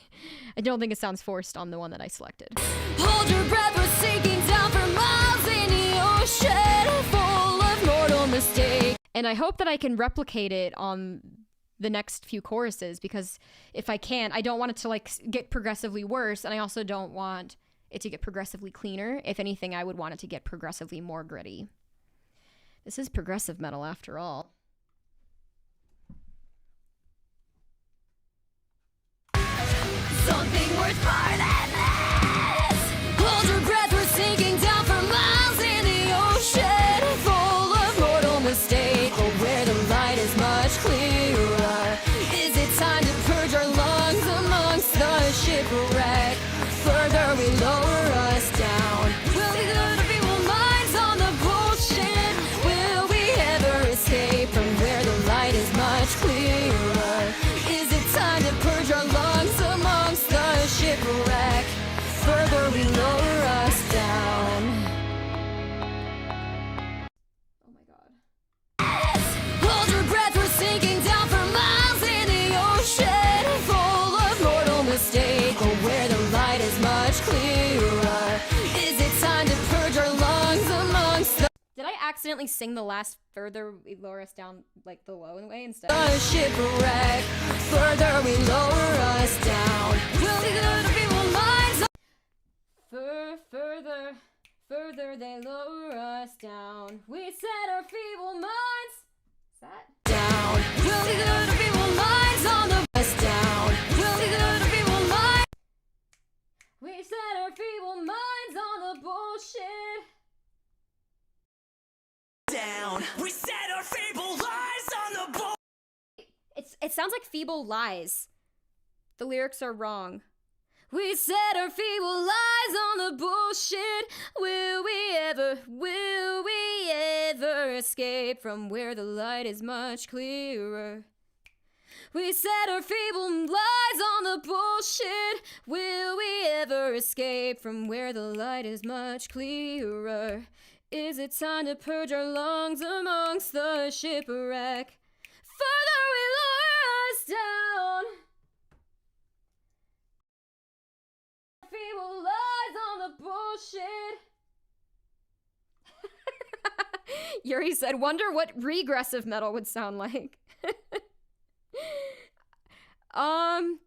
[SPEAKER 1] I don't think it sounds forced on the one that I selected. Hold your breath, we're sinking down for miles in the ocean full of mortal mistakes. And I hope that I can replicate it on the next few choruses, because if I can't, I don't want it to like get progressively worse, and I also don't want it to get progressively cleaner. If anything, I would want it to get progressively more gritty. This is progressive metal after all.
[SPEAKER 2] Something worth more than this. Hold your breath, we're sinking down for miles in the ocean full of mortal mistake. Oh, where the light is much clearer. Is it time to purge our lungs amongst the shipwreck? Further we lower us down. Will we learn to be more minds on the bullshit? Will we ever escape from where the light is much clearer? Is it time to purge our lungs amongst the shipwreck? Further we lower us down.
[SPEAKER 1] Oh my god.
[SPEAKER 2] Hold your breath, we're sinking down for miles in the ocean full of mortal mistake. Oh, where the light is much clearer. Is it time to purge our lungs amongst the
[SPEAKER 1] Did I accidentally sing the last further we lower us down like the low way instead?
[SPEAKER 2] shipwreck? Further we lower us down. Will we learn to be more minds?
[SPEAKER 1] Further they lower us down. We set our feeble minds. Is that?
[SPEAKER 2] Down. Will we learn to be more minds on the bus down? Will we learn to be more minds?
[SPEAKER 1] We set our feeble minds on the bullshit.
[SPEAKER 2] Down. We set our feeble lies on the bull.
[SPEAKER 1] It sounds like feeble lies. The lyrics are wrong. We set our feeble lies on the bullshit. Will we ever escape from where the light is much clearer? We set our feeble lies on the bullshit. Will we ever escape from where the light is much clearer? Is it time to purge our lungs amongst the shipwreck? Further we lower us down. Feeble lies on the bullshit. Yuri said, wonder what regressive metal would sound like. I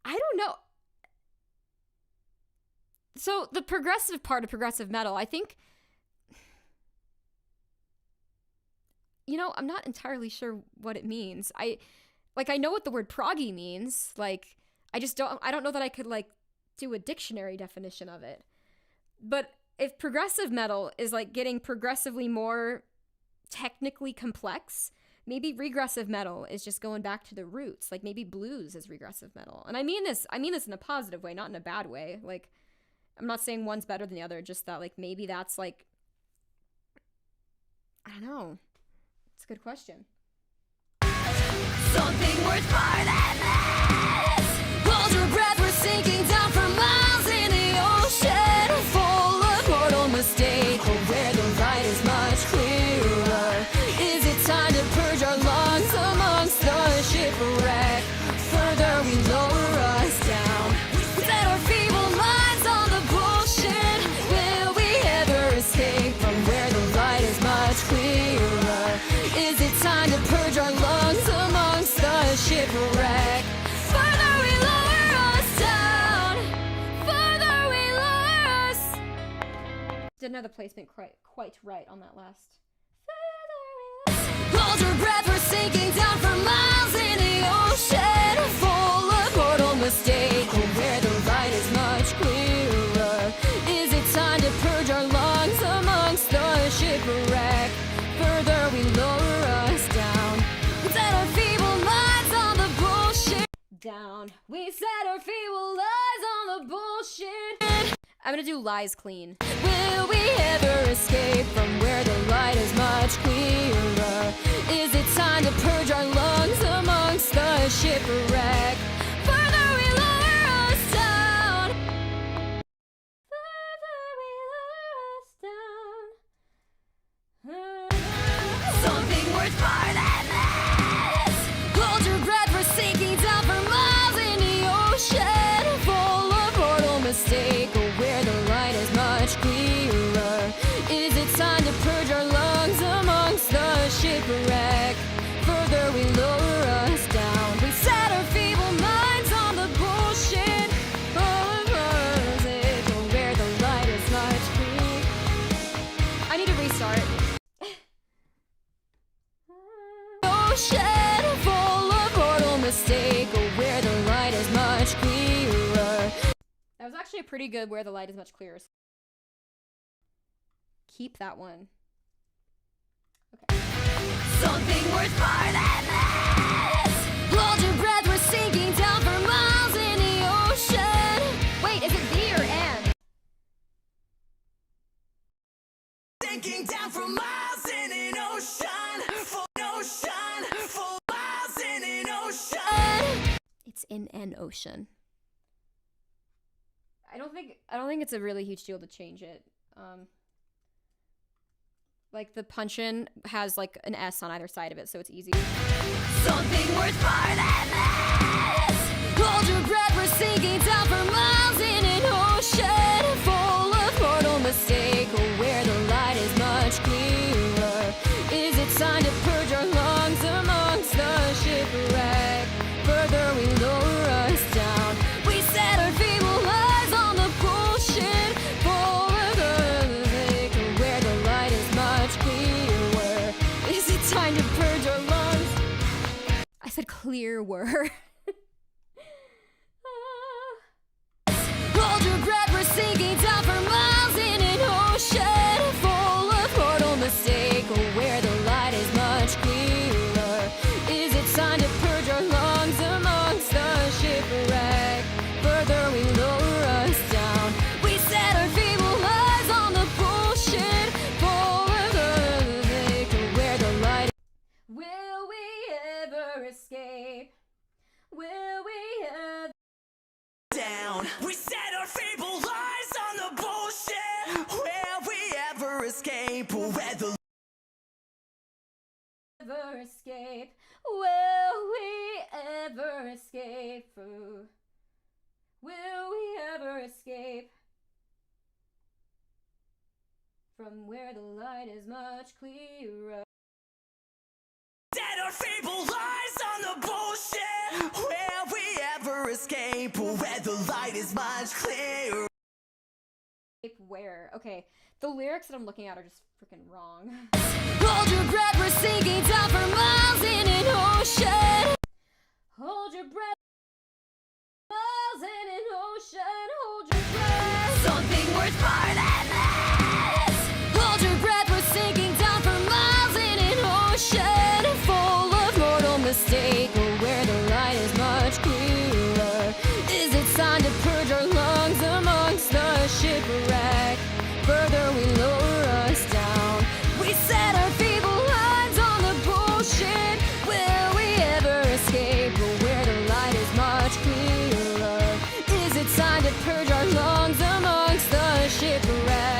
[SPEAKER 1] don't know. So the progressive part of progressive metal, I think, you know, I'm not entirely sure what it means. I know what the word proggy means. Like, I don't know that I could like do a dictionary definition of it. But if progressive metal is like getting progressively more technically complex, maybe regressive metal is just going back to the roots. Like maybe blues is regressive metal. And I mean this in a positive way, not in a bad way. Like, I'm not saying one's better than the other, just that like maybe that's like, I don't know. It's a good question.
[SPEAKER 2] Something worth more than this. Hold your breath, we're sinking down for miles in the ocean full of mortal mistake. Oh, where the light is much clearer. Is it time to purge our lungs amongst the shipwreck? Further we lower us down. We set our feeble minds on the bullshit. Will we ever escape from where the light is much clearer? Is it time to purge our lungs amongst the shipwreck? Further we lower us down. Further we lower us.
[SPEAKER 1] Didn't have the placement quite right on that last. Hold your breath, we're sinking down for miles in the ocean, full of mortal mistake, where the light is much clearer. Is it time to purge our lungs amongst the shipwreck? Further we lower us down. We set our feeble minds on the bullshit down. We set our feeble lies on the bullshit. I'm gonna do lies clean. Will we ever escape from where the light is much clearer? Is it time to purge our lungs amongst the shipwreck? Further we lower us down. Further we lower us down. Something worth more than this. Hold your breath, we're sinking down for miles in the ocean, full of mortal mistake, where the light is much clearer. Is it time to purge our lungs amongst the shipwreck? Further we lower us down. We set our feeble minds on the bullshit of music, where the light is much clearer. I need to restart. Ocean full of mortal mistake, where the light is much clearer. That was actually a pretty good where the light is much clearer. Keep that one. Okay. Something worth more than this. Hold your breath, we're sinking down for miles in the ocean. Wait, is it V or N?
[SPEAKER 2] Sinking down for miles in an ocean, for miles in an ocean.
[SPEAKER 1] It's in an ocean. I don't think it's a really huge deal to change it. Like the punch-in has like an S on either side of it, so it's easy.
[SPEAKER 2] Something worth more than this.
[SPEAKER 1] Hold your breath, we're sinking down for miles in an ocean, full of mortal mistake, where the light is much clearer. Is it time to purge our lungs amongst the shipwreck? Further we lower us down. We set our feeble lies on the bullshit, full of the mistake, where the light is much clearer. Is it time to purge our lungs? I said clearer. Hold your breath, we're sinking down for miles in an ocean, full of mortal mistake, where the light is much clearer. Is it time to purge our lungs amongst the shipwreck? Further we lower us down. We set our feeble lies on the bullshit, full of the mistake, where the light. Will we ever escape? Will we ever?
[SPEAKER 2] Down. We set our feeble lies on the bullshit. Will we ever escape? Where the
[SPEAKER 1] Ever escape? Will we ever escape? Will we ever escape from where the light is much clearer?
[SPEAKER 2] set our feeble lies on the bullshit. Will we ever escape? Where the light is much clearer.
[SPEAKER 1] Where? Okay, the lyrics that I'm looking at are just freaking wrong. Hold your breath, we're sinking down for miles in an ocean. Hold your breath, miles in an ocean. Hold your breath.
[SPEAKER 2] Something worth more than this.
[SPEAKER 1] Hold your breath, we're sinking down for miles in an ocean, full of mortal mistake, where the light is much clearer. Is it time to purge our lungs amongst the shipwreck? Further we lower us down. We set our feeble lines on the bullshit. Will we ever escape where the light is much clearer? Is it time to purge our lungs amongst the shipwreck?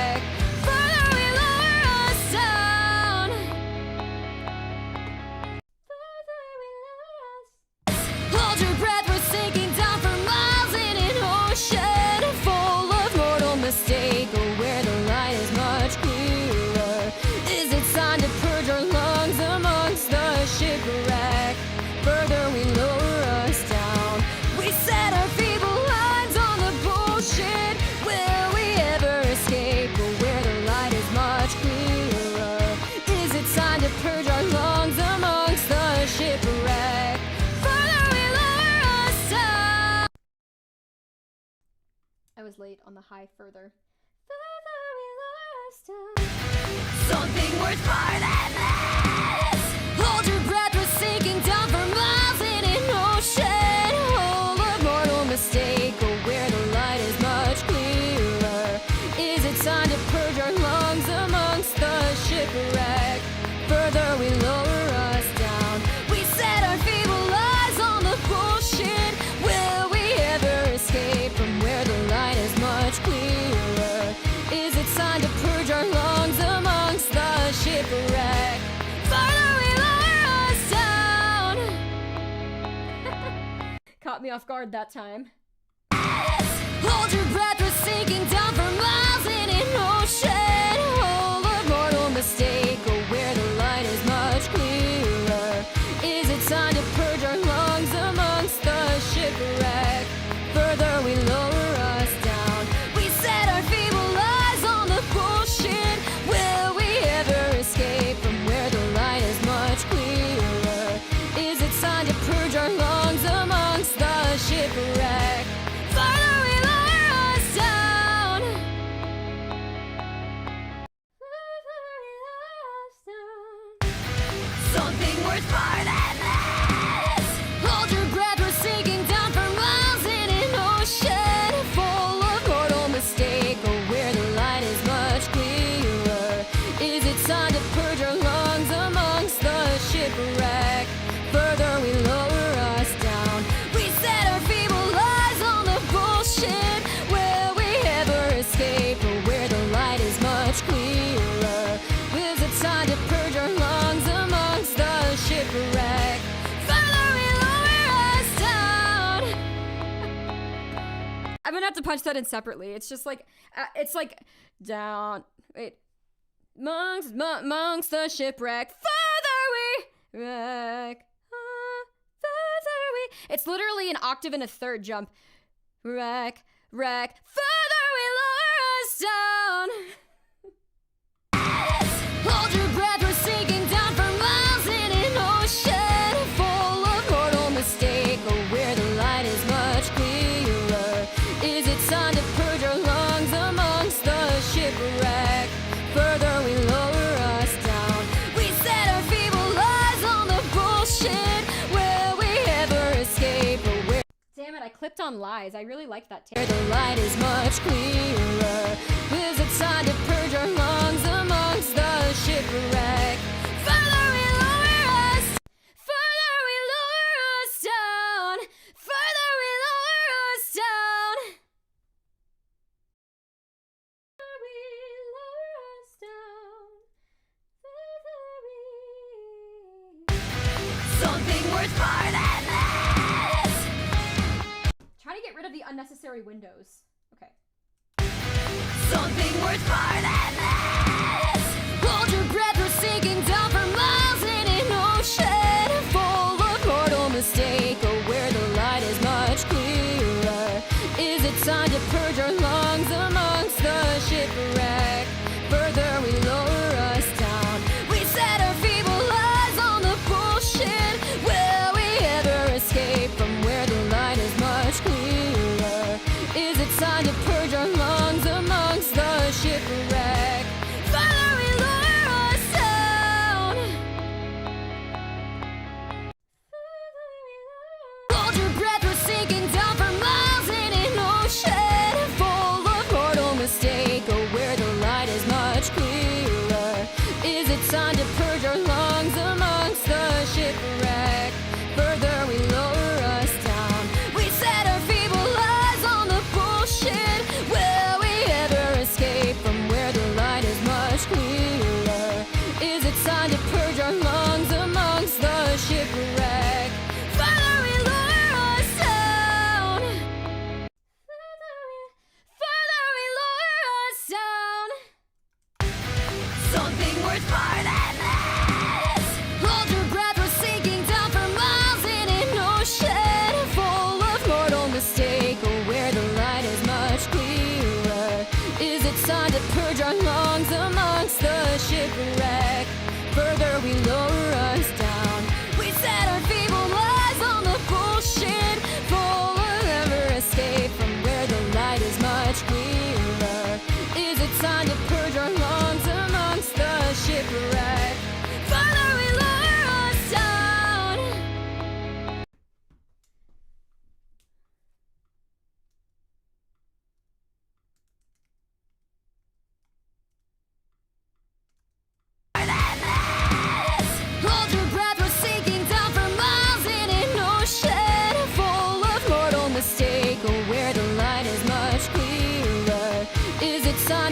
[SPEAKER 1] late on the high further. Further we lower us down.
[SPEAKER 2] Something worth more than this. Hold your breath, we're sinking down for miles in an ocean. Whole of mortal mistake, or where the light is much clearer. Is it time to purge our lungs amongst the shipwreck? Further we lower us down. We set our feeble lies on the bullshit. Will we ever escape from where the light is much clearer? Is it time to purge our lungs amongst the shipwreck? Further we lower us down.
[SPEAKER 1] Caught me off guard that time.
[SPEAKER 2] Hold your breath, we're sinking down for miles in an ocean. Whole of mortal mistake, or where the light is much clearer. Is it time to purge our lungs amongst the shipwreck? Further we lower us down. We set our feeble lies on the bullshit. Will we ever escape from where the light is much clearer? Is it time to purge our lungs amongst the shipwreck? Further we lower us down.
[SPEAKER 1] Further we lower us down.
[SPEAKER 2] Something worth more than this. Hold your breath, we're sinking down for miles in an ocean. Full of mortal mistake, or where the light is much clearer. Is it time to purge our lungs amongst the shipwreck? Further we lower us down. We set our feeble lies on the bullshit. Will we ever escape, or where the light is much clearer? Is it time to purge our lungs amongst the shipwreck? Further we lower us down.
[SPEAKER 1] I'm gonna have to punch that in separately. It's just like, it's like, down, wait, amongst the shipwreck, further we wreck, further we, it's literally an octave and a third jump, wreck, further we lower us down.
[SPEAKER 2] Hold your breath, we're sinking down for miles in an ocean. Full of mortal mistake, or where the light is much clearer. Is it time to purge our lungs amongst the shipwreck? Further we lower us down. We set our feeble lies on the bullshit. Will we ever escape, or where
[SPEAKER 1] Damn it, I clipped on lies. I really like that
[SPEAKER 2] the
[SPEAKER 1] tape.
[SPEAKER 2] light is much clearer? Is it time to purge our lungs amongst the shipwreck? Further we lower us, further we lower us down, further we lower us down.
[SPEAKER 1] Further we lower us down, further we...
[SPEAKER 2] Something worth more than this.
[SPEAKER 1] Try to get rid of the unnecessary windows. Okay.
[SPEAKER 2] Something worth more than this. Hold your breath, we're sinking down for miles in an ocean. Full of mortal mistake, or where the light is much clearer. Is it time to purge our lungs amongst the shipwreck? Further we lower us down. We set our feeble lies on the bullshit. Will we ever escape from where the light is much clearer? Is it time to purge our lungs amongst the shipwreck? Further we lower us down. Hold your breath, we're sinking down for miles in an ocean. Full of mortal mistake, or where the light is much clearer. Is it time to purge our lungs amongst the shipwreck? Further we lower us down. We set our feeble lies on the bullshit. Will we ever escape from where the light is much clearer? Is it time to purge our lungs amongst the shipwreck? Further we lower us down. Further we lower us down. Something worth more than this. Hold your breath, we're sinking down for miles in an ocean. Full of mortal mistake, or where the light is much clearer. Is it time to purge our lungs amongst the shipwreck? Further we lower us down. We set our feeble lies on the bullshit. Full of ever escape from where the light is much clearer.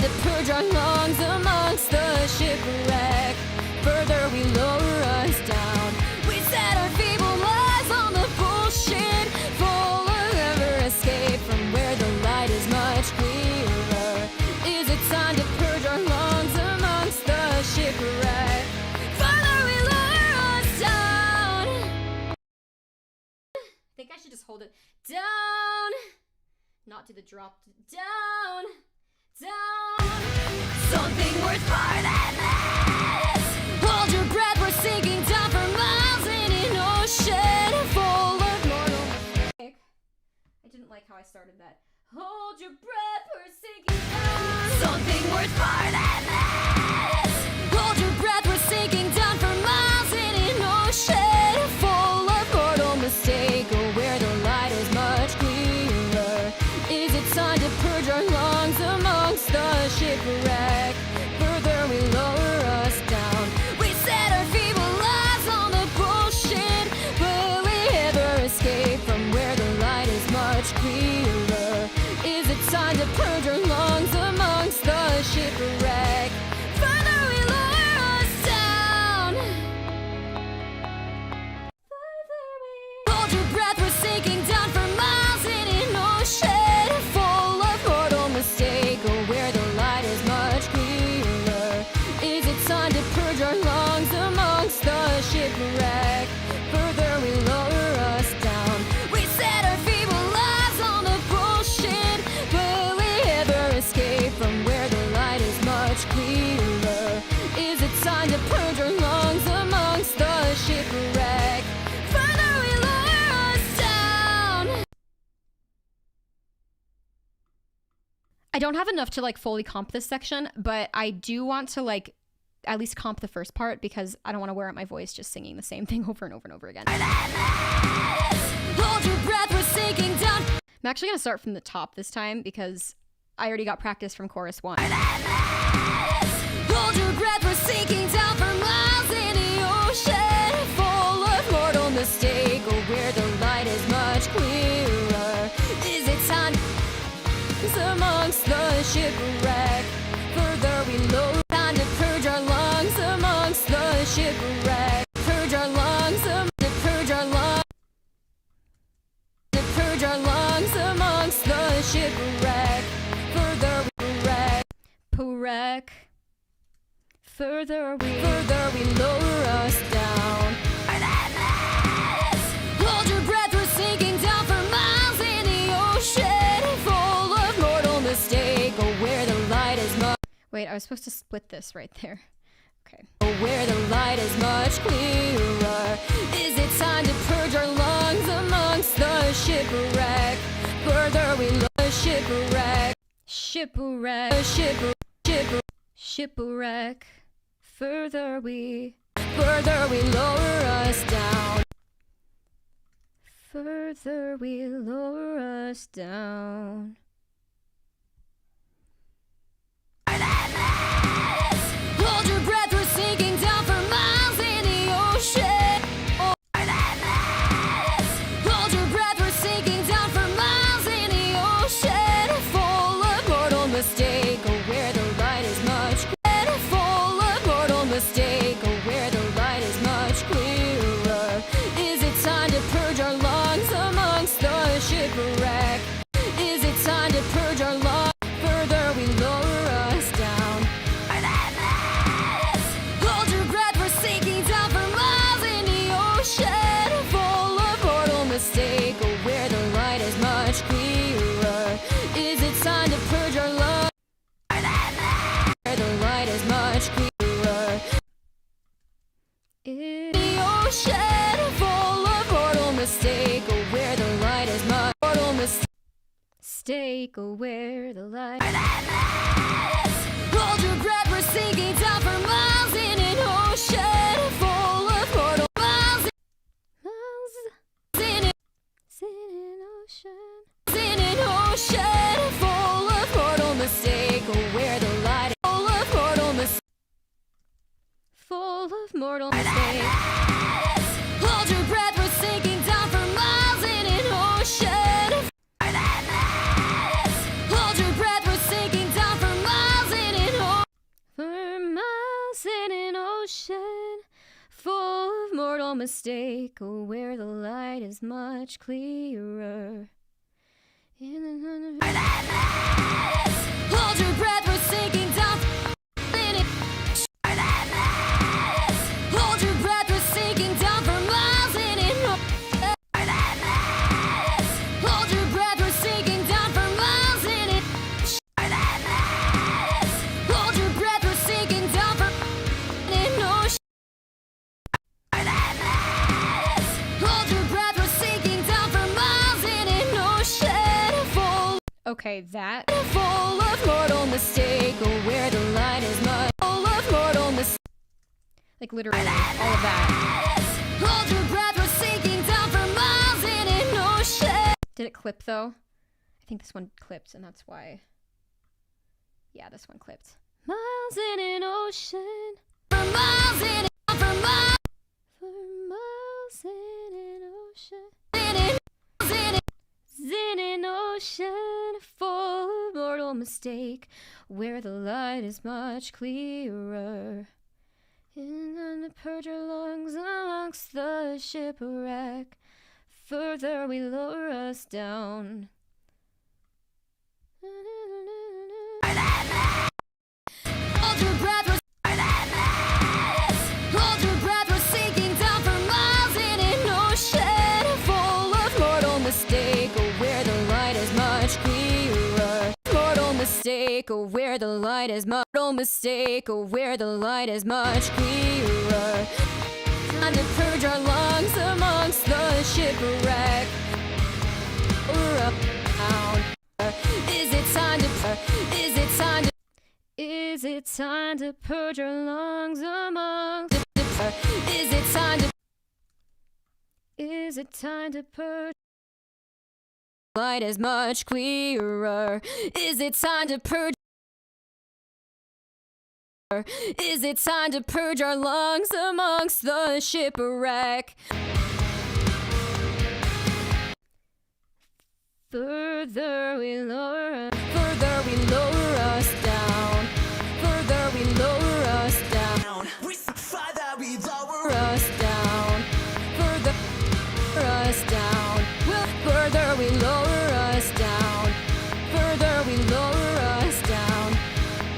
[SPEAKER 1] to purge our lungs amongst the shipwreck. Further we lower us down. We set our feeble lives on the bullshit, full of ever escape from where the light is much clearer. Is it time to purge our lungs amongst the shipwreck? Further we lower us down. I think I should just hold it down. Not do the drop. Down. Down. Something worth more than this. Hold your breath, we're sinking down for miles in an ocean full of mortal mistake. I didn't like how I started that. Hold your breath, we're sinking down. Something worth more than this. Hold your breath, we're sinking down for miles in an ocean full of mortal mistake. Oh, where the light is much clearer. Is it time to purge our lungs amongst the shipwreck? Further we lower us down. We set our feeble lives on the bullshit. Will we ever escape from where the light is much clearer? Is it time to purge our lungs amongst the shipwreck? Further we lower us down. Further we hold your breath, we're sinking down for miles in an ocean full of mortal mistake. Oh, where the light is much clearer. Is it time to purge our lungs amongst the shipwreck? Further we lower us down. We set our feeble lives on the bullshit. Will we ever escape from where the light is much clearer? Is it time to purge our lungs amongst the shipwreck? Further we lower us down. I don't have enough to like fully comp this section, but I do want to like at least comp the first part because I don't want to wear out my voice just singing the same thing over and over and over again. Hold your breath, we're sinking down. I'm actually gonna start from the top this time because I already got practice from chorus 1. Hold your breath, we're sinking down for miles in the ocean full of mortal mistake. Oh, where the light is much clearer. Is it time amongst the shipwreck? Further we lower. Time to purge our lungs amongst the shipwreck. Purge our lungs, to purge our lungs. To purge our lungs amongst the shipwreck. Further we wreck. Wreck. Further we lower us down. Hold your breath, we're sinking down for miles in the ocean full of mortal mistake. Oh, where the light is much. Wait, I was supposed to split this right there. Okay. Oh, where the light is much clearer. Is it time to purge our lungs amongst the shipwreck? Further we lower shipwreck. Shipwreck. Shipwreck. Further we lower us down. Further we lower us down. Hold your breath, we're sinking down for miles in the ocean. Hold your breath, we're sinking down for miles in the ocean full of mortal mistake. Oh, where the light is much clearer. Full of mortal mistake. Oh, where the light is much clearer. Is it time to purge our lungs amongst the shipwreck? Is it time to purge our lungs? Further we lower us down. Hold your breath, we're sinking down for miles in the ocean full of mortal mistake. Oh, where the light is much clearer. Is it time to purge our lungs? Where the light is much clearer. In the ocean full of mortal mistake. Oh, where the light is much mortal mistake. Oh, where the light. Hold your breath, we're sinking down for miles in an ocean full of mortal miles. In an ocean. In an ocean full of mortal mistake. Oh, where the light is full of mortal mistake. Full of mortal mistake. Hold your breath, we're sinking down for miles in an ocean. Hold your breath, we're sinking down for miles in mortal mistake, oh, where the light is much clearer.
[SPEAKER 2] Hold your breath, we're sinking down. Hold your breath, we're sinking down for miles in it. Hold your breath, we're sinking down for miles in it. Hold your breath, we're sinking down for in ocean. Hold your breath, we're sinking down for miles in an ocean full.
[SPEAKER 1] Okay, that.
[SPEAKER 2] Full of mortal mistake, oh, where the light is much. Full of mortal mistake.
[SPEAKER 1] Like literally, all of that.
[SPEAKER 2] Hold your breath, we're sinking down for miles in an ocean.
[SPEAKER 1] Did it clip though? I think this one clipped, and that's why. Yeah, this one clipped. Miles in an ocean.
[SPEAKER 2] For miles in an for miles.
[SPEAKER 1] For miles in an ocean. In an ocean full of mortal mistake, where the light is much clearer. And the purge our lungs amongst the shipwreck. Further we lower us down.
[SPEAKER 2] Hold your breath, we're hold your breath, we're sinking down for miles in an ocean full of mortal mistake, oh, where the light is much clearer. Mortal mistake, oh, where the light is mortal mistake, oh, where the light is much clearer. Time to purge our lungs amongst the shipwreck. Is it time to is it time to
[SPEAKER 1] Is it time to purge our lungs amongst?
[SPEAKER 2] is it time to
[SPEAKER 1] Is it time to purge?
[SPEAKER 2] light is much clearer? Is it time to purge? Is it time to purge our lungs amongst the shipwreck?
[SPEAKER 1] Further we lower.
[SPEAKER 2] Further we lower us down. Further we lower us down. Further we lower us down. Further us down. Further we lower us down. Further we lower us down.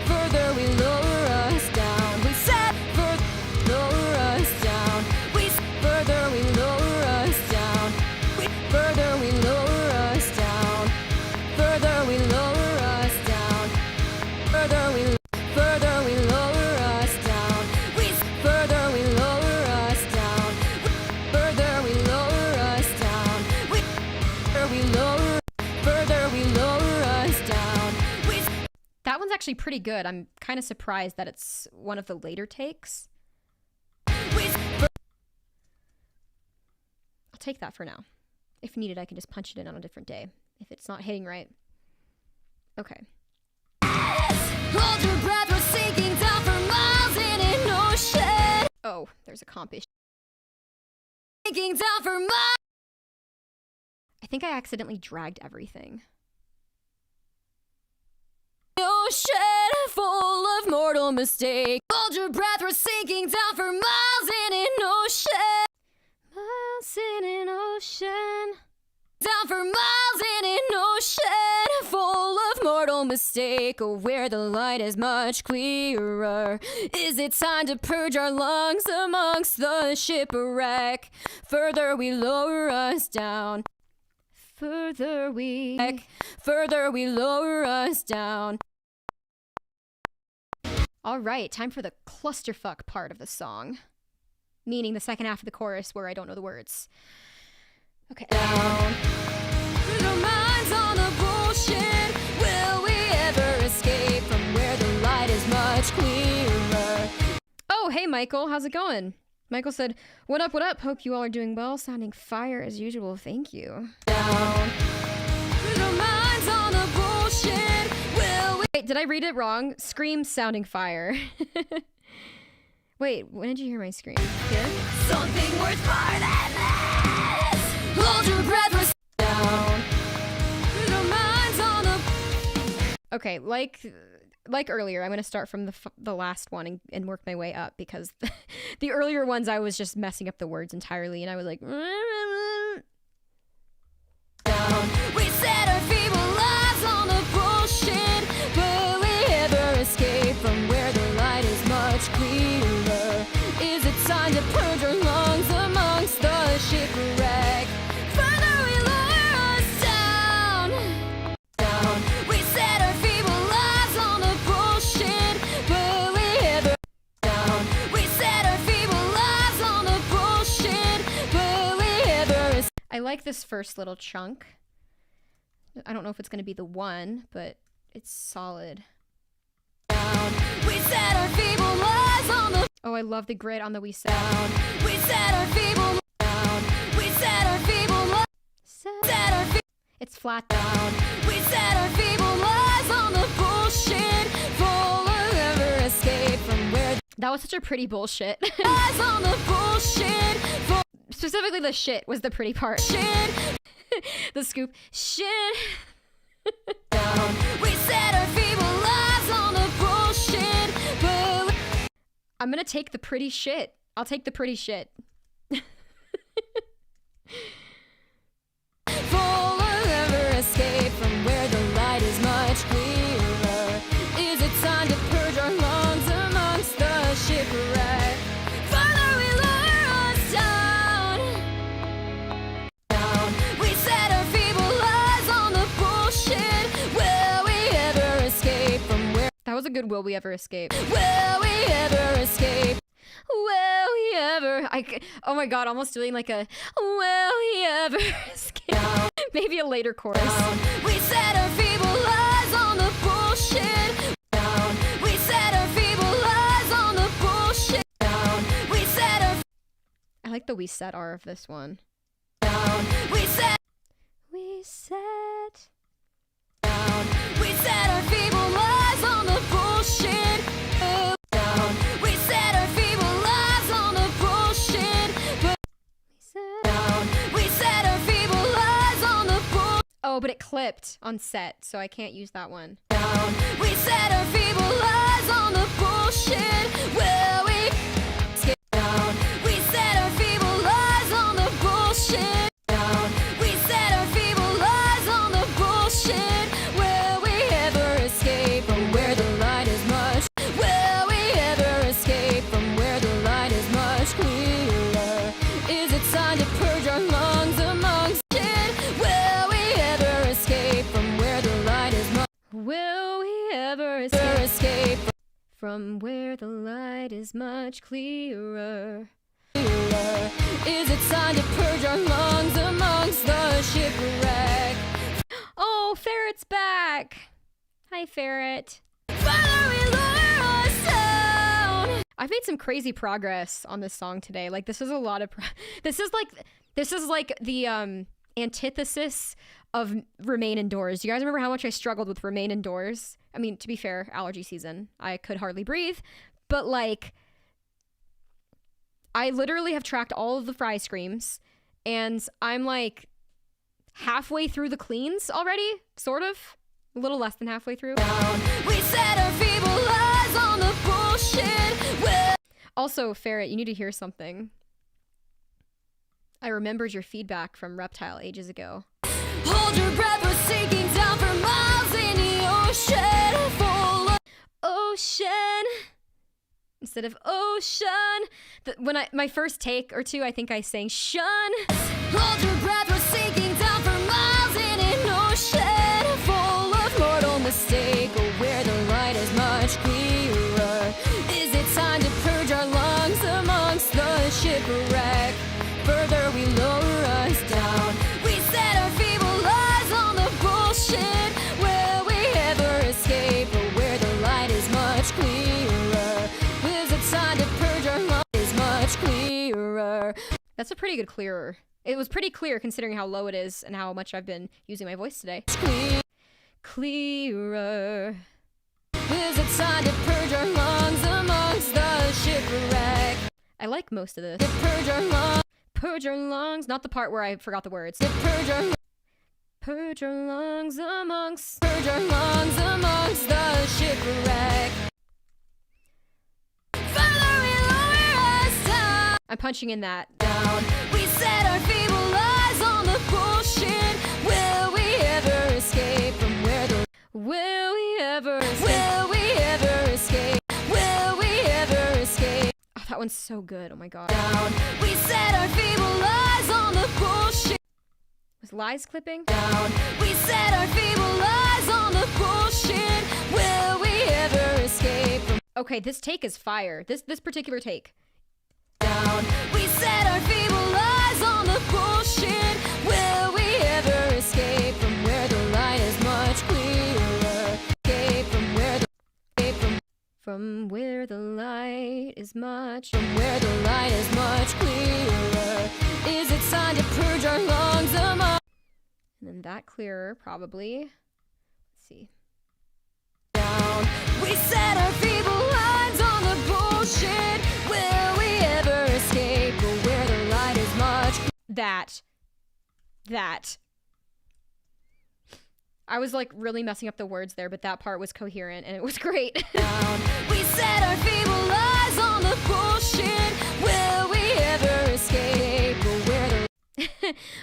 [SPEAKER 2] Further we lower us down. We said further lower us down. We further we lower us down. We further we lower us down. Further we lower us down. Further we lower us down. We further we lower us down. Further we lower us down. We further we lower us down. We
[SPEAKER 1] That one's actually pretty good. I'm kind of surprised that it's one of the later takes. I'll take that for now. If needed, I can just punch it in on a different day if it's not hitting right. Okay.
[SPEAKER 2] hold your breath, we're sinking down for miles in an ocean.
[SPEAKER 1] Oh, there's a comp issue.
[SPEAKER 2] Sinking down for miles.
[SPEAKER 1] I think I accidentally dragged everything.
[SPEAKER 2] Ocean full of mortal mistake. Hold your breath, we're sinking down for miles in an ocean.
[SPEAKER 1] Miles in an ocean.
[SPEAKER 2] Down for miles in an ocean full of mortal mistake, oh, where the light is much clearer. Is it time to purge our lungs amongst the shipwreck? Further we lower us down.
[SPEAKER 1] Further we
[SPEAKER 2] lower us down.
[SPEAKER 1] All right, time for the clusterfuck part of the song. Meaning the second half of the chorus where I don't know the words. Okay.
[SPEAKER 2] Down. Through our minds on the bullshit. Will we ever escape from where the light is much clearer?
[SPEAKER 1] Oh, hey Michael, how's it going? Michael said, what up, what up? Hope you all are doing well. Sounding fire as usual. Thank you.
[SPEAKER 2] Down. Through our minds on the bullshit. Will we
[SPEAKER 1] Wait, did I read it wrong? Scream sounding fire. Wait, when did you hear my scream? Here?
[SPEAKER 2] something worth more than this? Hold your breath, we're down. Through our minds on the
[SPEAKER 1] Okay, like like earlier, I'm going to start from the last one and work my way up, because the earlier ones I was just messing up the words entirely, and I was like...
[SPEAKER 2] We set our feeble lives on the bullshit. Will we ever escape from where the light is much clearer? Is it time to purge our lungs amongst the shipwreck? Further we lower us down. We set our feeble lives on the bullshit. Will we ever We set our feeble lives on the bullshit. Will we ever
[SPEAKER 1] I like this first little chunk. I don't know if it's going to be the one, but it's solid.
[SPEAKER 2] We set our feeble lives on the
[SPEAKER 1] Oh, I love the grid on the we set.
[SPEAKER 2] We set our feeble We set our feeble set our
[SPEAKER 1] It's flat.
[SPEAKER 2] We set our feeble lives on the bullshit. Full of ever escape from where
[SPEAKER 1] That was such a pretty bullshit.
[SPEAKER 2] lies on the bullshit.
[SPEAKER 1] Specifically the shit was the pretty part.
[SPEAKER 2] Shit
[SPEAKER 1] The scoop. Shit.
[SPEAKER 2] We set our feeble lives on the bullshit. But
[SPEAKER 1] I'm going to take the pretty shit. I'll take the pretty shit.
[SPEAKER 2] full of ever escape from where the light is much clearer. Is it time to purge our lungs amongst the shipwreck? Further we lower us down. We set our feeble lives on the bullshit. Will we ever escape from where?
[SPEAKER 1] That was a good will we ever escape.
[SPEAKER 2] Will we ever escape?
[SPEAKER 1] Will we ever... oh my god, almost doing like a... Will we ever escape? Maybe a later chorus.
[SPEAKER 2] We set our feeble lives on the bullshit. We set our feeble lives on the bullshit. We set our
[SPEAKER 1] I like the we set R of this one.
[SPEAKER 2] We set
[SPEAKER 1] We set...
[SPEAKER 2] We set our feeble lives on the bullshit. We set our feeble lives on the bullshit. We set our feeble lives on the bullshit.
[SPEAKER 1] Oh, but it clipped on set, so I can't use that one.
[SPEAKER 2] We set our feeble lives on the bullshit. Will we skip down? We set our feeble lives on the bullshit. We set our feeble lives on the bullshit. Will we ever escape from where the light is much? Will we ever escape from where the light is much clearer? Is it time to purge our lungs amongst shit? Will we ever escape from where the light is much?
[SPEAKER 1] Will we ever
[SPEAKER 2] Escape
[SPEAKER 1] from where the light is much clearer?
[SPEAKER 2] Is it time to purge our lungs amongst the shipwreck?
[SPEAKER 1] Oh, Ferret's back! Hi, Ferret.
[SPEAKER 2] Further we lower us down.
[SPEAKER 1] I've made some crazy progress on this song today. Like, this is a lot of... This is like the antithesis of Remain Indoors. Do you guys remember how much I struggled with Remain Indoors? I mean, to be fair, allergy season. I could hardly breathe. But, like, I literally have tracked all of the fry screams, and I'm, like, halfway through the cleans already, sort of. A little less than halfway through.
[SPEAKER 2] We set our feeble lives on the bullshit.
[SPEAKER 1] Also, Ferret, you need to hear something. I remembered your feedback from Reptile ages ago.
[SPEAKER 2] Hold your breath, we're sinking down for miles in the ocean. Full of
[SPEAKER 1] Ocean instead of ocean. When my first take or two, I think I sang shun.
[SPEAKER 2] Hold your breath, we're sinking down for miles in an ocean full of mortal mistake. Oh, where the light is much clearer. Is it time to purge our lungs amongst the shipwreck? Further we lower us down. We set our feeble lives on the bullshit. Will we ever escape? Oh, where the light is much clearer. Is it time to purge our lungs? Is much clearer.
[SPEAKER 1] That's a pretty good clearer. It was pretty clear considering how low it is and how much I've been using my voice today. Clearer.
[SPEAKER 2] Is it time to purge our lungs amongst the shipwreck?
[SPEAKER 1] I like most of this.
[SPEAKER 2] Purge our lungs.
[SPEAKER 1] Purge your lungs. Not the part where I forgot the words.
[SPEAKER 2] Purge our
[SPEAKER 1] purge our lungs amongst the shipwreck. Further we lower us down. I'm punching in that. Down. We set our feeble eyes on the bullshit. Will we ever escape from where the... Will we ever escape? Will we ever escape? Will we ever escape? Oh, that one's so good. Oh my god. Down. We set our feeble eyes on the bullshit. Was Lies clipping? Down. We set our feeble eyes on the bullshit. Will we ever escape from... Okay, this take is fire. This particular take. Down. We set our feeble eyes on the bullshit. Will we ever escape from where the light is much clearer? Escape from where the... From where the light is much clearer. Is it time to purge our lungs among... And then that clearer, probably. Let's see. Down. We set our feeble lines on the bullshit. Will we ever escape where the light is much... That. I was like really messing up the words there, but that part was coherent and it was great. Down. We set our feeble eyes on the bullshit. Will we ever escape where the...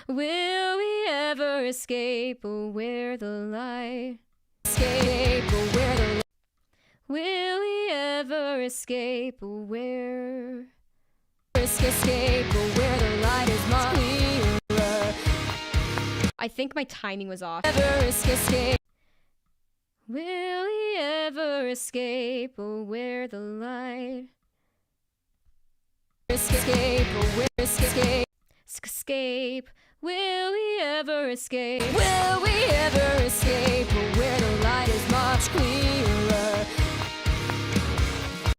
[SPEAKER 1] Will we ever escape where the light... Escape where the... Will we ever escape where... Escape where the light is much clearer. I think my timing was off. Ever escape. Will we ever escape where the light... Escape where... Escape. Escape. Will we ever escape? Will we ever escape where the light is much clearer?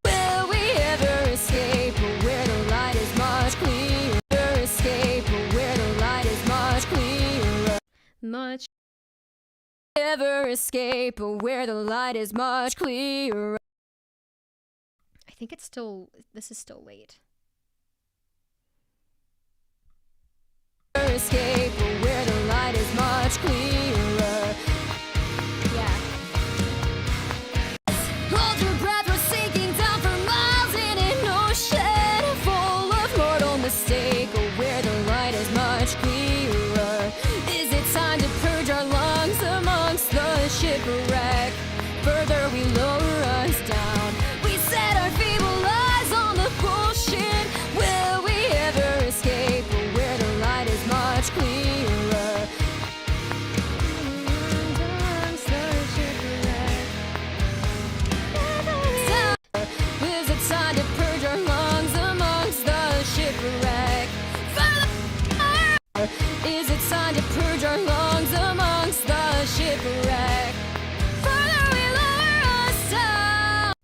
[SPEAKER 1] Will we ever escape where the light is much clearer? Escape where the light is much clearer. Much. Ever escape where the light is much clearer. I think it's still... This is still late. Escape where the light is much clearer. Yeah. Hold your breath, we're sinking down for miles in an ocean full of mortal mistake. Where the light is much clearer. Is it time to purge our lungs amongst the shipwreck? Further we lower us down. We set our feeble eyes on the bullshit. Will we ever escape where the light is much clearer? Is it time to purge our lungs amongst the shipwreck? Is it time to purge our lungs amongst the shipwreck? Further we lower us down.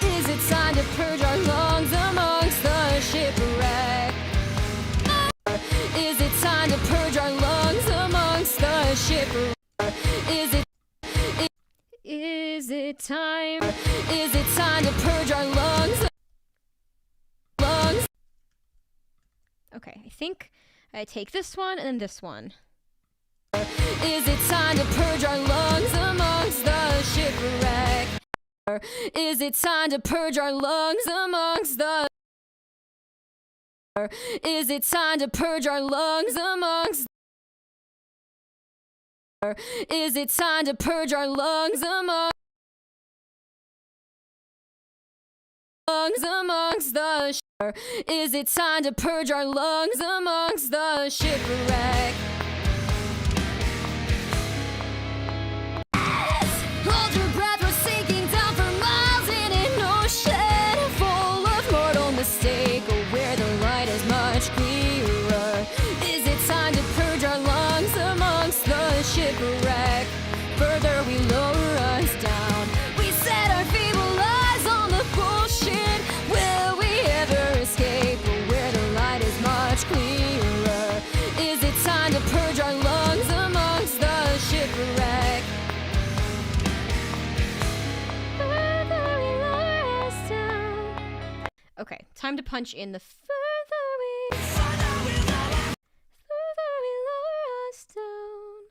[SPEAKER 1] Is it time to purge our lungs amongst the shipwreck? Is it time to purge our lungs amongst the shipwreck? Is it time to purge our lungs? Okay, I think I take this one and then this one. Is it time to purge our lungs amongst the shipwreck? Is it time to purge our lungs amongst the... Is it time to purge our lungs amongst... Is it time to purge our lungs amongst the... Is it time to purge our lungs amongst the shipwreck? Hold your breath, we're sinking down for miles in an ocean full of mortal mistake. Where the light is much clearer. Is it time to purge our lungs amongst the shipwreck? Further we lower us down. We set our feeble eyes on the bullshit. Will we ever escape where the light is much clearer? Is it time to purge our lungs amongst the shipwreck? Further we lower us down. Okay, time to punch in the further we lower us down.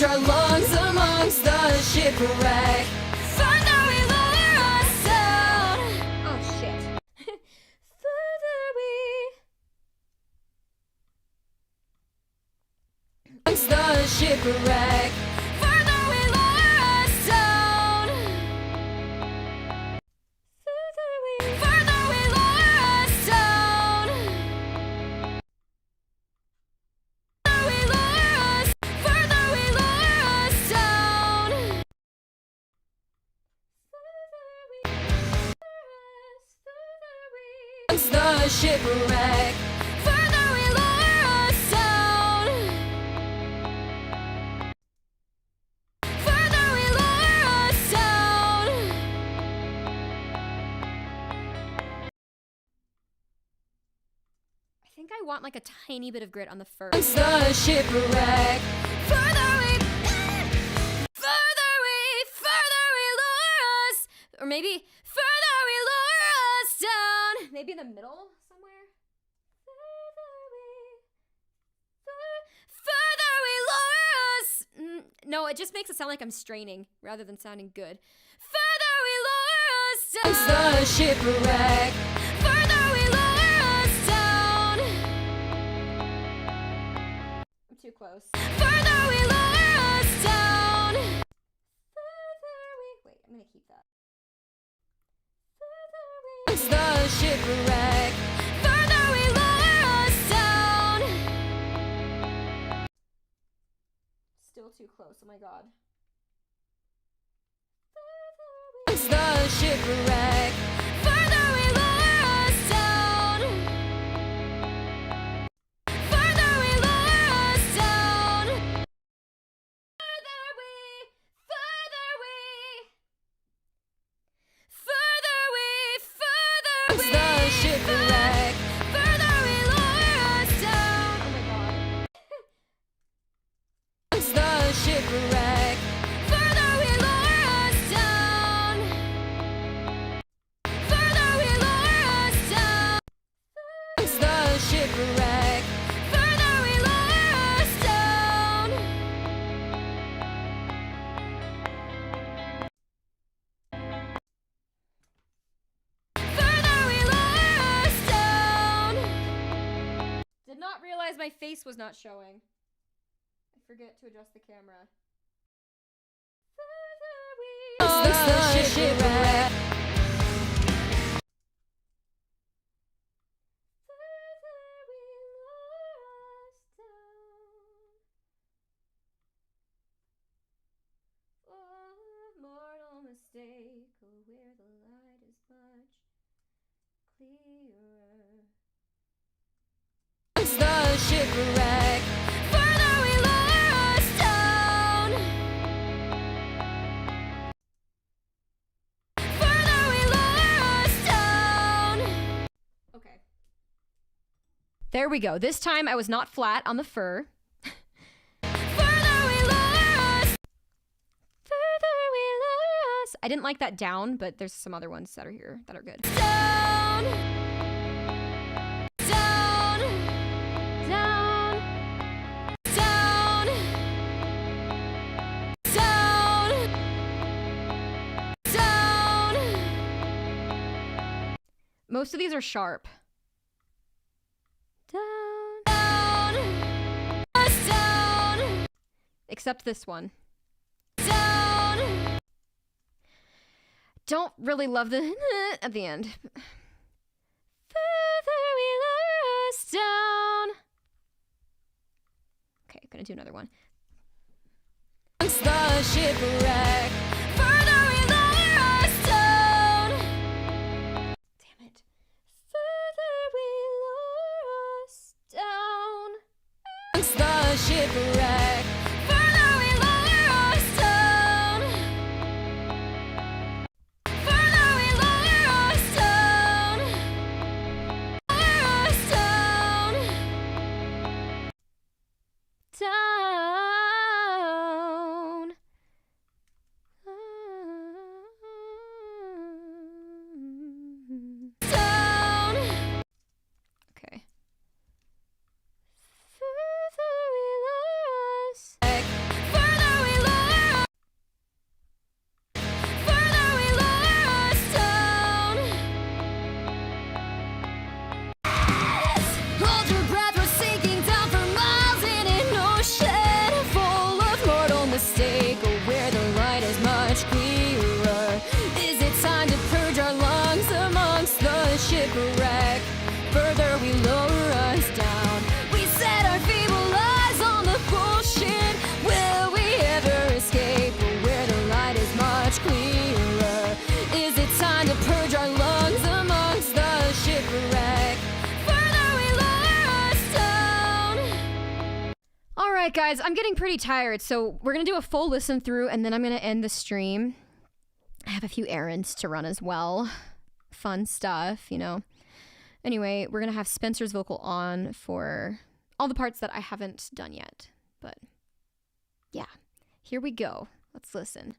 [SPEAKER 2] our lungs amongst the shipwreck. Further we lower us down.
[SPEAKER 1] Oh shit. Further we
[SPEAKER 2] amongst the shipwreck. Further we lower us down. Further we lower us down. Further we lower us down. Amongst the shipwreck. Further we lower us down. Further we lower us down.
[SPEAKER 1] I think I want like a tiny bit of grit on the
[SPEAKER 2] Amongst
[SPEAKER 1] first.
[SPEAKER 2] the shipwreck. Further we lower us.
[SPEAKER 1] Or maybe
[SPEAKER 2] Further we lower us down.
[SPEAKER 1] maybe in the middle somewhere.
[SPEAKER 2] Further we lower us.
[SPEAKER 1] No, it just makes it sound like I'm straining rather than sounding good.
[SPEAKER 2] Further we lower us down. Amongst the shipwreck. Further we lower us down.
[SPEAKER 1] I'm too close.
[SPEAKER 2] Further we lower us down.
[SPEAKER 1] Wait, I'm gonna keep that.
[SPEAKER 2] Amongst the shipwreck. Further we lower us down.
[SPEAKER 1] Still too close. Oh my god.
[SPEAKER 2] Amongst the shipwreck. Further we lower us down. Further we lower us down. Further we amongst the shipwreck. Further we lower us down.
[SPEAKER 1] Oh my god.
[SPEAKER 2] Amongst the shipwreck. Further we lower us down. Further we lower us down. Amongst the shipwreck. Further we lower us down. Further we lower us down.
[SPEAKER 1] Did not realize my face was not showing. I forget to adjust the camera.
[SPEAKER 2] Amongst the shipwreck.
[SPEAKER 1] Mortal mistake, oh, where the light is much clearer.
[SPEAKER 2] Amongst the shipwreck. Further we lower us down. Further we lower us down.
[SPEAKER 1] Okay. There we go. This time I was not flat on the fur.
[SPEAKER 2] Further we lower us.
[SPEAKER 1] Further we lower us. I didn't like that down, but there's some other ones that are here that are good.
[SPEAKER 2] Down. Down.
[SPEAKER 1] Down.
[SPEAKER 2] Down. Down. Down.
[SPEAKER 1] Most of these are sharp. Down.
[SPEAKER 2] Down. Us down.
[SPEAKER 1] Except this one.
[SPEAKER 2] Down.
[SPEAKER 1] Don't really love the at the end. Further we lower us down. Okay, gonna do another one.
[SPEAKER 2] Amongst the shipwreck. Further we lower us down.
[SPEAKER 1] Damn it. Further we lower us down.
[SPEAKER 2] Amongst the shipwreck. Further we lower us down. Further we lower us down. Lower us down.
[SPEAKER 1] Down. right, guys, I'm getting pretty tired, so we're going to do a full listen through, and then I'm going to end the stream. I have a few errands to run as well. Fun stuff, you know. Anyway, we're going to have Spencer's vocal on for all the parts that I haven't done yet. But, yeah, here we go. Let's listen.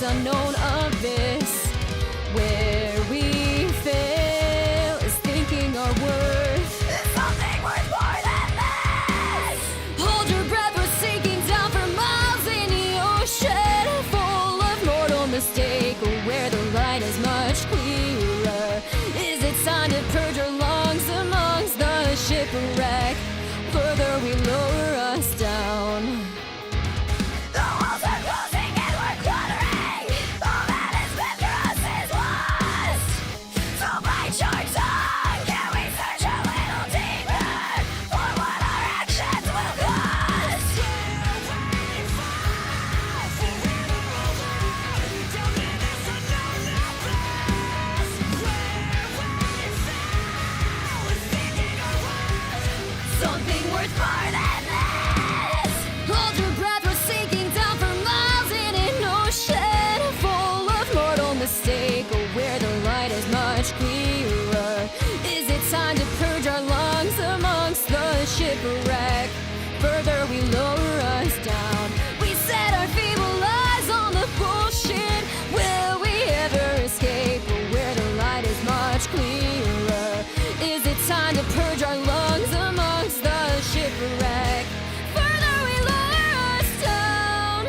[SPEAKER 1] Unknown abyss where we fail is thinking our worth is something worth more than this. Hold your breath, we're sinking down for miles in the ocean full of mortal mistake where the light is much clearer. Is it time to purge our lungs amongst the shipwreck? Further we lower us down. Where the light is much clearer. Is it time to purge our lungs amongst the shipwreck? Further we lower us down. We set our feeble eyes on the bullshit. Will we ever escape? Where the light is much clearer. Is it time to purge our lungs amongst the shipwreck? Further we lower us down.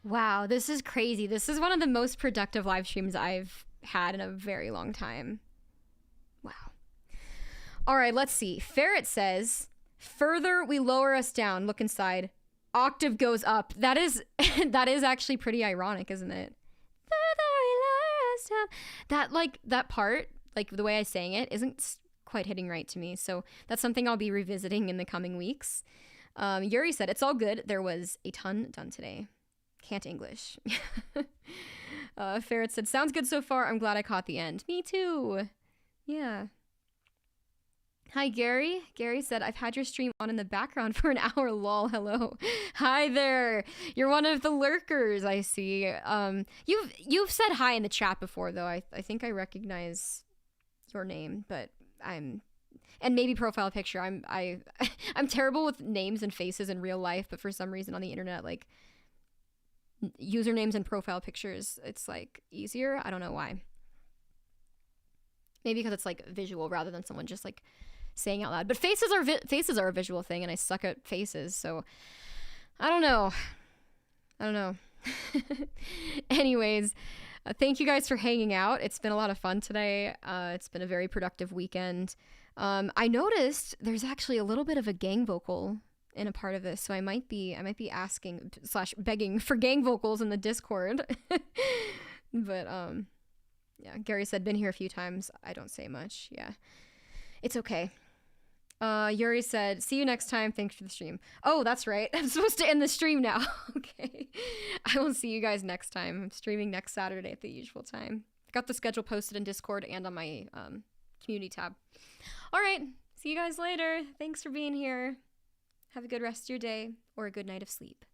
[SPEAKER 1] Wow, this is crazy. This is one of the most productive live streams I've had in a very long time. Wow. All right, let's see. Ferret says, further we lower us down, look inside. Octave goes up. That is that is actually pretty ironic, isn't it? Further we lower us down. That, like, that part, like the way I sang it, isn't quite hitting right to me. So that's something I'll be revisiting in the coming weeks. Yuri said, it's all good. There was a ton done today. Can't English. Ferret said, sounds good so far. I'm glad I caught the end. Me too. Yeah. Hi, Gary. Gary said, I've had your stream on in the background for an hour. Lol. Hello. Hi there. You're one of the lurkers, I see. You've said hi in the chat before, though. I think I recognize your name, but and maybe profile picture. I'm terrible with names and faces in real life, but for some reason on the internet, like, usernames and profile pictures, it's like easier. I don't know why. Maybe because it's like visual rather than someone just like saying out loud. But faces are a visual thing, and I suck at faces, so I don't know. Anyways, thank you guys for hanging out. It's been a lot of fun today. It's been a very productive weekend. I noticed there's actually a little bit of a gang vocal in a part of this, so I might be asking / begging for gang vocals in the Discord. But yeah, Gary said, been here a few times. I don't say much. Yeah, it's okay. Yuri said, see you next time. Thanks for the stream. Oh, that's right. I'm supposed to end the stream now. Okay. I will see you guys next time. I'm streaming next Saturday at the usual time. Got the schedule posted in Discord and on my community tab. All right. See you guys later. Thanks for being here. Have a good rest of your day or a good night of sleep.